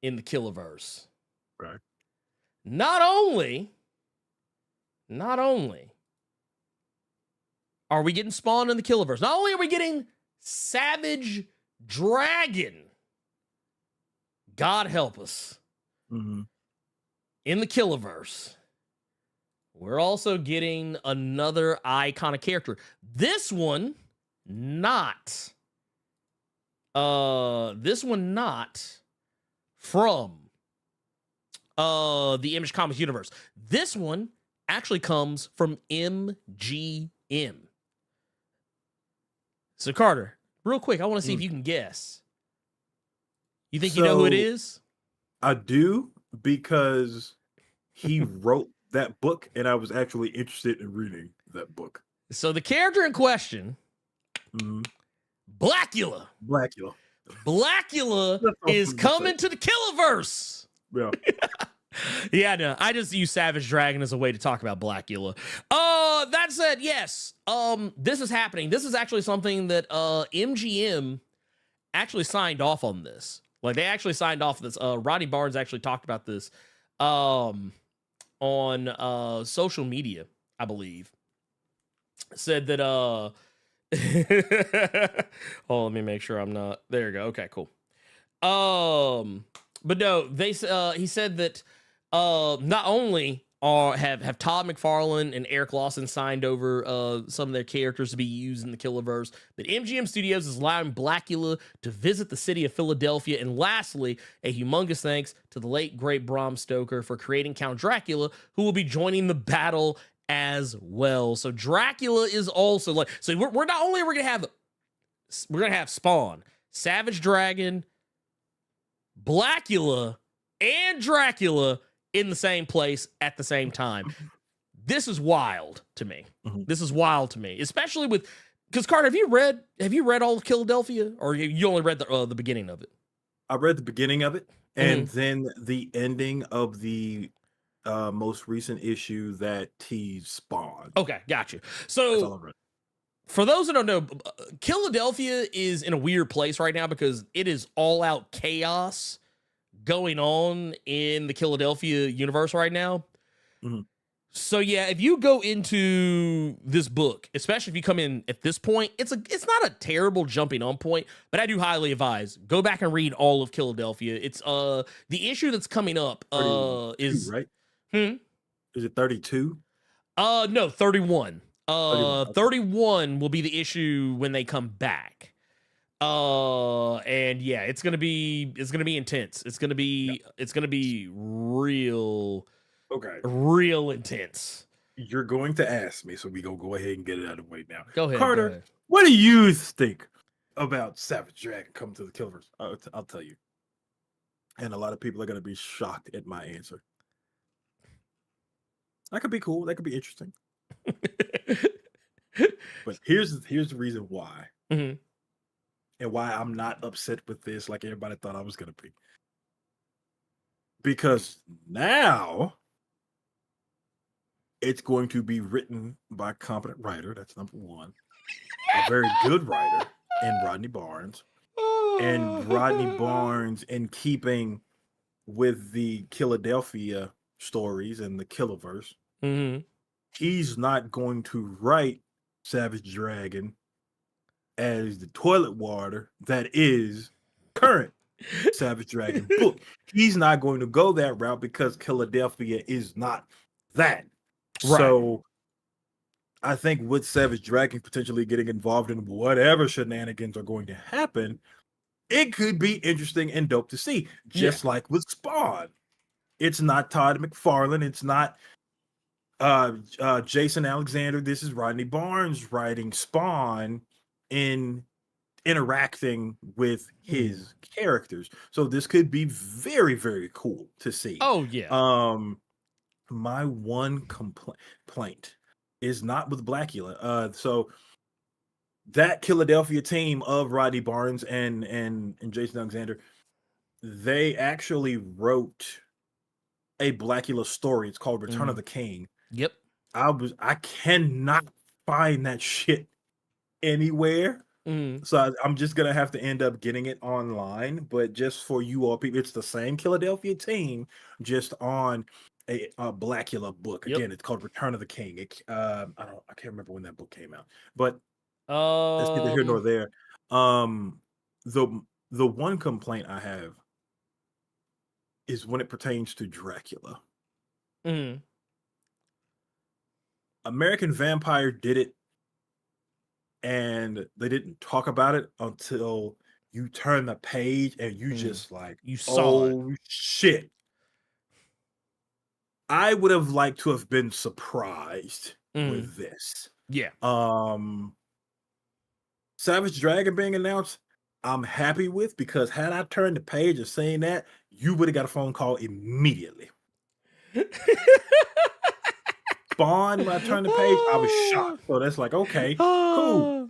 in the Killiverse, right? Not only are we getting Spawn in the Killiverse, not only are we getting Savage Dragon, God help us, in the Killiverse, we're also getting another iconic character. This one not from the Image Comics universe. This one actually comes from MGM. So Carter, real quick, I want to see if you can guess. You think you know who it is? I do, because he wrote that book, and I was actually interested in reading that book. So the character in question, Blackula. Blackula is coming to the Killiverse. Yeah. Yeah, no, I just use Savage Dragon as a way to talk about Blackula. That said, yes, this is happening. This is actually something that MGM actually signed off on this. Like, they actually signed off this. Rodney Barnes actually talked about this on social media, I believe. Said that let me make sure I'm not. There you go. Okay, cool. But no, he said that not only have Todd McFarlane and Eric Lawson signed over some of their characters to be used in the Killiverse, but MGM Studios is allowing Blackula to visit the city of Philadelphia. And lastly, a humongous thanks to the late great Bram Stoker for creating Count Dracula, who will be joining the battle as well. So Dracula is also like, so we're not only we're gonna have Spawn, Savage Dragon, Blackula, and Dracula in the same place at the same time. This is wild to me. This is wild to me, especially because Carter, have you read all of Philadelphia, or you only read the beginning of it? I read the beginning of it, and Mhm. then the ending of the most recent issue that T spawned. Okay, got you. That's all So I read. for those that don't know, Philadelphia is in a weird place right now because it is all out chaos going on in the Philadelphia universe right now. Mhm. So yeah, if you go into this book, especially if you come in at this point, it's not a terrible jumping on point, but I do highly advise go back and read all of Philadelphia. It's the issue that's coming up 32, is right? hmm? Is it 32? No, 31. 31. Okay. 31 will be the issue when they come back. And yeah, it's gonna be intense. It's gonna Yeah. be Okay. real intense. You're going to ask me, so we go ahead and get it out of the way now. Go ahead, Carter, go ahead. what do you think about Savage Dragon coming to the Killiverse? I'll tell you. And a lot of people are going to be shocked at my answer. That could be cool. That could be interesting. But here's the reason why. Mhm. And why I'm not upset with this like everybody thought I was going to be. Because now it's going to be written by a competent writer. That's number one. A very good writer in Rodney Barnes. And Rodney Barnes, in keeping with the Philadelphia stories and the Killiverse, Mhm. he's not going to write Savage Dragon as the toilet water that is current Savage Dragon book. He's not going to go that route because Philadelphia is not that. Right. So I think with Savage Dragon potentially getting involved in whatever shenanigans are going to happen, it could be interesting and dope to see. Just like with Spawn. It's not Todd McFarlane. It's not Jason Alexander. This is Rodney Barnes writing Spawn in interacting with his characters. So this could be very, very cool to see. Oh yeah. My one complaint is not with Blackula. So that Philadelphia team of Rodney Barnes and Jason Alexander, they actually wrote a Blackula story. It's called Return of the King. Yep. I cannot find that shit anywhere. So I'm just gonna have to end up getting it online. But just for you all people, it's the same Philadelphia team, just on a Blackula book. Yep. Again, it's called Return of the King. I can't remember when that book came out, but that's neither here nor there. The one complaint I have is when it pertains to Dracula. American Vampire did it, and they didn't talk about it until you turn the page and you just like, you saw oh shit. I would have liked to have been surprised with this. Yeah. Savage Dragon being announced, I'm happy with, because had I turned the page and seen that, you would have got a phone call immediately. Spawn, when I turned the page, I was shocked. So that's like, okay, cool.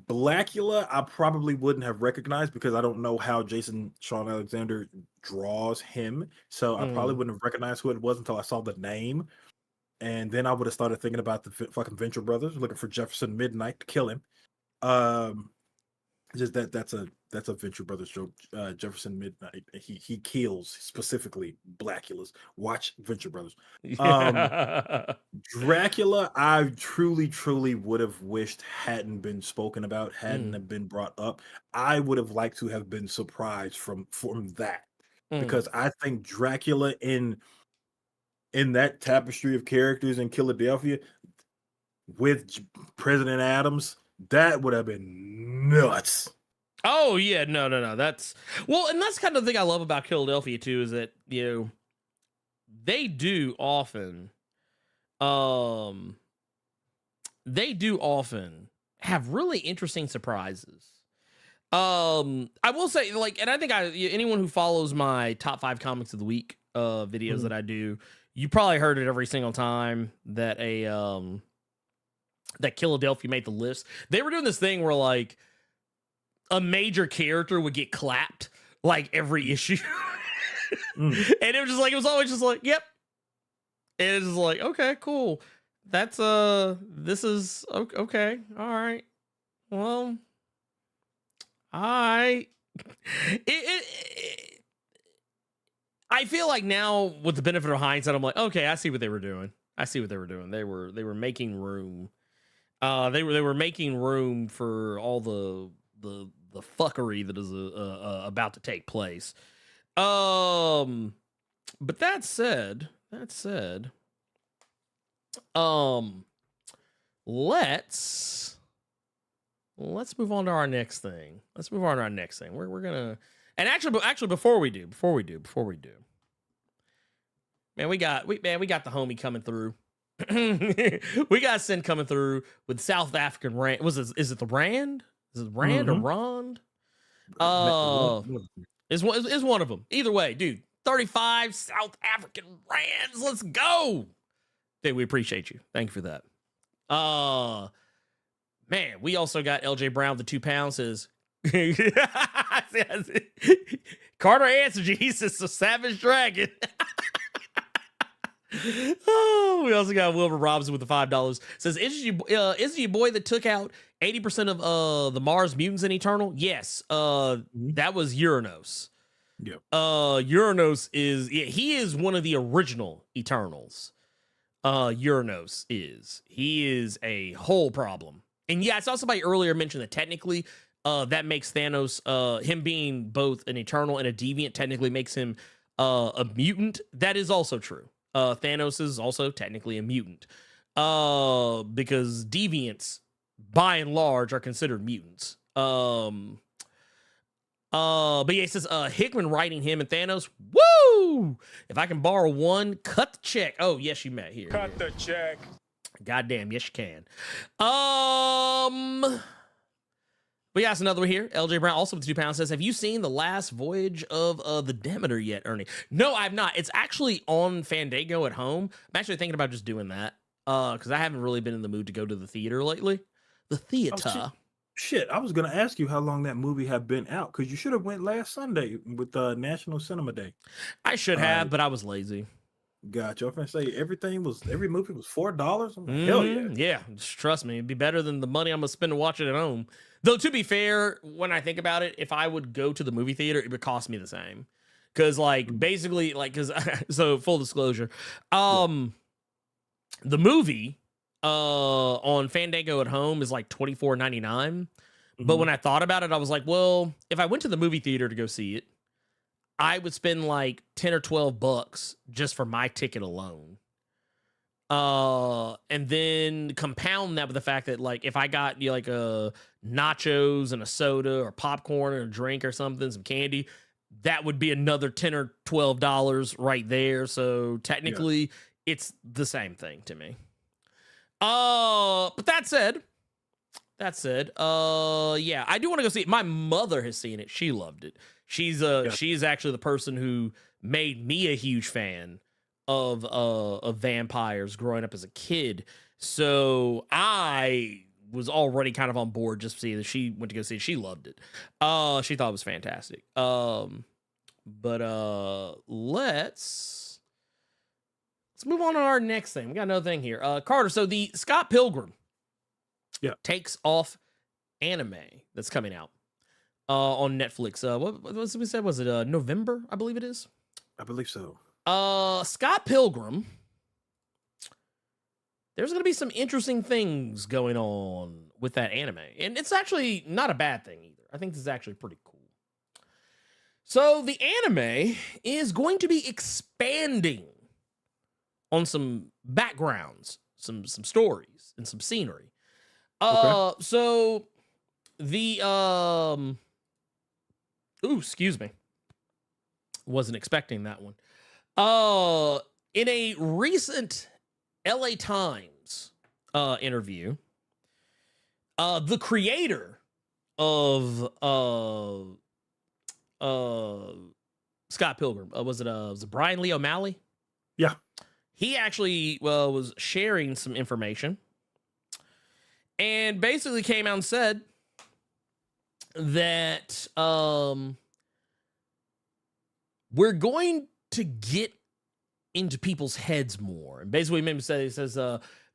Blackula, I probably wouldn't have recognized because I don't know how Jason Sean Alexander draws him. So I probably wouldn't have recognized who it was until I saw the name. And then I would have started thinking about the fucking Venture Brothers looking for Jefferson Midnight to kill him. Just that's a Venture Brothers joke. Jefferson Midnight, he kills specifically Blackulas. Watch Venture Brothers. Dracula, I truly would have wished hadn't been spoken about, hadn't have been brought up. I would have liked to have been surprised from that, because I think Dracula in that tapestry of characters in Philadelphia with President Adams, that would have been nuts. Oh yeah, no. That's and that's kind of the thing I love about Philadelphia too, is that, you know, they do often have really interesting surprises. I will say, like, and I think anyone who follows my top 5 comics of the week videos that I do, you probably heard it every single time that that Philadelphia made the list. They were doing this thing where, like, a major character would get clapped like every issue. And it was just like, it was always just like, yep. And it's just like, okay, cool. That's this is okay. All right. Well, I I feel like now with the benefit of hindsight, I'm like, okay, I see what they were doing. They were making room. They were making room for all the fuckery that is about to take place. But that said, let's move on to our next thing. We're gonna, and actually before we do, man, we got the homie coming through. We got Sin coming through with South African rand. Is it the rand? Is it rand or rond? Is one of them. Either way, dude. 35 South African rands. Let's go. Dude, we appreciate you. Thank you for that. Man, we also got LJ Brown, the 2 pounds says Carter answered you. He says so Savage Dragon. Oh, we also got Wilbur Robinson with the $5. Says, is it your boy that took out 80% of the Mars mutants in Eternal? Yes. That was Uranos. Yep. Uranos he is one of the original Eternals. Uranos is. He is a whole problem. And yeah, I saw somebody earlier mention that technically that makes Thanos, him being both an Eternal and a Deviant, technically makes him a mutant. That is also true. Thanos is also technically a mutant because deviants, by and large, are considered mutants. But yeah, it says Hickman writing him and Thanos. Woo! If I can borrow one, cut the check. Oh yes, you may. Here, cut the check. Goddamn, yes you can. We got another one here. LJ Brown, also with 2 pounds, says, have you seen the last voyage of the Demeter yet, Ernie? No, I've not. It's actually on Fandango at home. I'm actually thinking about just doing that because I haven't really been in the mood to go to the theater lately. The theater. Oh, shit, I was going to ask you how long that movie had been out because you should have went last Sunday with National Cinema Day. I should have, but I was lazy. Gotcha. I was going to say every movie was $4. I'm like, hell yeah. Yeah, just trust me. It'd be better than the money I'm going to spend to watch it at home. Though, to be fair, when I think about it, if I would go to the movie theater, it would cost me the same. Because, basically, so full disclosure, the movie on Fandango at home is like $24.99. But when I thought about it, I was like, well, if I went to the movie theater to go see it, I would spend like 10 or 12 bucks just for my ticket alone. And then compound that with the fact that if I got like a nachos and a soda or popcorn or a drink or something, some candy, that would be another $10 or $12 right there. So technically it's the same thing to me. But that said, yeah, I do want to go see it. My mother has seen it. She loved it. She's actually the person who made me a huge fan of vampires growing up as a kid. So I was already kind of on board just to see that she went to go see it. She loved it. She thought it was fantastic. But let's move on to our next thing. We got another thing here. Carter, so the Scott Pilgrim Takes Off anime that's coming out on Netflix. What was we said? Was it November? I believe it is. I believe so. Scott Pilgrim. There's going to be some interesting things going on with that anime, and it's actually not a bad thing either. I think this is actually pretty cool. So the anime is going to be expanding on some backgrounds, some stories, and some scenery. Okay. So the excuse me. Wasn't expecting that one. In a recent LA Times interview, the creator of Scott Pilgrim, was it Brian Lee O'Malley? Yeah. He actually was sharing some information and basically came out and said that we're going to get into people's heads more. And basically what he says,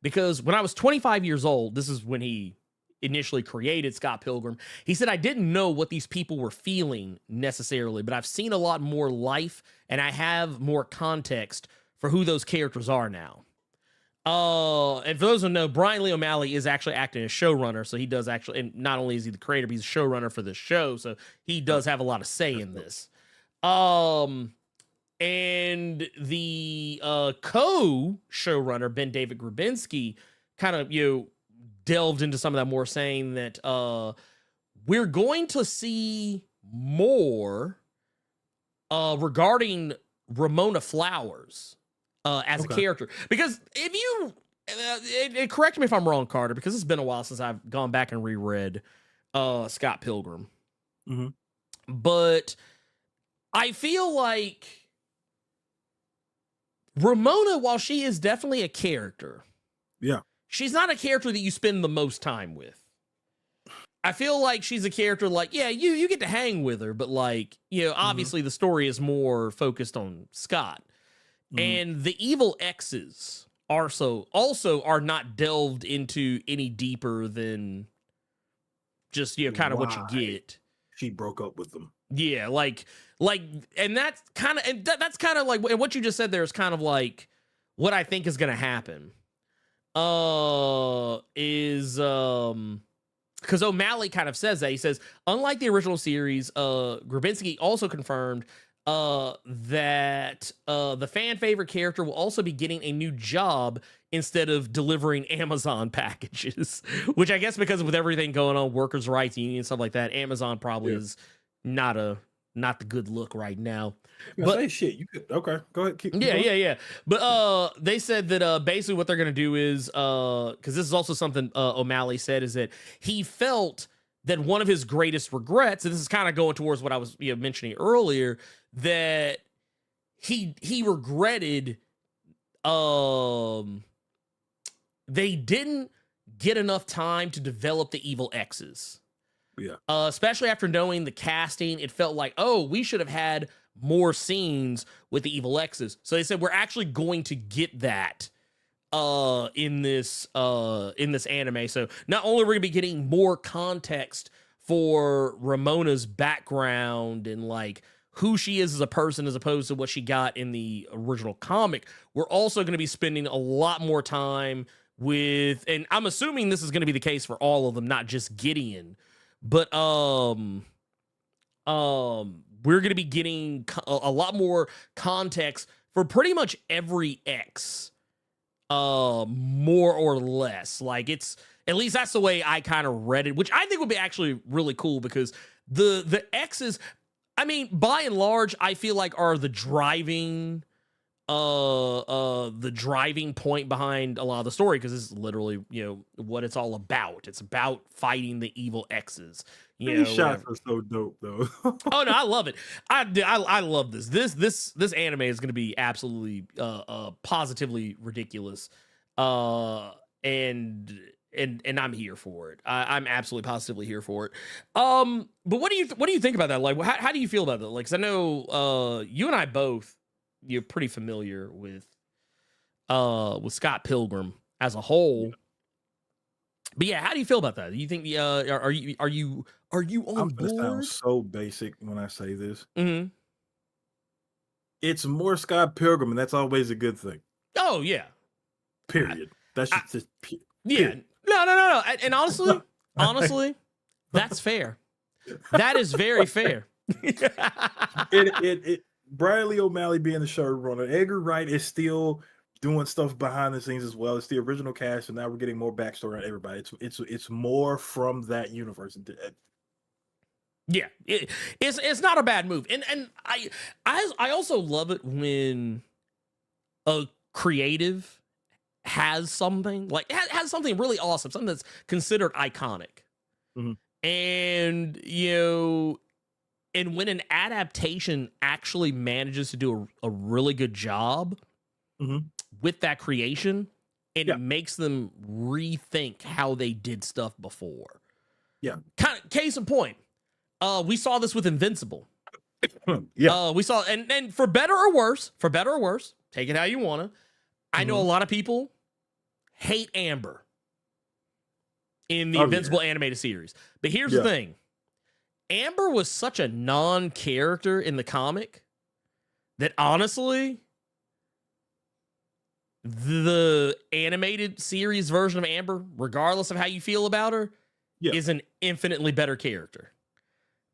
because when I was 25 years old, this is when he initially created Scott Pilgrim. He said, I didn't know what these people were feeling necessarily, but I've seen a lot more life and I have more context for who those characters are now. And for those who know, Brian Lee O'Malley is actually acting as showrunner. So he does actually, and not only is he the creator, but he's a showrunner for this show. So he does have a lot of say in this. And the co-showrunner, Ben David Grabinski, kind of, delved into some of that more, saying that we're going to see more regarding Ramona Flowers as a character. Because if you, correct me if I'm wrong, Carter, because it's been a while since I've gone back and reread Scott Pilgrim. Mm-hmm. But I feel like Ramona, while she is definitely a character, she's not a character that you spend the most time with. I feel like she's a character like, you get to hang with her, but like, obviously the story is more focused on Scott. Mm-hmm. And the evil X's also are not delved into any deeper than just, kind of what you get. She broke up with them. Yeah, and that's kind of like, and what you just said there is kind of like what I think is going to happen. Because O'Malley kind of says that. He says, unlike the original series, Grabinski also confirmed that the fan favorite character will also be getting a new job instead of delivering Amazon packages, which I guess because with everything going on, workers' rights, union, stuff like that, Amazon probably is not the good look right now. But say shit, you could, okay, go ahead. Keep going. Yeah. But they said that basically what they're gonna do is because this is also something O'Malley said, is that he felt that one of his greatest regrets, and this is kind of going towards what I was mentioning earlier, that he regretted they didn't get enough time to develop the evil X's. Yeah. Especially after knowing the casting, it felt like, we should have had more scenes with the evil X's. So they said we're actually going to get that in this anime. So not only are we gonna be getting more context for Ramona's background and like who she is as a person as opposed to what she got in the original comic, we're also going to be spending a lot more time with, and I'm assuming this is going to be the case for all of them, not just Gideon, but we're going to be getting a lot more context for pretty much every X, more or less. Like, it's, at least that's the way I kind of read it, which I think would be actually really cool, because the X's, I mean, by and large, I feel like are the driving point behind a lot of the story, because it's literally, what it's all about. It's about fighting the evil X's. These shots are so dope, though. Oh no, I love it. I love this. This anime is going to be absolutely positively ridiculous, and I'm here for it. I'm absolutely positively here for it. But what do you think about that? Like, how do you feel about that? Like, 'cause I know you and I both, you're pretty familiar with Scott Pilgrim as a whole. But yeah, how do you feel about that? Do you think are you on I'm board? gonna sound so basic when I say this. Mm-hmm. It's more Scott Pilgrim, and that's always a good thing. Oh yeah. Period. That's just yeah. Period. No. And honestly, that's fair. That is very fair. Brian Lee O'Malley being the showrunner, Edgar Wright is still doing stuff behind the scenes as well. It's the original cast, and now we're getting more backstory on everybody. It's more from that universe. Yeah, it's not a bad move, and I also love it when a creative has something like has something really awesome, something that's considered iconic, and and when an adaptation actually manages to do a really good job with that creation, and it makes them rethink how they did stuff before. Yeah, kind of case in point. We saw this with Invincible. Yeah. We saw, and for better or worse, take it how you want to. I know a lot of people hate Amber in the Invincible animated series. But here's the thing. Amber was such a non-character in the comic that honestly, the animated series version of Amber, regardless of how you feel about her, is an infinitely better character.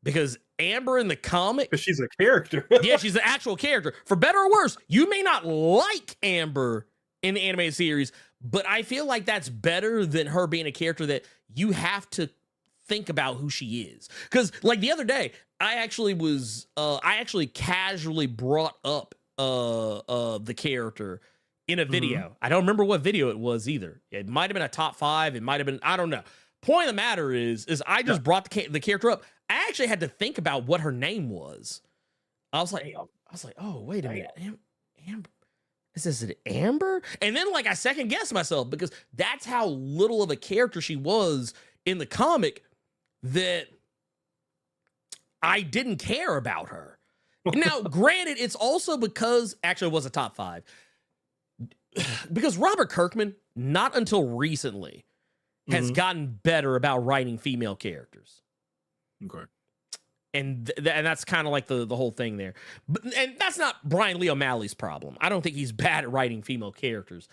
Because Amber in the comic... Because she's a character. Yeah, she's an actual character. For better or worse, you may not like Amber in the animated series, but I feel like that's better than her being a character that you have to think about who she is. Because like the other day, I actually casually brought up the character in a video. I don't remember what video it was either. It might have been a top 5. It might have been, I don't know. Point of the matter is I just brought the character up. I actually had to think about what her name was. I was like, oh, wait a minute. Amber. Is it Amber? And then like I second guessed myself because that's how little of a character she was in the comic that I didn't care about her. Now, granted, it's also because actually it was a top 5. Because Robert Kirkman, not until recently, has gotten better about writing female characters. Okay. And that's kind of like the whole thing there. And that's not Brian Lee O'Malley's problem. I don't think he's bad at writing female characters.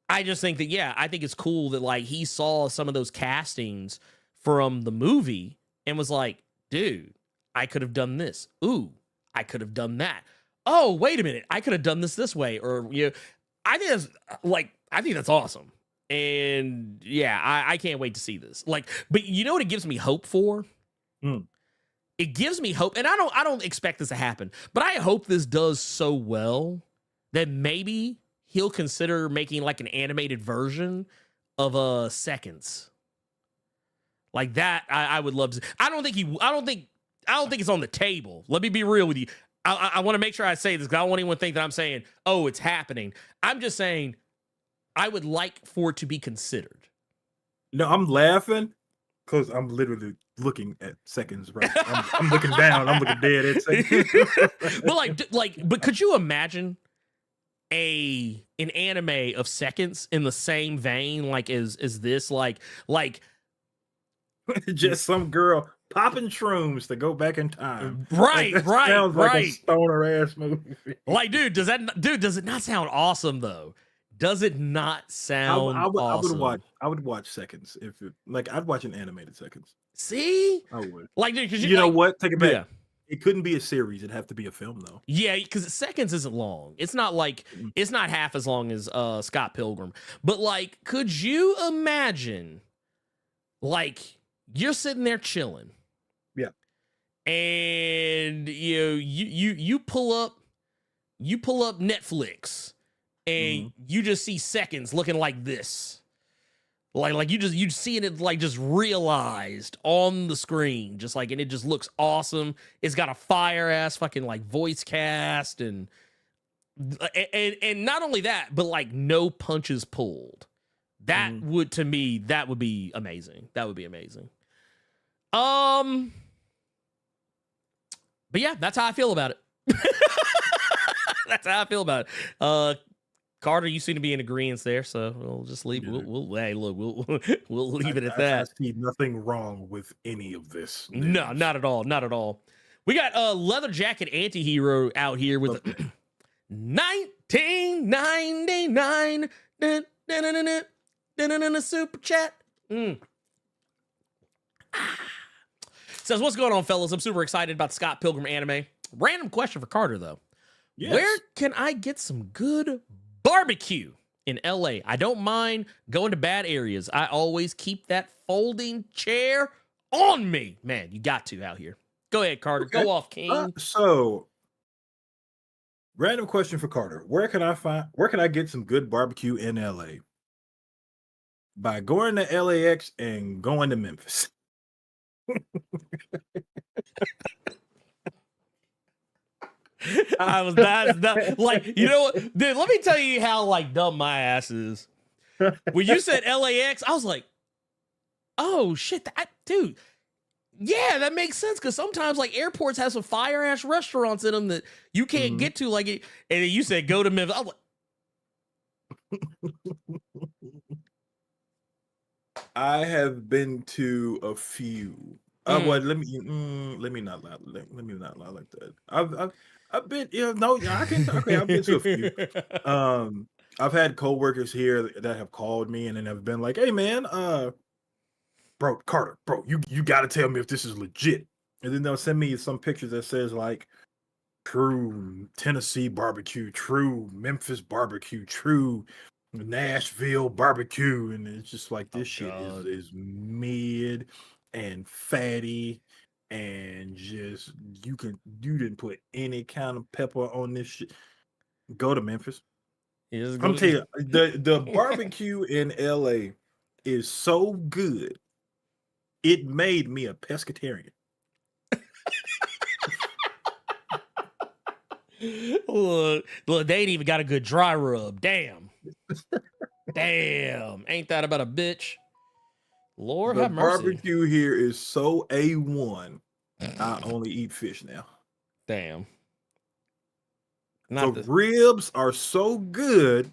I just think that, I think it's cool that like he saw some of those castings from the movie and was like, dude, I could have done this. Ooh, I could have done that. Oh, wait a minute. I could have done this way. Or, I think that's awesome. And I can't wait to see this. Like, but you know what it gives me hope for? It gives me hope, and I don't expect this to happen, but I hope this does so well that maybe he'll consider making like an animated version of Seconds. Like that, I would love to. I don't think it's on the table. Let me be real with you. I want to make sure I say this because I don't want anyone to think that I'm saying, oh, it's happening. I'm just saying I would like for it to be considered. No, I'm laughing because I'm literally looking at Seconds, right? I'm looking down. I'm looking dead at Seconds. but could you imagine an anime of Seconds in the same vein like as this? Like just some girl popping shrooms to go back in time. Right, like, sounds like a stoner ass movie. Like, does it not sound awesome though? Does it not sound awesome? I would watch Seconds if I'd watch an animated Seconds. See? I would. Like, dude, because you know what? Take it back. Yeah. It couldn't be a series. It'd have to be a film, though. Yeah, because Seconds isn't long. It's not like it's not half as long as Scott Pilgrim. But like, could you imagine? Like, you're sitting there chilling. Yeah. And you pull up Netflix, and you just see Seconds looking like this. Like you seeing it like just realized on the screen, just like, and it just looks awesome. It's got a fire ass fucking like voice cast and not only that, but like no punches pulled. That would, to me, that would be amazing. That would be amazing. But yeah, that's how I feel about it. That's how I feel about it. Carter, you seem to be in agreement there, so we'll just leave. Yeah. We'll leave it at that. I see nothing wrong with any of this. No, not at all. Not at all. We got Leather Jacket Antihero out here with 1999 super chat. Says, what's going on, fellas? I'm super excited about the Scott Pilgrim anime. Random question for Carter, though. Yes. Where can I get some good barbecue in LA? I don't mind going to bad areas. I always keep that folding chair on me. Man, you got to out here. Go ahead, Carter. Okay. Go off, King. So, random question for Carter. Where can I get some good barbecue in LA? By going to LAX and going to Memphis. That's like, you know what, dude, let me tell you how like dumb my ass is. When you said LAX, I was like, oh shit, dude, Yeah, that makes sense because sometimes like airports have some fire ass restaurants in them that you can't get to. Like, and then you said go to Memphis. I'm like, I have been to a few. Well, let me not lie. Let me not lie like that. I've been, I can. Okay, I've been to a few. I've had coworkers here that have called me and then have been like, "Hey, man, bro, Carter, bro, you got to tell me if this is legit." And then they'll send me some pictures that says like, "True Tennessee barbecue, true Memphis barbecue, true Nashville barbecue," and it's just like this shit is mid and fatty, and just you didn't put any kind of pepper on this shit. Go to Memphis. I'm telling you, the barbecue in LA is so good. It made me a pescatarian. Look, they ain't even got a good dry rub. Damn. Damn. Ain't that about a bitch? Lord have mercy. The barbecue here is so A1. I only eat fish now. Damn. The ribs are so good,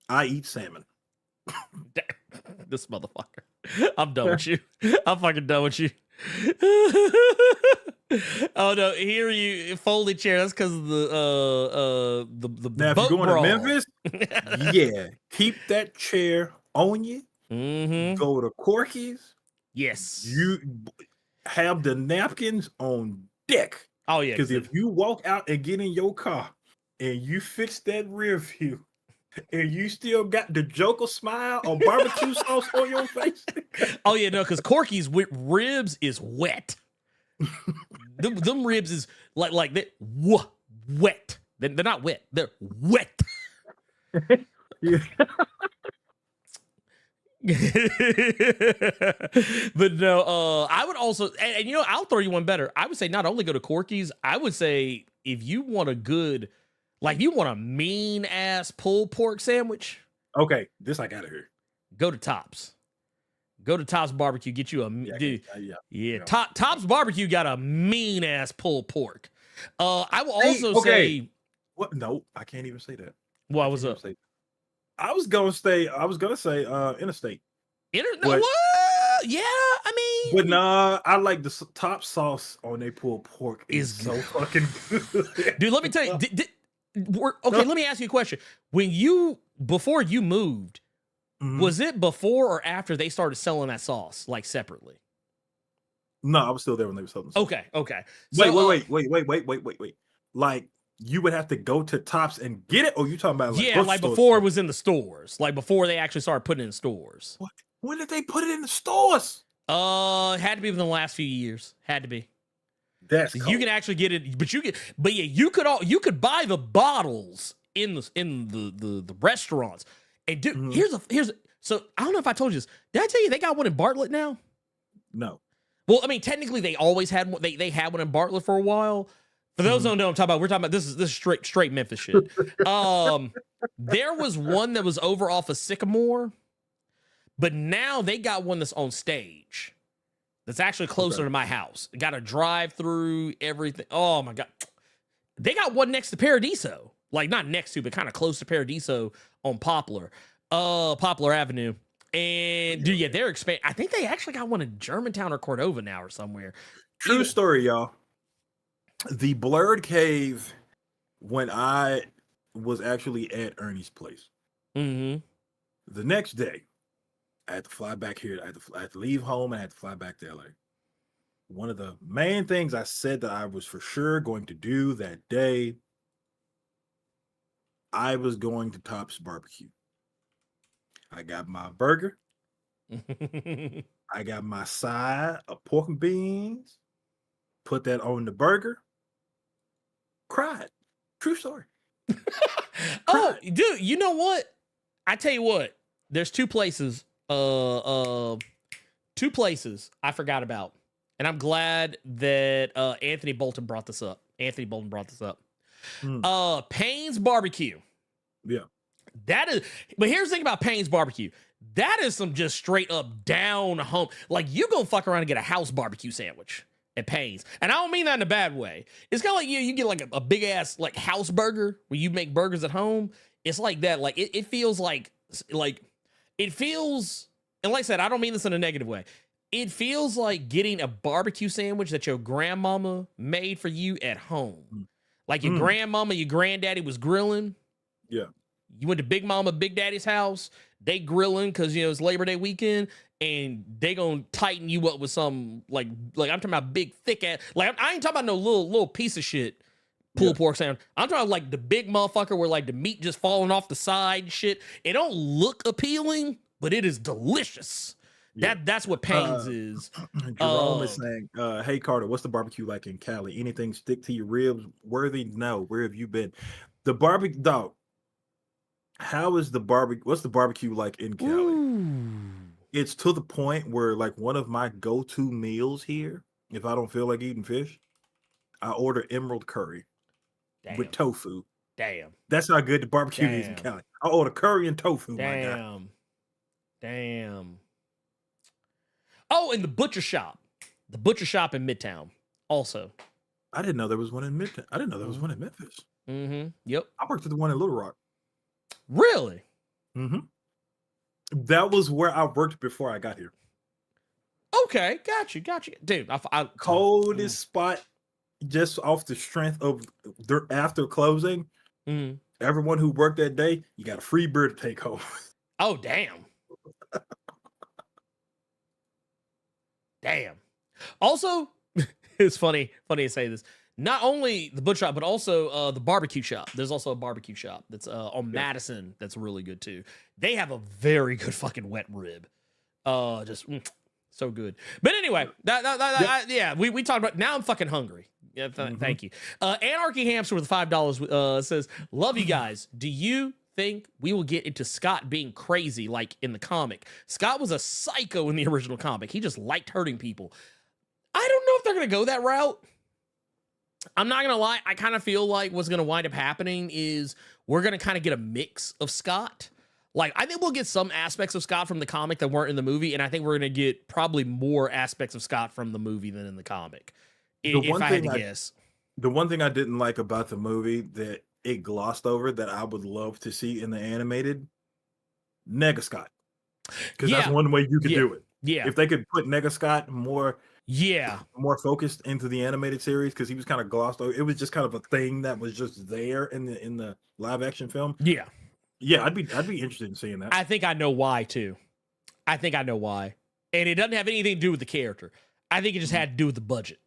I eat salmon. This motherfucker. I'm done with you. I'm fucking done with you. Oh no, here you folded chair. That's because of the now, if boat you're going brawl. to Memphis, yeah, keep that chair on you. Go to Corky's. Yes. You have the napkins on deck. Oh yeah. Because if you walk out and get in your car and you fix that rear view and you still got the Joker smile or barbecue sauce on your face. Oh yeah, no, because Corky's ribs is wet. them ribs is like they're wet. They're not wet. They're wet. Yeah. But no, I would also, and you know, I'll throw you one better. I would say not only go to Corky's, I would say if you want a good, like if you want a mean ass pulled pork sandwich. Okay, this I got it here. Go to Tops. Go to Tops Barbecue. Get you a Tops Barbecue got a mean ass pulled pork. I will also say what? No, I can't even say that. What was up? I was gonna say Interstate. What? Yeah, I mean, but nah, I like the top sauce on their pulled pork is so fucking good. Dude, let me tell you. Let me ask you a question. Before you moved, was it before or after they started selling that sauce like separately? No, I was still there when they were selling. Okay. Wait. Like, you would have to go to Tops and get it, or you talking about like before it was in the stores, like before they actually started putting it in stores. What? When did they put it in the stores? It had to be within the last few years. Had to be. That's you can actually get it, but you could buy the bottles in the restaurants. And dude, here's so I don't know if I told you this. Did I tell you they got one in Bartlett now? No. Well, I mean, technically they always had one. They had one in Bartlett for a while. For those who don't know what I'm talking about, we're talking about this is straight Memphis shit. There was one that was over off of Sycamore, but now they got one that's on Stage. That's actually closer to my house. Got a drive through, everything. Oh my god, they got one next to Paradiso, like not next to, but kind of close to Paradiso on Poplar Avenue. And dude, yeah, they're expanding. I think they actually got one in Germantown or Cordova now or somewhere. True story, y'all. The Blerd Cave, when I was actually at Ernie's place, the next day, I had to fly back here. I had to leave home and I had to fly back to LA. One of the main things I said that I was for sure going to do that day, I was going to Tops Barbecue. I got my burger. I got my side of pork and beans. Put that on the burger. Cried. True story. Oh, dude, you know what? I tell you what. There's two places I forgot about. And I'm glad that Anthony Bolton brought this up. Payne's Barbecue. Yeah. But here's the thing about Payne's Barbecue. that is some just straight up down home. Like, you go fuck around and get a house barbecue sandwich at Payne's. And I don't mean that in a bad way. It's kind of like you get like a big ass like house burger where you make burgers at home. It's like that. Like, it feels like it feels, and like I said, I don't mean this in a negative way. It feels like getting a barbecue sandwich that your grandmama made for you at home. Like your grandmama, your granddaddy was grilling. Yeah. You went to Big Mama, Big Daddy's house. They grilling because, you know, it's Labor Day weekend, and they gonna tighten you up with some like I'm talking about big thick ass. Like, I ain't talking about no little piece of shit pulled pork sandwich. I'm talking like the big motherfucker where like the meat just falling off the side and shit. It don't look appealing, but it is delicious. Yeah. That's what Payne's is. Jerome is saying, hey Carter, what's the barbecue like in Cali? Anything stick to your ribs worthy? No. Where have you been? The barbecue, dog. How is the barbecue? What's the barbecue like in Cali? Ooh. It's to the point where, like, one of my go-to meals here, if I don't feel like eating fish, I order emerald curry with tofu. Damn. That's how good the barbecue is in Cali. I order curry and tofu. Damn. Oh, and the butcher shop. The butcher shop in Midtown also. I didn't know there was one in Midtown. I didn't know there was one in Memphis. Mm-hmm. Yep. I worked at the one in Little Rock. Really? Mm-hmm. That was where I worked before I got here. Okay, got you. Dude, coldest spot, just off the strength of their after closing. Mm-hmm. Everyone who worked that day, you got a free beer to take home. Oh, damn. Damn. Also, it's funny to say this. Not only the butcher shop, but also the barbecue shop. There's also a barbecue shop that's on Madison that's really good too. They have a very good fucking wet rib. So good. But anyway, we talked about. Now I'm fucking hungry. Yeah, thank you. Anarchy Hamster with $5 says, "Love you guys. Do you think we will get into Scott being crazy like in the comic? Scott was a psycho in the original comic. He just liked hurting people. I don't know if they're gonna go that route. I'm not gonna lie. I kind of feel like what's gonna wind up happening is we're gonna kind of get a mix of Scott. Like, I think we'll get some aspects of Scott from the comic that weren't in the movie, and I think we're gonna get probably more aspects of Scott from the movie than in the comic. If I had to guess. The one thing I didn't like about the movie that it glossed over that I would love to see in the animated, Nega Scott, because that's one way you could do it. Yeah, if they could put Nega Scott more focused into the animated series, because he was kind of glossed over. It was just kind of a thing that was just there in the live action film. Yeah, I'd be interested in seeing that. I think I know why too. And it doesn't have anything to do with the character. I think it just had to do with the budget.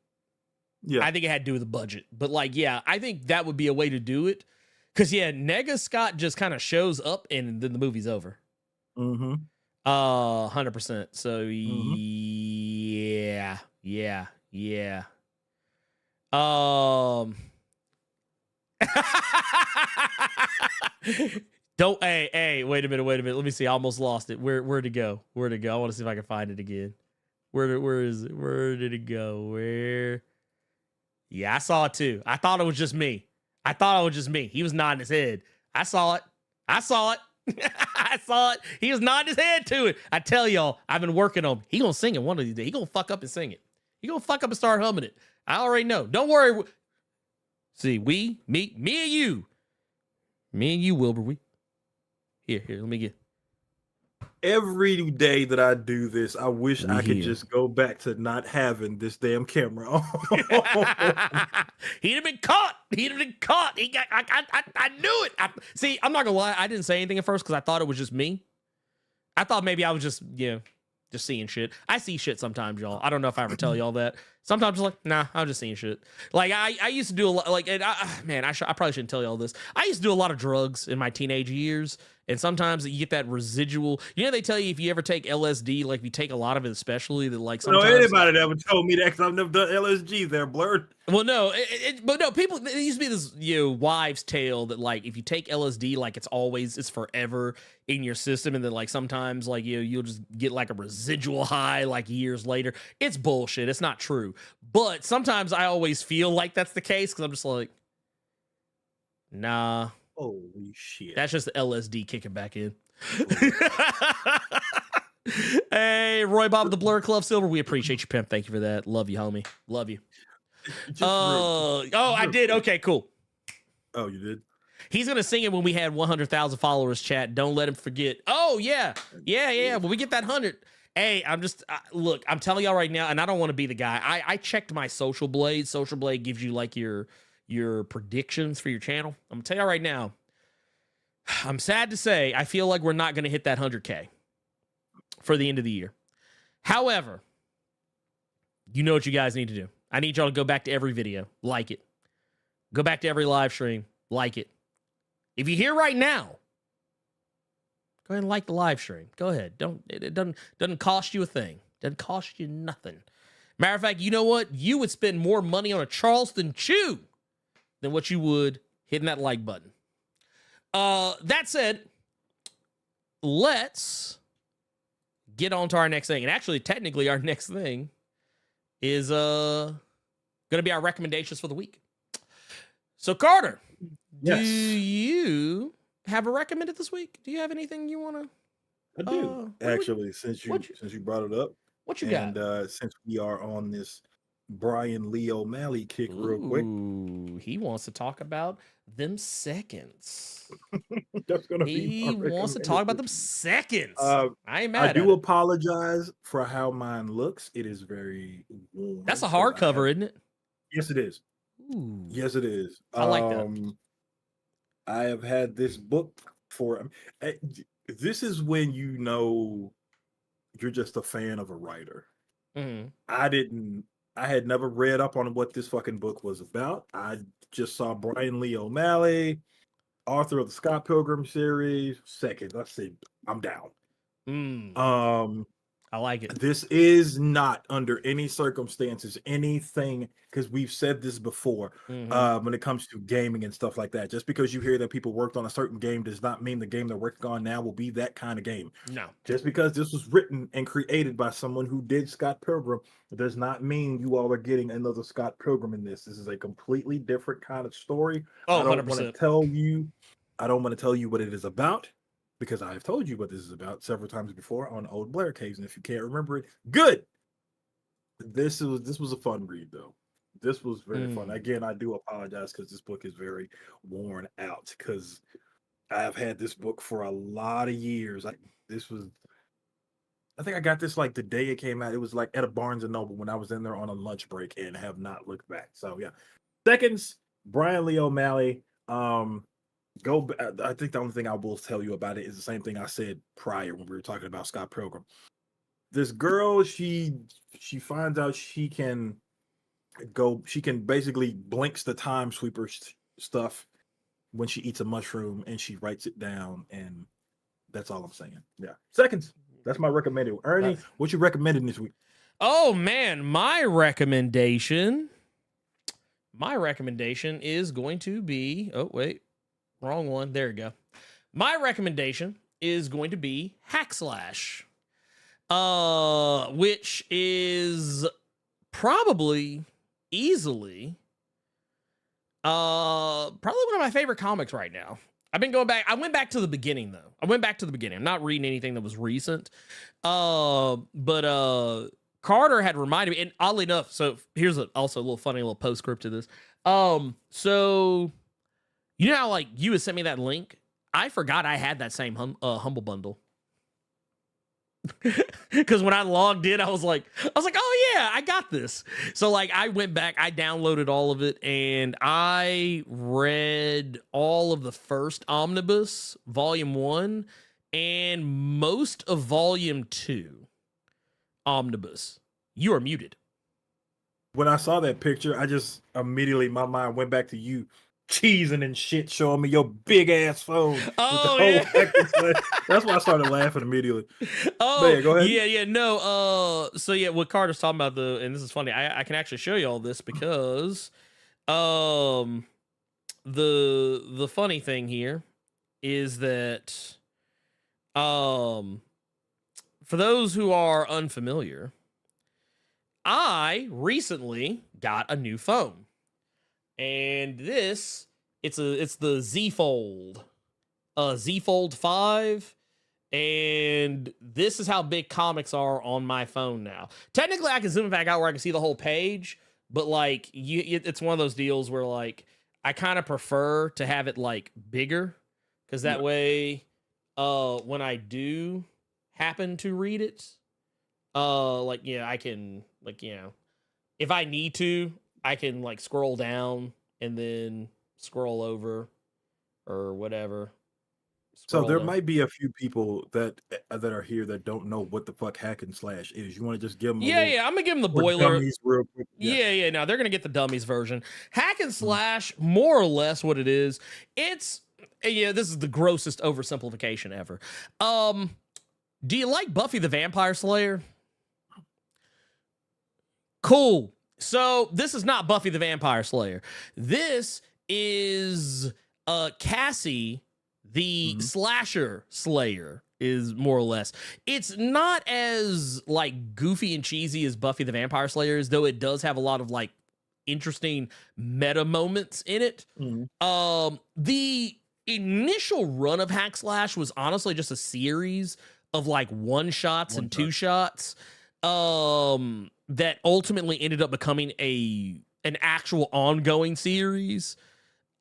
Yeah, I think it had to do with the budget. But like, yeah, I think that would be a way to do it. Because Nega Scott just kind of shows up and then the movie's over. 100%. So yeah. Don't hey, wait a minute. Let me see. I almost lost it. Where'd it go? I want to see if I can find it again. Where is it? Where did it go? Where? Yeah, I saw it too. I thought it was just me. He was nodding his head. I saw it. I saw it. He was nodding his head to it. I tell y'all, I've been working on him. He gonna sing it one of these days. He gonna fuck up and sing it. He gonna fuck up and start humming it. I already know. Don't worry. See, me and you, Wilbur. Here, let me get. Every day that I do this, I wish I could just go back to not having this damn camera on. He'd have been caught. He got. I knew it. See, I'm not gonna lie. I didn't say anything at first because I thought it was just me. I thought maybe I was just seeing shit. I see shit sometimes, y'all. I don't know if I ever tell y'all that. Sometimes I'm like, nah, I'm just seeing shit. Like I used to do a lot. Like, and I probably shouldn't tell y'all this. I used to do a lot of drugs in my teenage years. And sometimes you get that residual. They tell you if you ever take LSD, like if you take a lot of it, especially that, like sometimes. No, anybody ever told me that because I've never done LSD. There, Blerd. Well, no, but no, people. It used to be this wives' tale that like if you take LSD, like it's forever in your system, and then like sometimes like you'll just get like a residual high like years later. It's bullshit. It's not true. But sometimes I always feel like that's the case because I'm just like, nah. Holy shit. That's just the LSD kicking back in. Hey, Roy Bob of the Blerd Club Silver, we appreciate you, pimp. Thank you for that. Love you, homie. Love you. I did. Okay, cool. Oh, you did? He's gonna sing it when we had 100,000 followers. Chat. Don't let him forget. Oh yeah. When we get that 100. Hey, I'm just look. I'm telling y'all right now, and I don't want to be the guy. I checked my Social Blade. Social Blade gives you like your predictions for your channel. I'm gonna tell y'all right now. I'm sad to say, I feel like we're not gonna hit that 100K for the end of the year. However, you know what you guys need to do. I need y'all to go back to every video, like it. Go back to every live stream, like it. If you're here right now, go ahead and like the live stream. Go ahead. It doesn't cost you a thing. Doesn't cost you nothing. Matter of fact, you know what? You would spend more money on a Charleston Chew than what you would hitting that like button. That said, let's get on to our next thing. And actually, technically, our next thing is going to be our recommendations for the week. So, Carter, Yes. do you have a recommended this week? Do you have anything you want to? I do. Actually, since you brought it up. What you got? And since we are on this Brian Lee O'Malley kick real quick. He wants to talk about them seconds. That's gonna be he wants to talk about them seconds. I ain't mad I do apologize for how mine looks. It is very warm. That's a hardcover, isn't it? Yes, it is. Ooh. Yes, it is. I like that. I have had this book for. This is when you know you're just a fan of a writer. Mm-hmm. I had never read up on what this fucking book was about. I just saw Brian Lee O'Malley, author of the Scott Pilgrim series. Second, I said, I'm down. I like it. This is not under any circumstances anything, because we've said this before, when it comes to gaming and stuff like that. Just because you hear that people worked on a certain game does not mean the game they're working on now will be that kind of game. No. Just because this was written and created by someone who did Scott Pilgrim does not mean you all are getting another Scott Pilgrim in this. This is a completely different kind of story. Oh, I don't 100%. want to tell you what it is about, because I have told you what this is about several times before on old Blerd Caves, and if you can't remember it, good. This was a fun read, though. This was very fun. Again, I do apologize because this book is very worn out, because I have had this book for a lot of years. I think I got this like the day it came out. It was like at a Barnes and Noble when I was in there on a lunch break, and have not looked back. So yeah, seconds. Brian Lee O'Malley. I think the only thing I will tell you about it is the same thing I said prior when we were talking about Scott Pilgrim. This girl, she finds out she can basically blinks the time sweeper stuff when she eats a mushroom, and she writes it down, and that's all I'm saying. Yeah. Seconds. That's my recommended. Ernie, what you recommended this week? Oh man, my recommendation is going to be, oh wait, wrong one. There you go. My recommendation is going to be Hack Slash, which is probably easily probably one of my favorite comics right now. I've been going back. I went back to the beginning though. I'm not reading anything that was recent. But Carter had reminded me, and oddly enough, so here's also a little funny little postscript to this. So you know how like you had sent me that link? I forgot I had that same Humble Bundle. Because when I logged in, I was like, oh yeah, I got this. So like I went back, I downloaded all of it, and I read all of the first omnibus, volume 1, and most of volume 2 omnibus. You are muted. When I saw that picture, I just immediately, my mind went back to you cheesing and shit, showing me your big ass phone. Oh yeah. That's why I started laughing immediately. Oh yeah, go ahead. Yeah, no. So yeah, what Carter's talking about, and this is funny. I can actually show you all this because, the funny thing here is that, for those who are unfamiliar, I recently got a new phone. And it's the Z Fold, Z Fold 5. And this is how big comics are on my phone now. Technically, I can zoom it back out where I can see the whole page, but like it's one of those deals where like I kind of prefer to have it like bigger because that way, when I do happen to read it, I can if I need to, I can like scroll down and then scroll over or whatever. So there might be a few people that are here that don't know what the fuck hack and slash is. You want to just give them I'm gonna give them the boiler real quick. No, they're gonna get the dummies version. Hack and slash, more or less what it is. It's this is the grossest oversimplification ever. Do you like Buffy the Vampire Slayer? Cool. So this is not Buffy the Vampire Slayer. This is Cassie the slasher slayer, is more or less. It's not as like goofy and cheesy as Buffy the Vampire Slayer is, though it does have a lot of like interesting meta moments in it. The initial run of Hack Slash was honestly just a series of like one shots and two shots that ultimately ended up becoming an actual ongoing series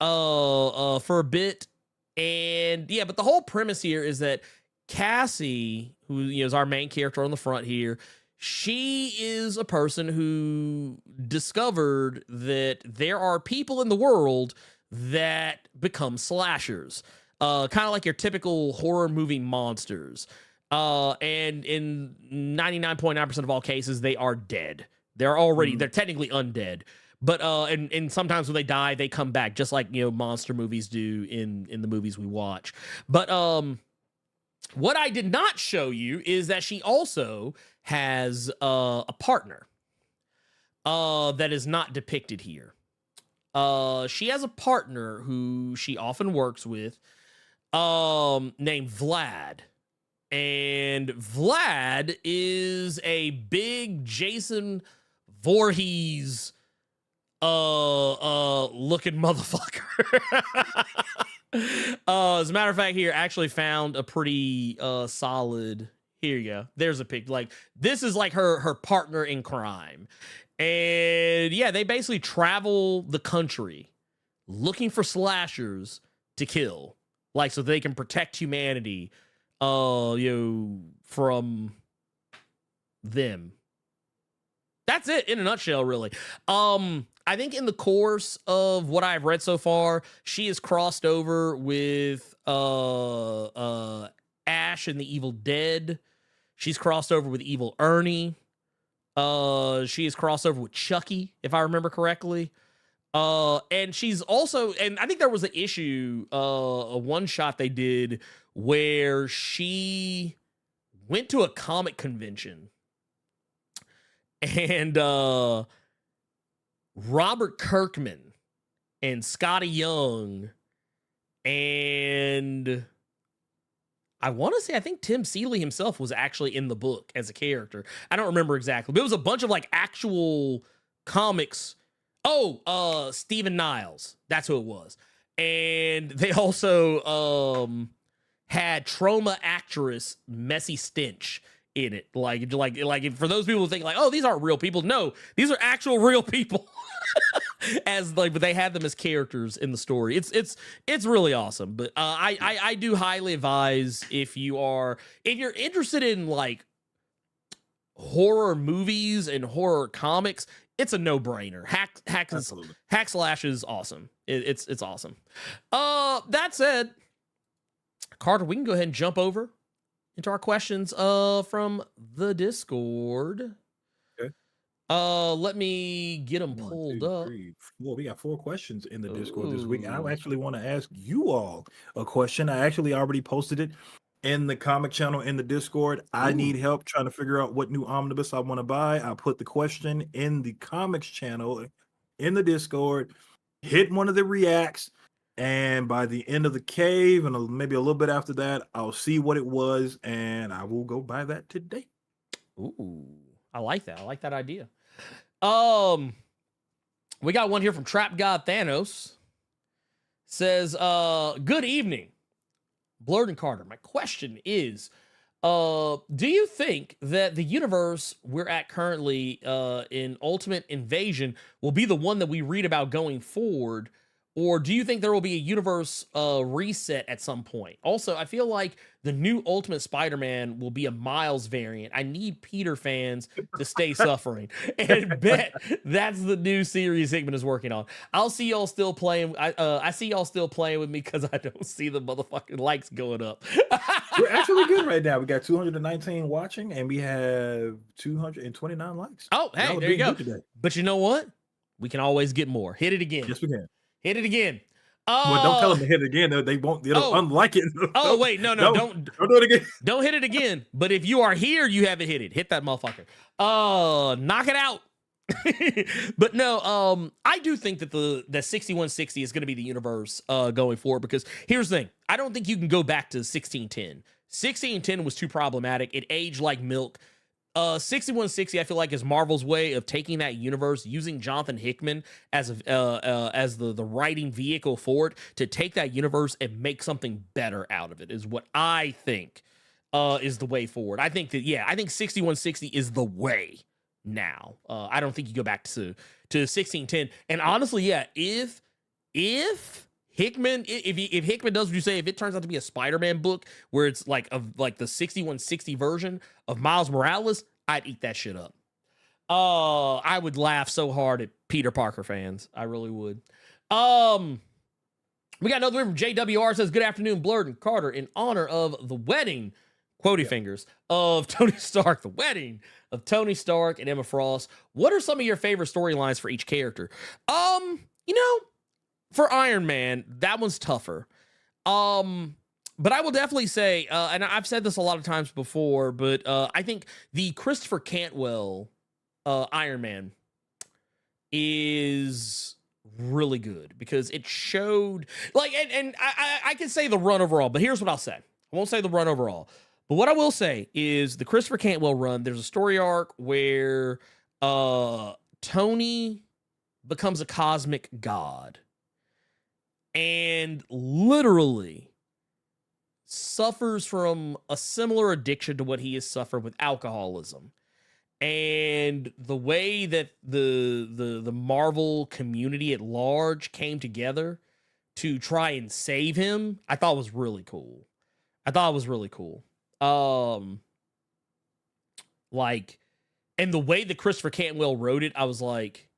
for a bit. And but the whole premise here is that Cassie, who is our main character on the front here, she is a person who discovered that there are people in the world that become slashers, kind of like your typical horror movie monsters. And in 99.9% of all cases, they are dead. They're technically undead. But and sometimes when they die, they come back, just like monster movies do in the movies we watch. But what I did not show you is that she also has a partner that is not depicted here. She has a partner who she often works with, named Vlad. And Vlad is a big Jason Voorhees looking motherfucker. As a matter of fact, here I actually found a pretty solid. Here you go. There's a pic. Like this is like her partner in crime, and they basically travel the country looking for slashers to kill, like so they can protect humanity, from them. That's it in a nutshell, really. I think in the course of what I've read so far, she has crossed over with Ash in The Evil Dead. She's crossed over with Evil Ernie. She has crossed over with Chucky, if I remember correctly. And she's also, and I think there was an issue, a one shot they did where she went to a comic convention and Robert Kirkman and Scotty Young and I want to say, I think Tim Seeley himself was actually in the book as a character. I don't remember exactly, but it was a bunch of like actual comics. Oh, Stephen Niles. That's who it was. And they also had trauma actress Messy Stench in it. Like for those people who think like, oh, these aren't real people. No, these are actual real people. But they had them as characters in the story. It's really awesome. But I do highly advise if you're interested in like horror movies and horror comics, it's a no-brainer. Hack Slash is awesome. It's awesome. That said, Carter, we can go ahead and jump over into our questions from the Discord. Okay. Let me get them pulled up. 4. We got 4 questions in the Discord this week. I actually want to ask you all a question. I actually already posted it in the comic channel in the Discord. I need help trying to figure out what new omnibus I want to buy. I put the question in the comics channel in the Discord, hit one of the reacts, and by the end of the cave and maybe a little bit after that, I'll see what it was and I will go buy that today. Ooh, I like that. I like that idea. We got one here from Trap God Thanos. Says, good evening. Blerd Carter, my question is, do you think that the universe we're at currently in Ultimate Invasion will be the one that we read about going forward? Or do you think there will be a universe reset at some point? Also, I feel like the new Ultimate Spider-Man will be a Miles variant. I need Peter fans to stay suffering. And bet that's the new series Hickman is working on. I'll see y'all still playing. I see y'all still playing with me because I don't see the motherfucking likes going up. We're actually good right now. We got 219 watching and we have 229 likes. Oh, hey, there you go. But you know what? We can always get more. Hit it again. Yes, we can. Hit it again. Well, don't tell them to hit it again. They won't. They'll unlike it. Oh, wait, no, don't do it again. Don't hit it again. But if you are here, you haven't hit it. Hit that motherfucker. Knock it out. But no, I do think that the 6160 is going to be the universe going forward, because here's the thing. I don't think you can go back to 1610. 1610 was too problematic. It aged like milk. 6160, I feel like, is Marvel's way of taking that universe, using Jonathan Hickman as the writing vehicle for it to take that universe and make something better out of it, is what I think is the way forward. I think 6160 is the way now. I don't think you go back to 1610. And honestly, yeah, if Hickman, if Hickman does what you say, if it turns out to be a Spider-Man book where it's like the 6160 version of Miles Morales, I'd eat that shit up. I would laugh so hard at Peter Parker fans. I really would. We got another one from JWR, says, "Good afternoon, Blerd and Carter. In honor of the wedding," quotey fingers, "of Tony Stark, the wedding of Tony Stark and Emma Frost, what are some of your favorite storylines for each character?" For Iron Man, that one's tougher. But I will definitely say, and I've said this a lot of times before, but I think the Christopher Cantwell Iron Man is really good, because it showed, like, and I can say the run overall, but here's what I'll say. I won't say the run overall, but what I will say is the Christopher Cantwell run, there's a story arc where Tony becomes a cosmic god and literally suffers from a similar addiction to what he has suffered with alcoholism. And the way that the Marvel community at large came together to try and save him, I thought was really cool. And the way that Christopher Cantwell wrote it, I was like,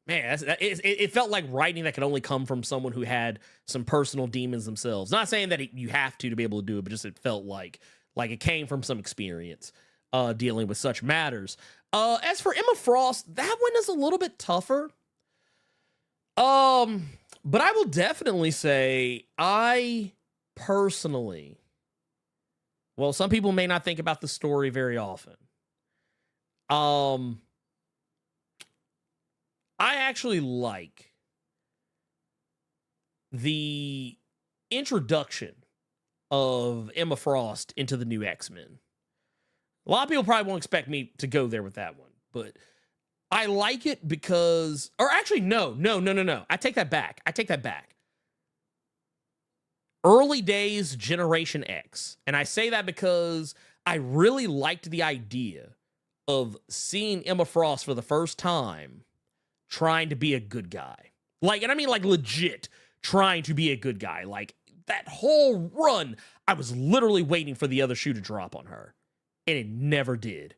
man, it felt like writing that could only come from someone who had some personal demons themselves. Not saying that you have to be able to do it, but just it felt like it came from some experience dealing with such matters. As for Emma Frost, that one is a little bit tougher. But I will definitely say I personally, well, some people may not think about the story very often. I actually like the introduction of Emma Frost into the new X-Men. A lot of people probably won't expect me to go there with that one, but I like it because, or actually, no. I take that back. Early days Generation X. And I say that because I really liked the idea of seeing Emma Frost for the first time trying to be a good guy. Like, and I mean like legit trying to be a good guy. Like that whole run, I was literally waiting for the other shoe to drop on her. And it never did.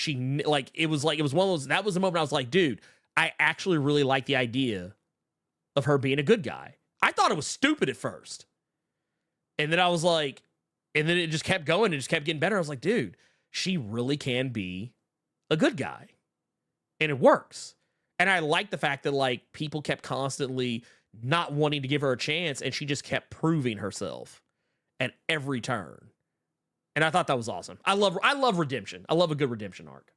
It was one of those, that was the moment I was like, dude, I actually really like the idea of her being a good guy. I thought it was stupid at first. And then I was like, and then it just kept going. It just kept getting better. I was like, dude, she really can be a good guy. And it works. And I like the fact that like people kept constantly not wanting to give her a chance, and she just kept proving herself at every turn. And I thought that was awesome. I love redemption. I love a good redemption arc.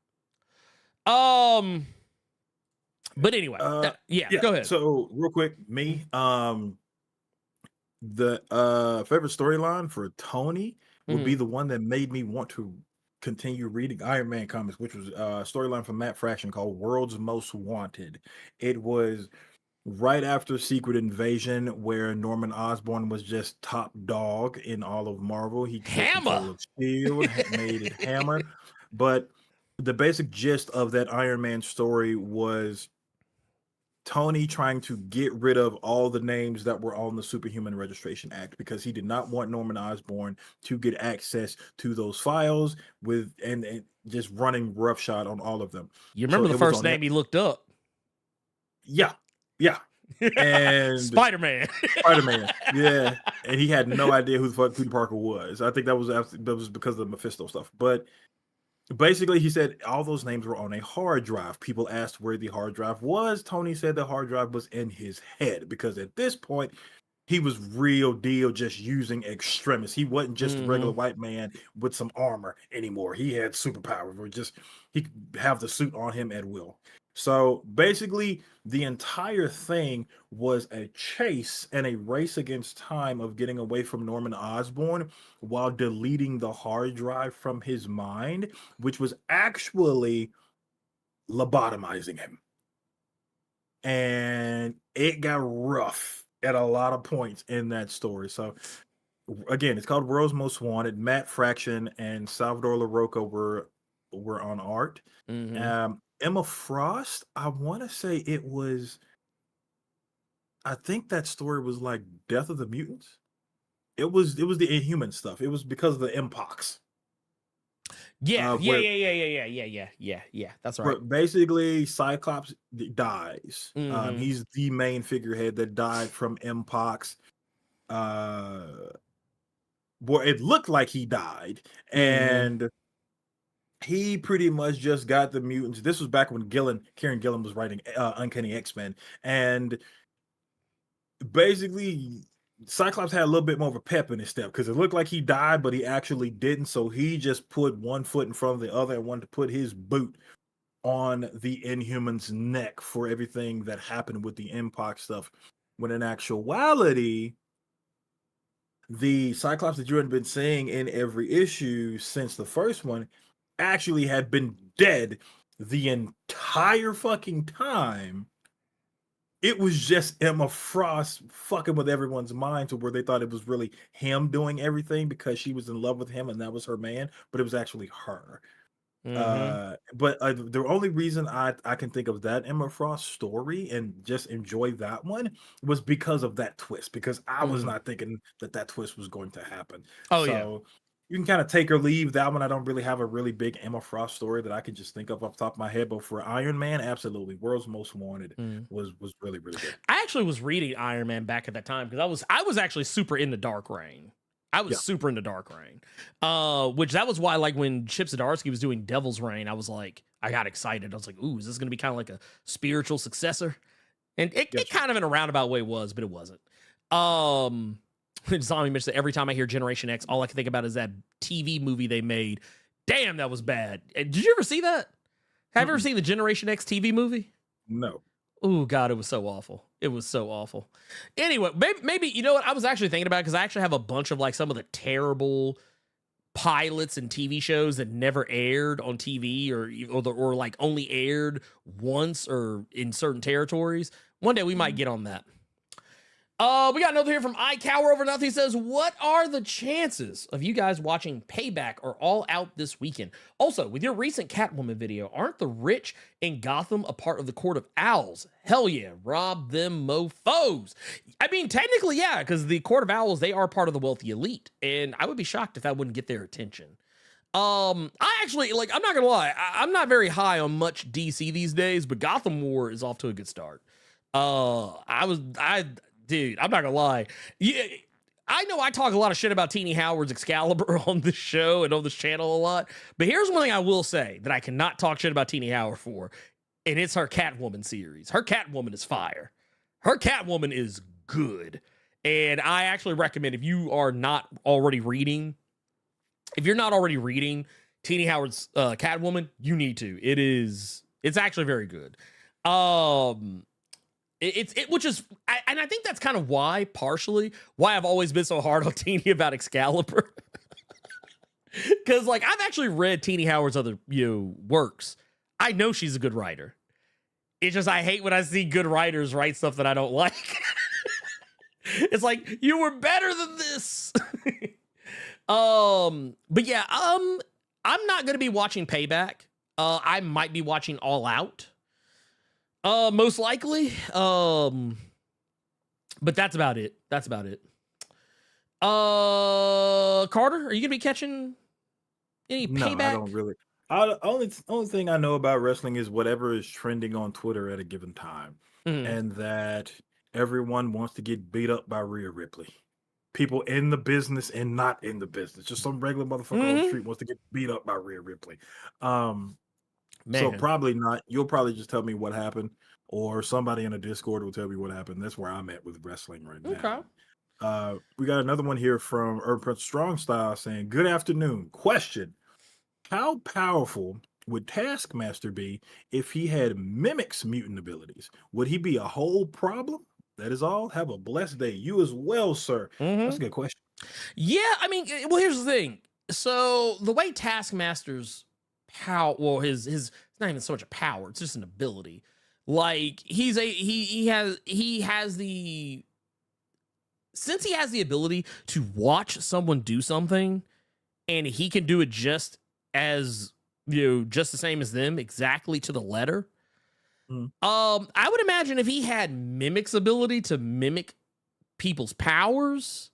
But anyway, go ahead. So real quick, me, the favorite storyline for Tony would be the one that made me want to continue reading Iron Man comics, which was a storyline from Matt Fraction called World's Most Wanted. It was right after Secret Invasion, where Norman Osborn was just top dog in all of Marvel. He took Hammer. control of Shield, made it Hammer. But the basic gist of that Iron Man story was Tony trying to get rid of all the names that were on the Superhuman Registration Act because he did not want Norman Osborn to get access to those files with and just running roughshod on all of them. You remember the first name he looked up? Yeah. And Spider-Man. Yeah. And he had no idea who the fuck Peter Parker was. I think that was because of the Mephisto stuff. But basically, he said all those names were on a hard drive. People asked where the hard drive was. Tony said the hard drive was in his head because at this point, he was real deal just using extremis. He wasn't just a regular white man with some armor anymore. He had superpowers or he could have the suit on him at will. So basically, the entire thing was a chase and a race against time of getting away from Norman Osborn while deleting the hard drive from his mind, which was actually lobotomizing him. And it got rough at a lot of points in that story. So again, it's called World's Most Wanted. Matt Fraction and Salvador LaRocca were on art. Emma Frost, I want to say I think that story was like Death of the Mutants. It was the Inhuman stuff. It was because of the Mpox. Yeah. That's right. Basically, Cyclops dies. He's the main figurehead that died from Mpox. Well, it looked like he died, and he pretty much just got the mutants. This was back when Kieran Gillen was writing Uncanny X-Men, and basically Cyclops had a little bit more of a pep in his step because it looked like he died, but he actually didn't. So he just put one foot in front of the other and wanted to put his boot on the Inhuman's neck for everything that happened with the Mpox stuff. When in actuality, the Cyclops that you had been seeing in every issue since the first one actually had been dead the entire fucking time. It was just Emma Frost fucking with everyone's mind to where they thought it was really him doing everything because she was in love with him and that was her man, but it was actually her. But the only reason I can think of that Emma Frost story and just enjoy that one was because of that twist, because I was not thinking that twist was going to happen. You can kind of take or leave that one. I don't really have a really big Emma Frost story that I can just think of off the top of my head, but for Iron Man, absolutely, World's Most Wanted was really, really good. I actually was reading Iron Man back at that time because I was actually super into Dark Reign. I was super into Dark Reign, which that was why, like, when Chip Zdarsky was doing Devil's Reign, I was like, I got excited. I was like, ooh, is this going to be kind of like a spiritual successor? And it kind of in a roundabout way was, but it wasn't. Zombie mentioned that every time I hear Generation X, all I can think about is that TV movie they made. Damn, that was bad. Did you ever see that? Have you ever seen the Generation X TV movie? No. Oh, God, it was so awful. It was so awful. Anyway, maybe, you know what? I was actually thinking about it because I actually have a bunch of like some of the terrible pilots and TV shows that never aired on TV or like only aired once or in certain territories. One day we might get on that. We got another here from iCower Over Nothing. He says, what are the chances of you guys watching Payback or All Out this weekend? Also, with your recent Catwoman video, aren't the rich in Gotham a part of the Court of Owls? Hell yeah, rob them mofos. I mean, technically, yeah, because the Court of Owls, they are part of the wealthy elite, and I would be shocked if that wouldn't get their attention. I actually, like, I'm not gonna lie, I'm not very high on much DC these days, but Gotham War is off to a good start. Dude, I'm not gonna lie. Yeah, I know I talk a lot of shit about Teenie Howard's Excalibur on this show and on this channel a lot, but here's one thing I will say that I cannot talk shit about Teenie Howard for, and it's her Catwoman series. Her Catwoman is fire. Her Catwoman is good, and I actually recommend if you're not already reading Teenie Howard's Catwoman, you need to. It's actually very good. And I think that's kind of partially why I've always been so hard on Teenie about Excalibur. Because, like, I've actually read Teenie Howard's other, works. I know she's a good writer. It's just I hate when I see good writers write stuff that I don't like. It's like, you were better than this. But yeah, I'm not gonna be watching Payback. I might be watching All Out. Most likely. But that's about it. That's about it. Carter, are you gonna be catching any Payback? No, I don't really. Only thing I know about wrestling is whatever is trending on Twitter at a given time, and that everyone wants to get beat up by Rhea Ripley. People in the business and not in the business, just some regular motherfucker on the street wants to get beat up by Rhea Ripley. So probably not. You'll probably just tell me what happened, or somebody in a Discord will tell me what happened. That's where I'm at with wrestling right now. Okay. We got another one here from Urban Prince Strong Style saying, "Good afternoon. Question: how powerful would Taskmaster be if he had Mimic's mutant abilities? Would he be a whole problem? That is all. Have a blessed day. You as well, sir." That's a good question. Yeah, I mean, well, here's the thing. So the way Taskmaster's power, well, his it's not even so much a power, it's just an ability. Like he has the since he has the ability to watch someone do something, and he can do it just as, just the same as them, exactly to the letter. I would imagine if he had Mimic's ability to mimic people's powers,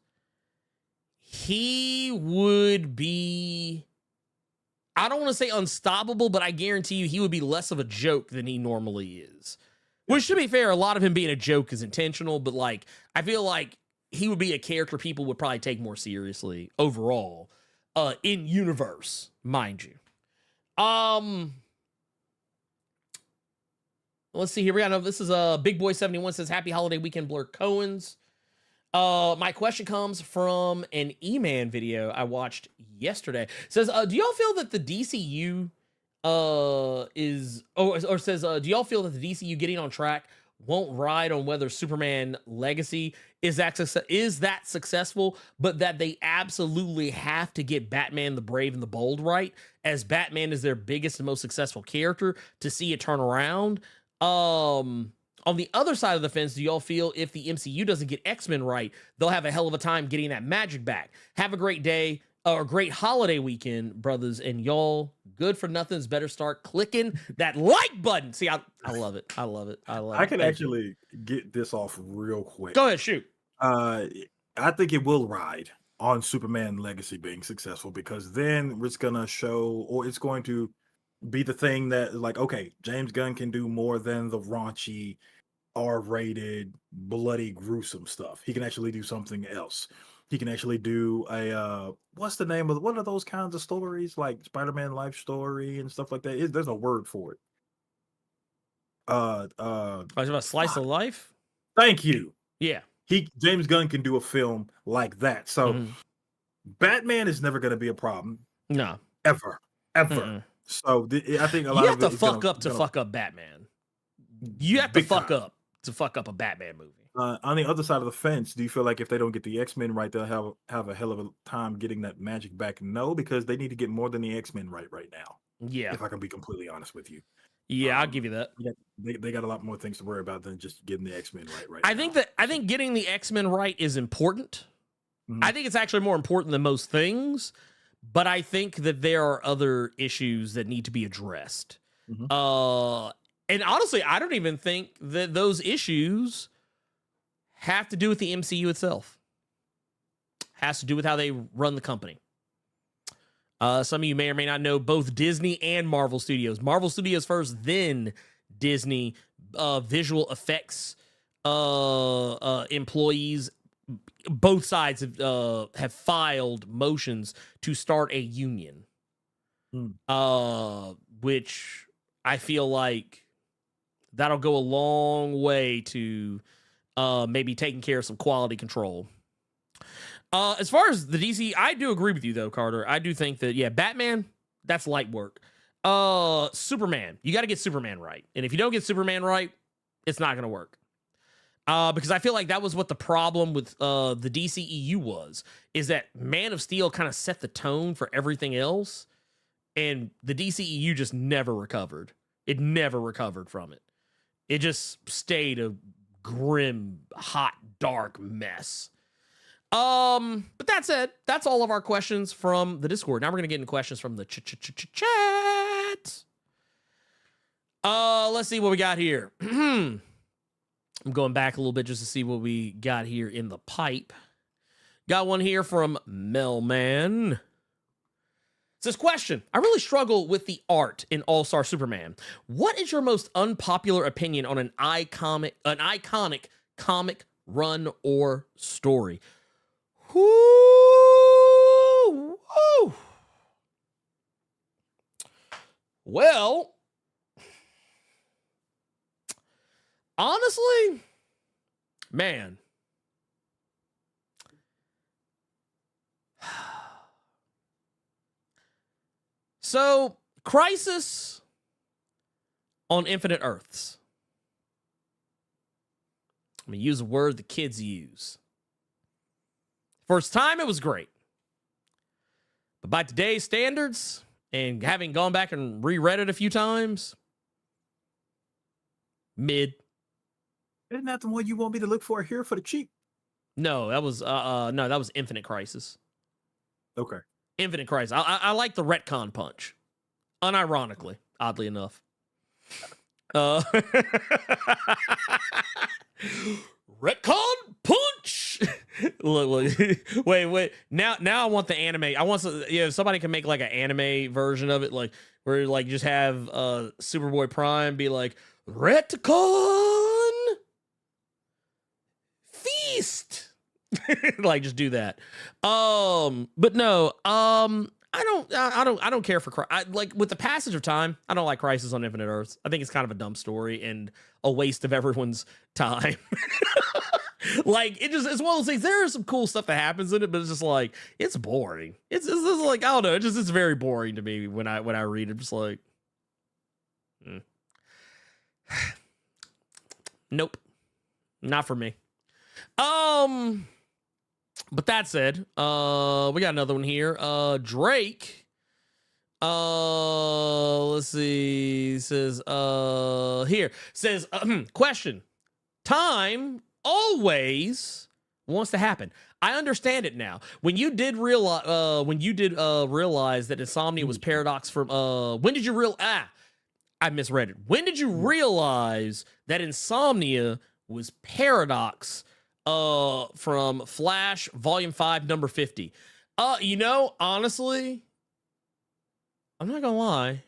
he would be, I don't want to say unstoppable, but I guarantee you he would be less of a joke than he normally is. Which, to be fair, a lot of him being a joke is intentional, but like, I feel like he would be a character people would probably take more seriously overall, in universe, mind you. Let's see here. We got this is Big Boy 71 says, "Happy holiday weekend, Blerd Cohen's." My question comes from an E-Man video I watched yesterday. It says, do y'all feel that the DCU do y'all feel that the DCU getting on track won't ride on whether Superman Legacy is that successful, but that they absolutely have to get Batman the Brave and the Bold right, as Batman is their biggest and most successful character, to see it turn around? On the other side of the fence, do y'all feel if the MCU doesn't get X-Men right, they'll have a hell of a time getting that magic back? Have a great day or great holiday weekend, brothers, and y'all good for nothings better start clicking that like button. See, I love it. I love it. I can actually get this off real quick. Go ahead, shoot. I think it will ride on Superman Legacy being successful, because then it's gonna show, or it's going to be the thing that, like, okay, James Gunn can do more than the raunchy, R-rated, bloody, gruesome stuff. He can actually do something else. He can actually do a what's the name of what are those kinds of stories, like Spider-Man life story and stuff like that? There's a word for it. About slice of life. Thank you. Yeah. James Gunn can do a film like that. So Batman is never going to be a problem. No. Ever. So I think a lot you of have to fuck up Batman. You have to fuck up a Batman movie. On the other side of the fence, do you feel like if they don't get the X-Men right, they'll have a hell of a time getting that magic back? No, because they need to get more than the X-Men right now. Yeah. If I can be completely honest with you. Yeah, I'll give you that. They got a lot more things to worry about than just getting the X-Men right. I think getting the X-Men right is important. I think it's actually more important than most things, but I think that there are other issues that need to be addressed. And honestly, I don't even think that those issues have to do with the MCU itself. Has to do with how they run the company. Some of you may or may not know both Disney and Marvel Studios. Marvel Studios first, then Disney. Visual effects employees, both sides have filed motions to start a union, which I feel like that'll go a long way to maybe taking care of some quality control. As far as the DC, I do agree with you though, Carter. I do think that, yeah, Batman, that's light work. Superman, you got to get Superman right. And if you don't get Superman right, it's not going to work. Because I feel like that was what the problem with the DCEU was, is that Man of Steel kind of set the tone for everything else. And the DCEU just never recovered. It never recovered from it. It just stayed a grim, hot, dark mess. But that said, that's all of our questions from the Discord. Now we're gonna get into questions from the chat. Let's see what we got here. I'm going back a little bit just to see what we got here in the pipe. Got one here from Melman. It says, question, I really struggle with the art in All-Star Superman. What is your most unpopular opinion on an iconic comic run or story? Woo! Woo! Well, honestly, man. So, Crisis on Infinite Earths. I'm going to use a word the kids use. First time, it was great. But by today's standards, and having gone back and reread it a few times, mid. Isn't that the one you want me to look for here for the cheap? No, that was Infinite Crisis. Okay. Infinite Crisis. I like the retcon punch. Unironically, oddly enough. Retcon punch. look. Wait. Now I want the anime. I want somebody can make like an anime version of it, like where like just have Superboy Prime be like retcon feast. Like just do that. But no. I don't care for like with the passage of time. I don't like Crisis on Infinite Earths. I think it's kind of a dumb story and a waste of everyone's time. Like it's one of those things. There is some cool stuff that happens in it, but it's just like it's boring. It's like I don't know. It's very boring to me when I read it. I'm just like, nope, not for me. But that said, we got another one here. Drake. Let's see. Says, question. Time always wants to happen. I understand it now. When you did realize that Insomnia was Paradox from, when did you I misread it. When did you realize that Insomnia was Paradox from Flash Volume 5, number 50? Honestly, I'm not gonna lie. I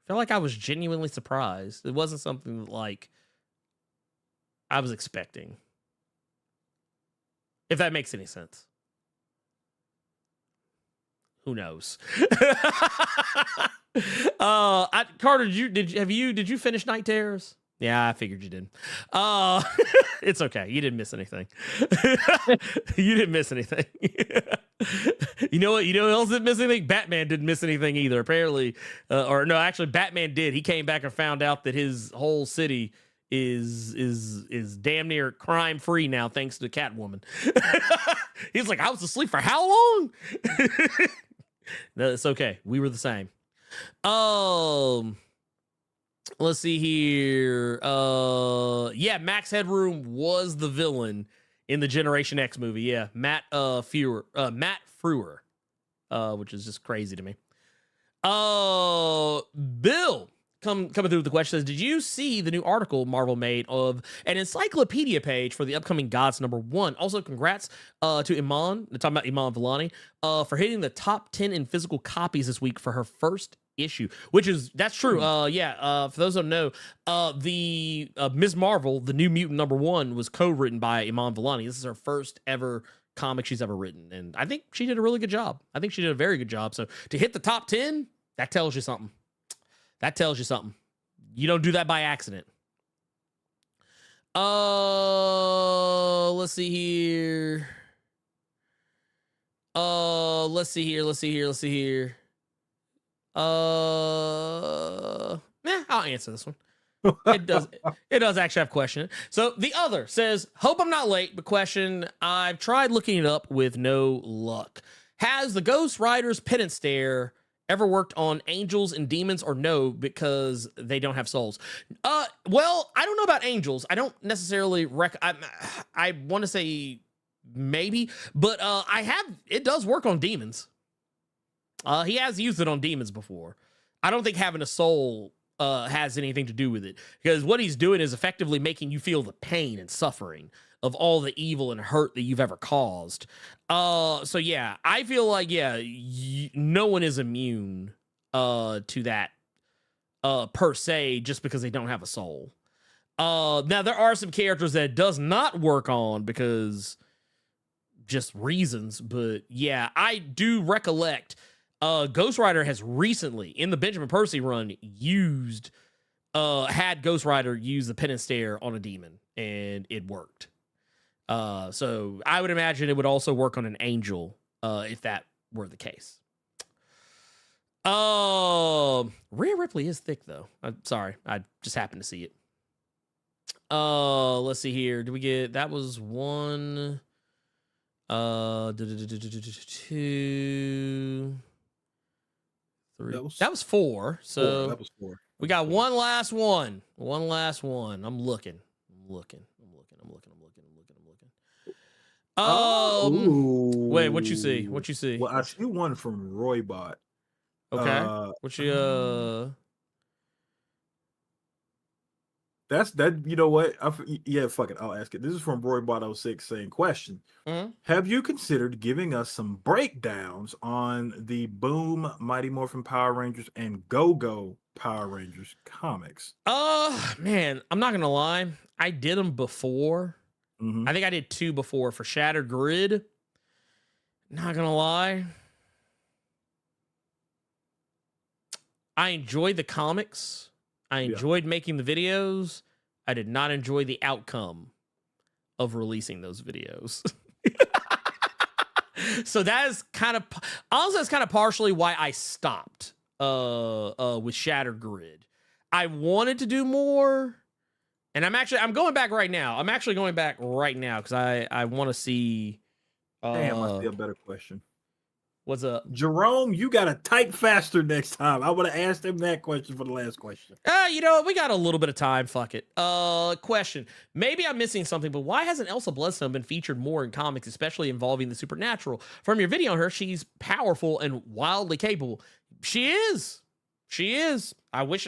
feel like I was genuinely surprised. It wasn't something that, like, I was expecting. If that makes any sense. Who knows? Carter, did you finish Night Terrors? Yeah, I figured you did. It's okay. You didn't miss anything. You didn't miss anything. You know what? You know who else didn't miss anything? Batman didn't miss anything either. Apparently, actually, Batman did. He came back and found out that his whole city is damn near crime free now, thanks to Catwoman. He's like, I was asleep for how long? No, it's okay. We were the same. Let's see here. Max Headroom was the villain in the Generation X movie. Yeah, Matt Frewer, which is just crazy to me. Bill coming through with the question says, did you see the new article Marvel made of an encyclopedia page for the upcoming Gods #1? Also, congrats to Iman, talking about Iman Vellani, for hitting the top 10 in physical copies this week for her first issue, that's true. For those who don't know, the Ms. Marvel, the New Mutant #1, was co-written by Iman Vellani. This is her first ever comic she's ever written, and I think she did a really good job. I think she did a very good job. So to hit the top 10, that tells you something. You don't do that by accident. Let's see here. Let's see here. I'll answer this one. It does actually have a question. So the other says, hope I'm not late, but question, I've tried looking it up with no luck. Has the Ghost Rider's penance stare ever worked on angels and demons, or no, because they don't have souls? Well, I don't know about angels. I don't necessarily I want to say maybe, but it does work on demons. He has used it on demons before. I don't think having a soul has anything to do with it, because what he's doing is effectively making you feel the pain and suffering of all the evil and hurt that you've ever caused. So yeah, I feel like, yeah, no one is immune to that per se, just because they don't have a soul. Now there are some characters that it does not work on because just reasons, but yeah, I do recollect Ghost Rider has recently, in the Benjamin Percy run, had Ghost Rider use the penance stare on a demon, and it worked. So I would imagine it would also work on an angel, if that were the case. Rhea Ripley is thick though. I'm sorry, I just happened to see it. Let's see here. Did we get, that was one, 2, 3. That was 4. So that was 4. We got one last one. I'm looking. Wait, what you see? Well, I see one from Roybot. Okay. That's that. You know what? Yeah, fuck it. I'll ask it. This is from Roybot06 saying, question. Mm-hmm. Have you considered giving us some breakdowns on the Boom, Mighty Morphin Power Rangers, and Go-Go Power Rangers comics? Man, I'm not gonna lie. I did them before. Mm-hmm. I think I did 2 before for Shattered Grid. Not gonna lie. I enjoyed the comics. I enjoyed making the videos. I did not enjoy the outcome of releasing those videos. So that is kind of, honestly, that's kind of partially why I stopped with Shattered Grid. I wanted to do more, and I'm going back right now. I'm actually going back right now because I want to see. Damn, must be a better question. What's up? Jerome, you got to type faster next time. I would have asked him that question for the last question. You know what? We got a little bit of time. Fuck it. Question. Maybe I'm missing something, but why hasn't Elsa Bloodstone been featured more in comics, especially involving the supernatural? From your video on her, she's powerful and wildly capable. She is. I wish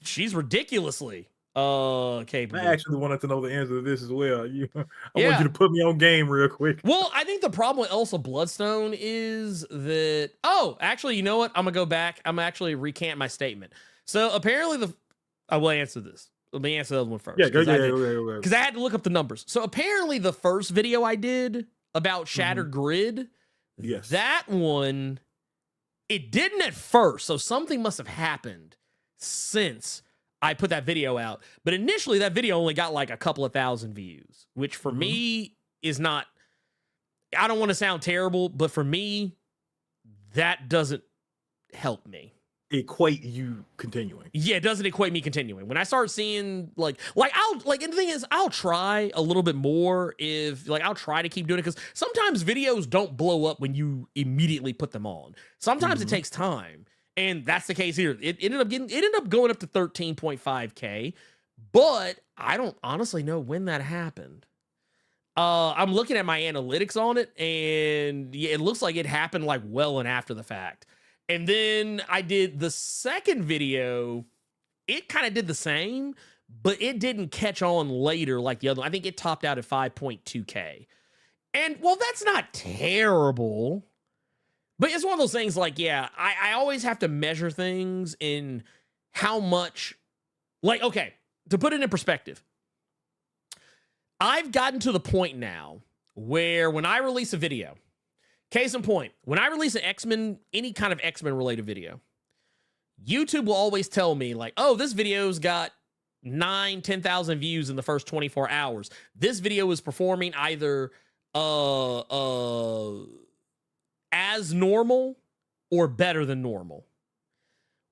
she's ridiculously capable. I actually wanted to know the answer to this as well. I want you to put me on game real quick. Well, I think the problem with Elsa Bloodstone is that, actually, you know what? I'm gonna go back. I'm actually recant my statement. So apparently I will answer this. Let me answer the other one first. Yeah, because I had to look up the numbers. So apparently the first video I did about Shattered Grid, that one, it didn't at first. So something must have happened since I put that video out. But initially that video only got like a couple of thousand views, which for me is not, I don't want to sound terrible, but for me, that doesn't help me equate you continuing. Yeah, it doesn't equate me continuing. When I start seeing and the thing is, I'll try a little bit more if I'll try to keep doing it, because sometimes videos don't blow up when you immediately put them on. Sometimes it takes time. And that's the case here. It ended up going up to 13.5K, but I don't honestly know when that happened. I'm looking at my analytics on it, and it looks like it happened well and after the fact. And then I did the second video. It kind of did the same, but it didn't catch on later like the other one. I think it topped out at 5.2K. And that's not terrible. But it's one of those things I always have to measure things in how much, okay, to put it in perspective, I've gotten to the point now where when I release a video, case in point, when I release an X-Men, any kind of X-Men related video, YouTube will always tell me this video's got 10,000 views in the first 24 hours. This video is performing either, as normal or better than normal.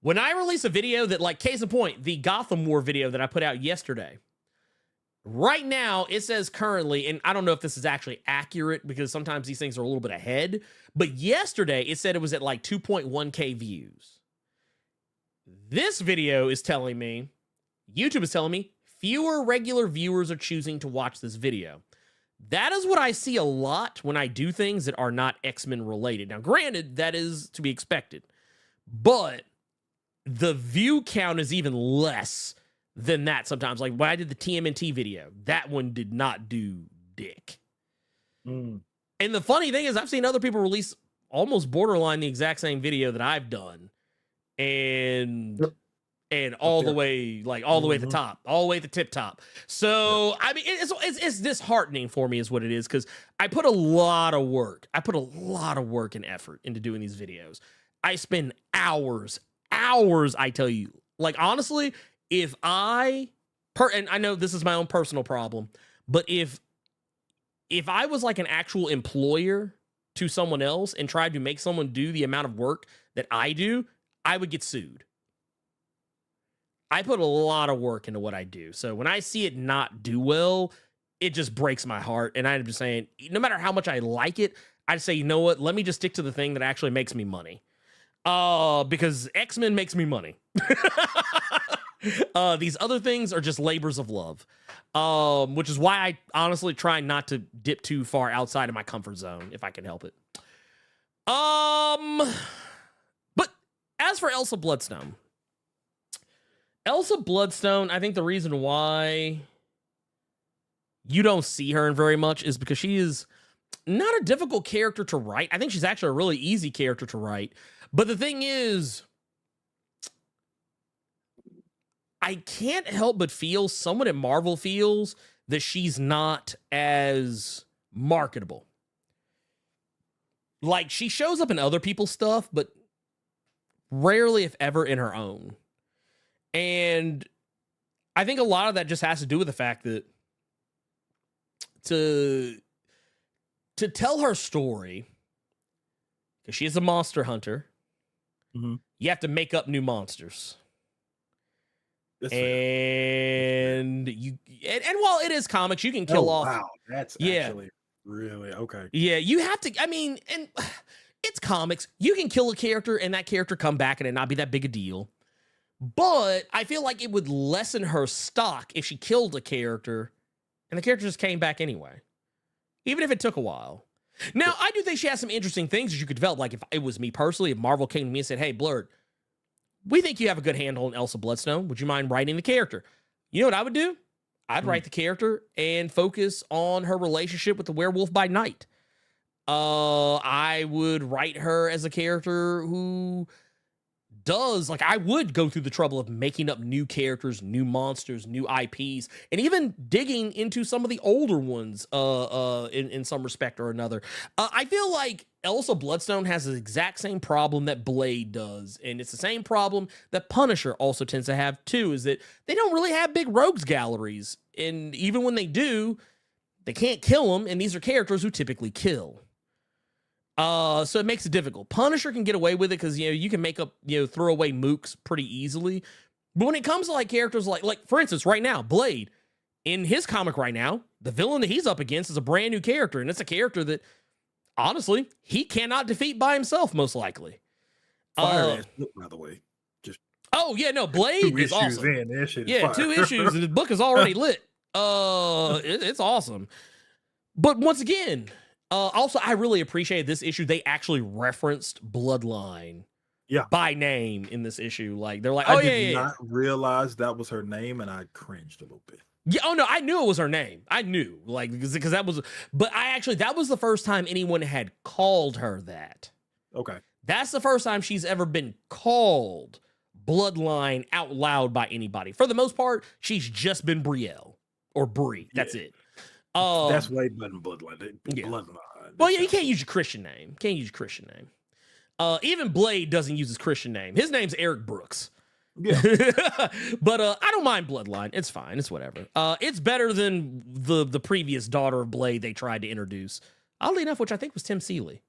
When I release a video that, case in point, the Gotham War video that I put out yesterday, Right now, it says currently, and I don't know if this is actually accurate because sometimes these things are a little bit ahead, but yesterday it said it was at like 2.1K views. This video is telling me, YouTube is telling me, fewer regular viewers are choosing to watch this video. That is what I see a lot when I do things that are not X-Men related. Now, granted, that is to be expected, but the view count is even less than that sometimes. Like when I did the TMNT video, that one did not do dick. And the funny thing is I've seen other people release almost borderline the exact same video that I've done. And all the way, like all the way at the top, all the way at the tip top. So, I mean, it's disheartening for me is what it is. Cause I put a lot of work. I put a lot of work and effort into doing these videos. I spend hours, I tell you, like, honestly, if and I know this is my own personal problem, but if I was like an actual employer to someone else and tried to make someone do the amount of work that I do, I would get sued. I put a lot of work into what I do. So when I see it not do well, it just breaks my heart. And I'm just saying, no matter how much I like it, I'd say, you know what? Let me just stick to the thing that actually makes me money. Because X-Men makes me money. These other things are just labors of love. Which is why I honestly try not to dip too far outside of my comfort zone if I can help it. But as for Elsa Bloodstone, I think the reason why you don't see her in very much is because she is not a difficult character to write. I think she's actually a really easy character to write. But the thing is, I can't help but feel someone at Marvel feels that she's not as marketable. Like, she shows up in other people's stuff, but rarely, if ever, in her own. And I think a lot of that just has to do with the fact that to tell her story, because she is a monster hunter, you have to make up new monsters. And while it is comics, you can kill off. Wow, that's actually really okay. Yeah, you have to. I mean, and it's comics. You can kill a character and that character come back and it not be that big a deal. But I feel like it would lessen her stock if she killed a character and the character just came back anyway, even if it took a while. Now, I do think she has some interesting things that you could develop. Like if it was me personally, if Marvel came to me and said, hey, Blerd, we think you have a good handle on Elsa Bloodstone. Would you mind writing the character? You know what I would do? I'd write the character and focus on her relationship with the werewolf by night. I would write her as a character who does, like, I would go through the trouble of making up new characters, new monsters, new IPs, and even digging into some of the older ones in some respect or another. I feel like Elsa Bloodstone has the exact same problem that Blade does, and it's the same problem that Punisher also tends to have too, is that they don't really have big rogues galleries, and even when they do, they can't kill them, and these are characters who typically kill. So it makes it difficult. Punisher can get away with it because, you know, you can make up, you know, throwaway mooks pretty easily. But when it comes to like characters like for instance, right now, Blade, in his comic right now, the villain that he's up against is a brand new character. And it's a character that, honestly, he cannot defeat by himself, most likely. Fire ass book, by the way. Just Blade is awesome. 2 issues and the book is already lit. It's awesome. But once again, also, I really appreciate this issue. They actually referenced Bloodline by name in this issue. Like, they're like, I did not realize that was her name, and I cringed a little bit. Yeah, oh no, I knew it was her name. I knew, like, because that was, but that was the first time anyone had called her that. Okay. That's the first time she's ever been called Bloodline out loud by anybody. For the most part, she's just been Brielle or Brie. That's it. That's way better than Bloodline. Bloodline. Well, yeah, you can't use your Christian name. Even Blade doesn't use his Christian name. His name's Eric Brooks. Yeah. But I don't mind Bloodline. It's fine. It's whatever. It's better than the previous daughter of Blade they tried to introduce. Oddly enough, which I think was Tim Seeley.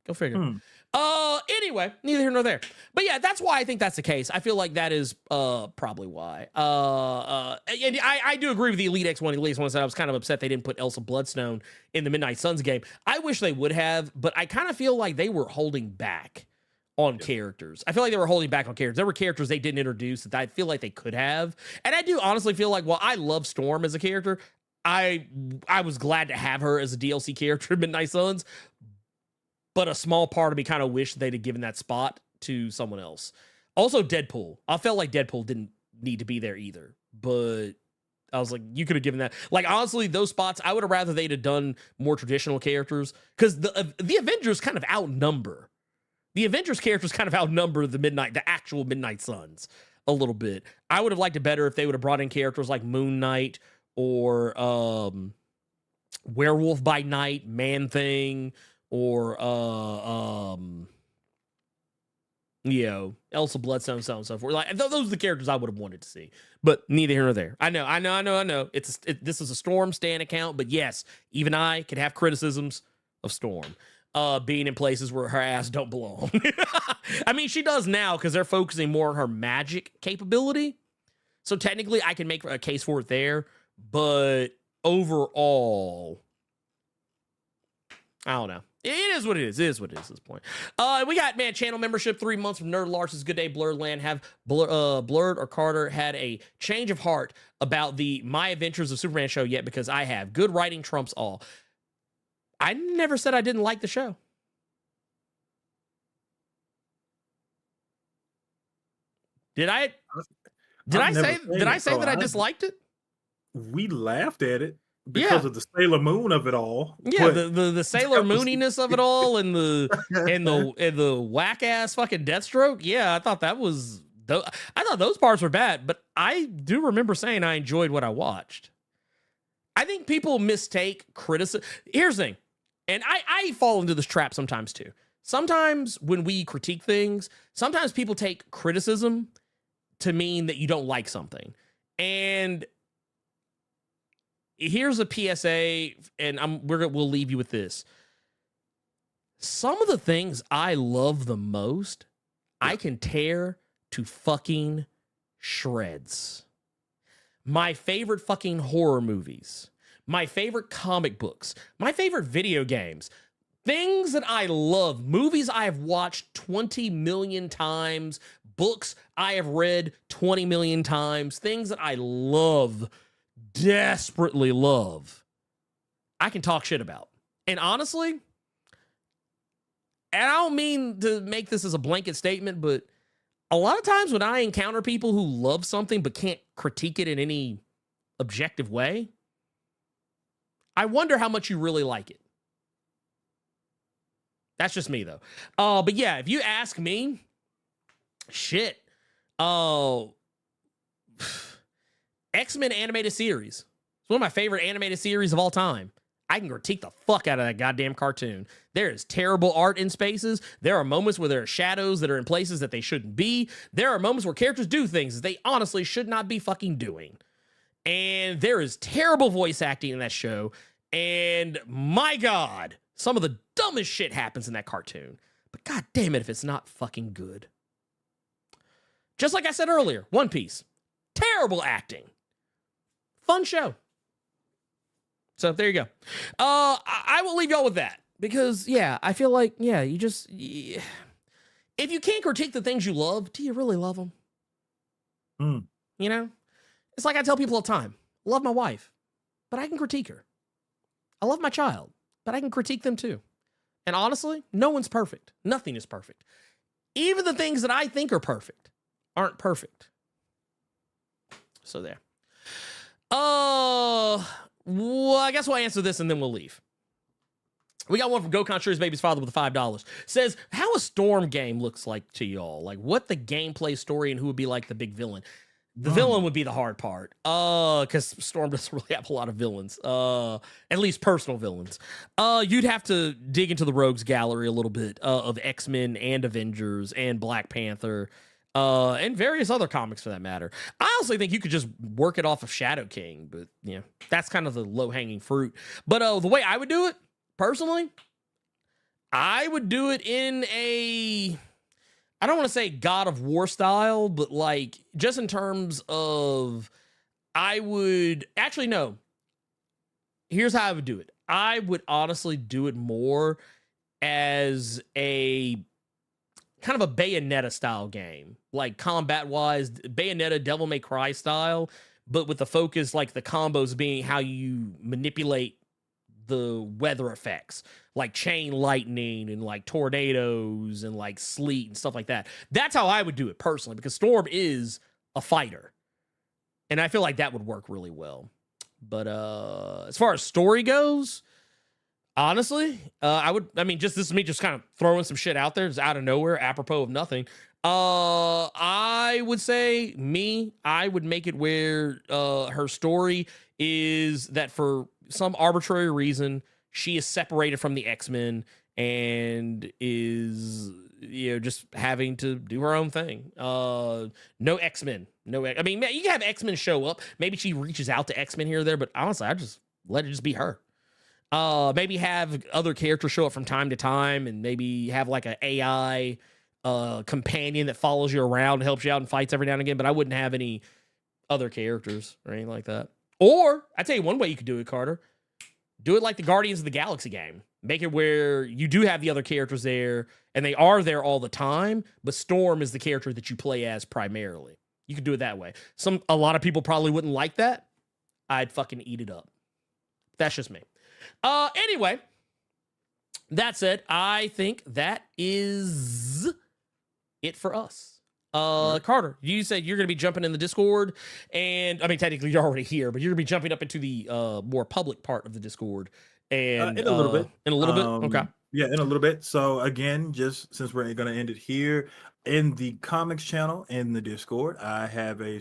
Go figure. Anyway, neither here nor there. But yeah, that's why I think that's the case. I feel like that is probably why. And I do agree with the Elite X1. Elite X1 said I was kind of upset they didn't put Elsa Bloodstone in the Midnight Suns game. I wish they would have, but I kind of feel like they were holding back on characters. I feel like they were holding back on characters. There were characters they didn't introduce that I feel like they could have. And I do honestly feel like, while I love Storm as a character, I was glad to have her as a DLC character in Midnight Suns, but a small part of me kind of wished they'd have given that spot to someone else. Also, Deadpool. I felt like Deadpool didn't need to be there either, but I was like, you could have given that. Like, honestly, those spots, I would have rather they'd have done more traditional characters, because the Avengers kind of outnumber. The Avengers characters kind of outnumber the actual Midnight Suns a little bit. I would have liked it better if they would have brought in characters like Moon Knight or Werewolf by Night, Man-Thing, or Elsa Bloodstone, so on and so forth. Like, those are the characters I would have wanted to see, but neither here nor there. I know. This is a Storm Stan account, but yes, even I could have criticisms of Storm being in places where her ass don't belong. I mean, she does now because they're focusing more on her magic capability. So technically, I can make a case for it there, but overall, I don't know. It is what it is. It is what it is at this point. We got, channel membership, 3 months from Nerd Lars's Good Day Blerdland. Have Blerd or Carter had a change of heart about the My Adventures of Superman show yet? Because I have. Good writing trumps all. I never said I didn't like the show. Did I say that I disliked it? We laughed at it because of the Sailor Moon of it all. Yeah, the Sailor Mooniness of it all, and the whack ass fucking Deathstroke. Yeah, I thought those parts were bad, but I do remember saying I enjoyed what I watched. I think people mistake criticism. Here's the thing, and I fall into this trap sometimes too. Sometimes when we critique things, sometimes people take criticism to mean that you don't like something. And here's a PSA, and we'll leave you with this. Some of the things I love the most, I can tear to fucking shreds. My favorite fucking horror movies, my favorite comic books, my favorite video games, things that I love, movies I have watched 20 million times, books I have read 20 million times, things that I love, desperately love, I can talk shit about. And honestly, and I don't mean to make this as a blanket statement, but a lot of times when I encounter people who love something but can't critique it in any objective way, I wonder how much you really like it. That's just me, though. But yeah, if you ask me, shit. X-Men animated series. It's one of my favorite animated series of all time. I can critique the fuck out of that goddamn cartoon. There is terrible art in spaces. There are moments where there are shadows that are in places that they shouldn't be. There are moments where characters do things that they honestly should not be fucking doing. And there is terrible voice acting in that show. And my God, some of the dumbest shit happens in that cartoon. But god damn it if it's not fucking good. Just like I said earlier, One Piece. Terrible acting. Fun show. So there you go. I will leave y'all with that. Because, yeah, I feel like, yeah, if you can't critique the things you love, do you really love them? You know? It's like I tell people all the time. I love my wife, but I can critique her. I love my child, but I can critique them too. And honestly, no one's perfect. Nothing is perfect. Even the things that I think are perfect aren't perfect. So there. Well, I guess we'll answer this and then we'll leave. We got one from Go Contrary's Baby's Father with $5. Says, how a Storm game looks like to y'all. Like, what the gameplay story and who would be like the big villain. The villain would be the hard part. Because Storm doesn't really have a lot of villains. At least personal villains. You'd have to dig into the Rogues Gallery a little bit of X-Men and Avengers and Black Panther. And various other comics for that matter. I honestly think you could just work it off of Shadow King, but yeah, that's kind of the low-hanging fruit. But the way I would do it, personally, I would do it in a, I don't want to say God of War style, but like just in terms of, I would actually no. Here's how I would do it. I would honestly do it more as a kind of a Bayonetta style game, like combat wise, Bayonetta, Devil May Cry style, but with the focus, like the combos being how you manipulate the weather effects, like chain lightning and like tornadoes and like sleet and stuff like that. That's how I would do it personally, because Storm is a fighter, and I feel like that would work really well. But as far as story goes, honestly, I mean, just this is me just kind of throwing some shit out there, just out of nowhere, apropos of nothing. I would say I would make it where her story is that for some arbitrary reason, she is separated from the X-Men and is, just having to do her own thing. No X-Men. I mean, you can have X-Men show up. Maybe she reaches out to X-Men here or there, but honestly, I just let it just be her. Maybe have other characters show up from time to time, and maybe have like an AI companion that follows you around and helps you out in fights every now and again, but I wouldn't have any other characters or anything like that. Or, I tell you one way you could do it, Carter. Do it like the Guardians of the Galaxy game. Make it where you do have the other characters there, and they are there all the time, but Storm is the character that you play as primarily. You could do it that way. A lot of people probably wouldn't like that. I'd fucking eat it up. That's just me. Anyway, that said, I think that is it for us. Carter, you said you're going to be jumping in the Discord, and I mean, technically you're already here, but you're going to be jumping up into the more public part of the Discord, and in a little bit. In a little bit, okay. Yeah, in a little bit. So again, just since we're going to end it here in the comics channel in the Discord, I have a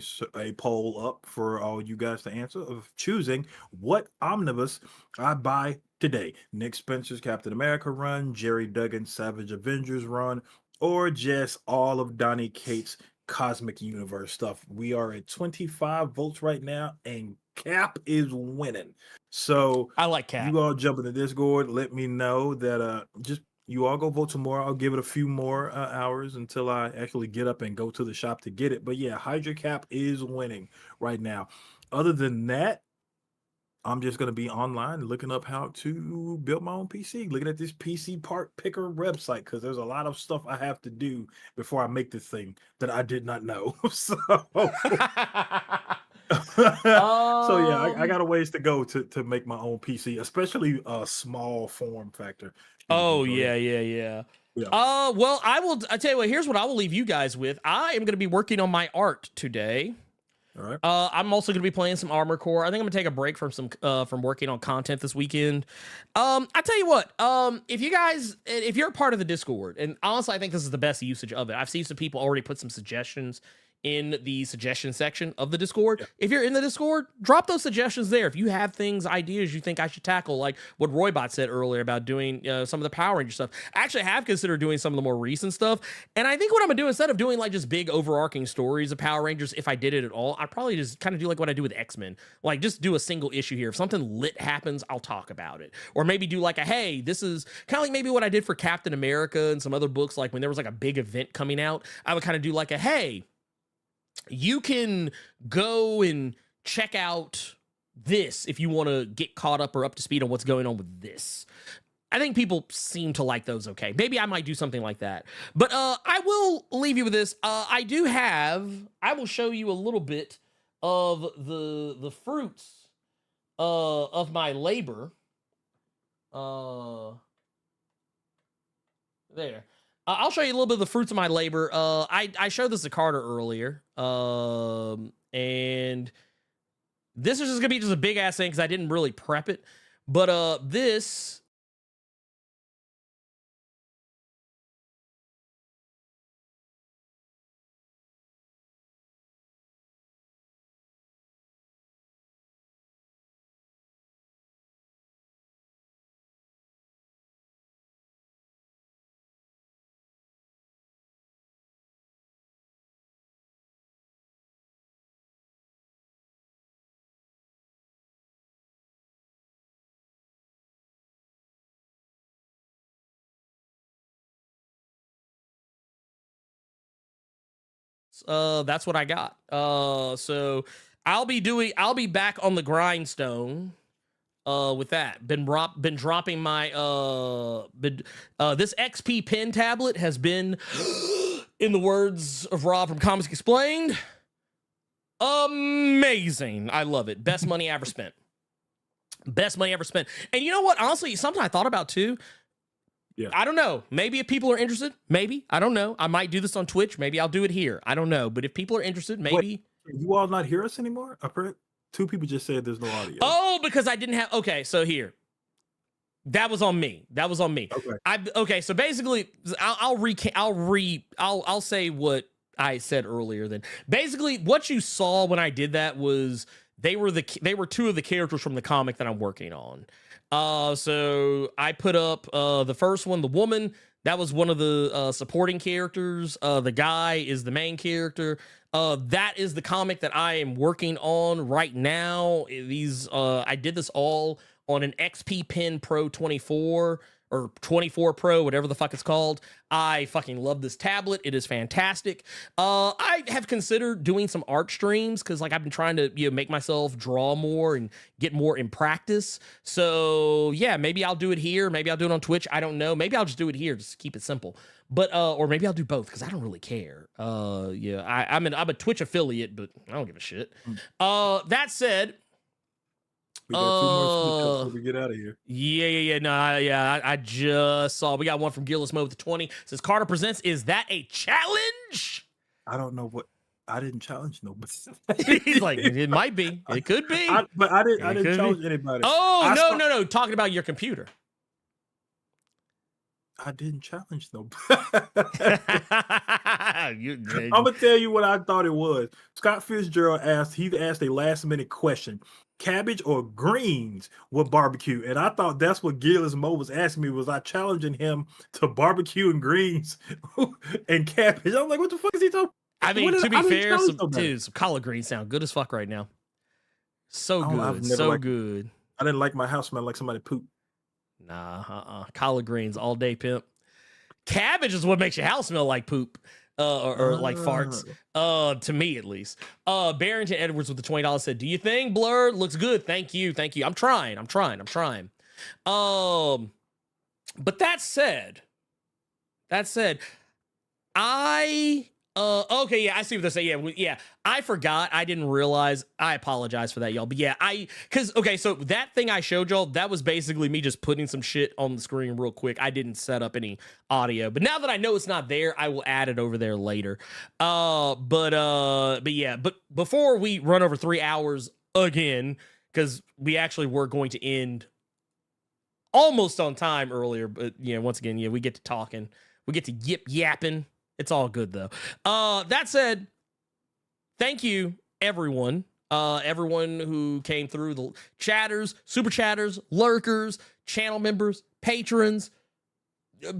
poll up for all you guys to answer of choosing what omnibus I buy today. Nick Spencer's Captain America run, Jerry Duggan's Savage Avengers run, or just all of Donny Cates' Cosmic Universe stuff. We are at 25 votes right now, and Cap is winning. So I like Cap. You all jump in the Discord. Let me know that just you all go vote tomorrow. I'll give it a few more hours until I actually get up and go to the shop to get it. But yeah, Hydra Cap is winning right now. Other than that, I'm just going to be online looking up how to build my own PC, looking at this PC part picker website, because there's a lot of stuff I have to do before I make this thing that I did not know. So, so yeah, I got a ways to go to make my own PC, especially a small form factor. Oh, yeah. Well, I tell you what, here's what I will leave you guys with. I am going to be working on my art today. All right. I'm also going to be playing some Armor Core. I think I'm going to take a break from working on content this weekend. I tell you what, if you're a part of the Discord, and honestly, I think this is the best usage of it. I've seen some people already put some suggestions in the suggestion section of the Discord. Yeah. If you're in the Discord, drop those suggestions there. If you have ideas you think I should tackle, like what Roybot said earlier about doing some of the Power Ranger stuff. I actually have considered doing some of the more recent stuff. And I think what I'm gonna do, instead of doing like just big overarching stories of Power Rangers, if I did it at all, I'd probably just kind of do like what I do with X-Men. Like just do a single issue here. If something lit happens, I'll talk about it. Or maybe do like hey, this is kind of like maybe what I did for Captain America and some other books, like when there was like a big event coming out, I would kind of do like hey, you can go and check out this if you want to get caught up or up to speed on what's going on with this. I think people seem to like those okay. Maybe I might do something like that. But I will leave you with this. I will show you a little bit of the fruits of my labor. There. I'll show you a little bit of the fruits of my labor. I showed this to Carter earlier. And this is just gonna be just a big ass thing because I didn't really prep it. But this That's what I got. So I'll be back on the grindstone. With that, been dropping my this XP pen tablet has been, in the words of Rob from Comics Explained, amazing. I love it. Best money ever spent. Best money ever spent. And you know what? Honestly, something I thought about too. Yeah. I don't know. Maybe if people are interested, maybe. I don't know. I might do this on Twitch. Maybe I'll do it here. I don't know. But if people are interested, maybe. Wait, you all not hear us anymore? I've heard 2 people just said there's no audio. Oh, because I didn't have. Okay, so here. That was on me. Okay. Okay. So basically, I'll say what I said earlier. Then basically, what you saw when I did that was they were 2 of the characters from the comic that I'm working on. So I put up the first one, the woman. That was one of the supporting characters. The guy is the main character. That is the comic that I am working on right now. I did this all on an XP Pen Pro 24 or 24 Pro, whatever the fuck it's called. I fucking love this tablet. It is fantastic. I have considered doing some art streams because like I've been trying to make myself draw more and get more in practice. So yeah, maybe I'll do it here. Maybe I'll do it on Twitch. I don't know. Maybe I'll just do it here just to keep it simple. But or maybe I'll do both because I don't really care. Yeah, I'm a Twitch affiliate, but I don't give a shit. That said, we got 2 more before we get out of here. Yeah. I just saw we got one from Gillis Mo with the 20. Says Carter Presents. Is that a challenge? I don't know what. I didn't challenge nobody. He's like, it might be. It could be. But I didn't challenge anybody. Oh, no. Talking about your computer. I didn't challenge nobody. I'm gonna tell you what I thought it was. Scott Fitzgerald asked a last minute question: cabbage or greens with barbecue? And I thought that's what Gillis Mo was asking me. Was I challenging him to barbecue and greens and cabbage? I'm like, what the fuck is he talking? I mean, to be fair, some collard greens sound good as fuck right now. So good, good. I didn't like my house smell like somebody pooped. Nah, collard greens all day, pimp. Cabbage is what makes your house smell like poop, or like farts. To me at least. Barrington Edwards with the $20 said, "Do you think Blerd looks good? Thank you. I'm trying. But that said, okay, yeah, I see what they're saying. Yeah, I forgot. I didn't realize. I apologize for that, y'all. But yeah, okay, so that thing I showed y'all, that was basically me just putting some shit on the screen real quick. I didn't set up any audio. But now that I know it's not there, I will add it over there later. But yeah, but before we run over 3 hours again, because we actually were going to end almost on time earlier, but once again, we get to talking. We get to yapping. It's all good though. That said, thank you everyone. Everyone who came through, the chatters, super chatters, lurkers, channel members, patrons,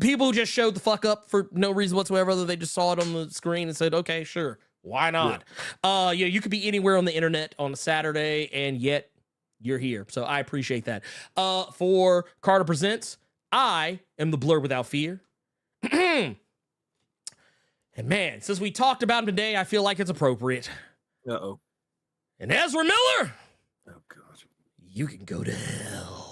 people who just showed the fuck up for no reason whatsoever other they just saw it on the screen and said, okay, sure, why not? Yeah. You could be anywhere on the internet on a Saturday and yet you're here. So I appreciate that. For Carter Presents, I am the Blerd Without Fear. And man, since we talked about him today, I feel like it's appropriate. Uh-oh. And Ezra Miller! Oh, God. You can go to hell.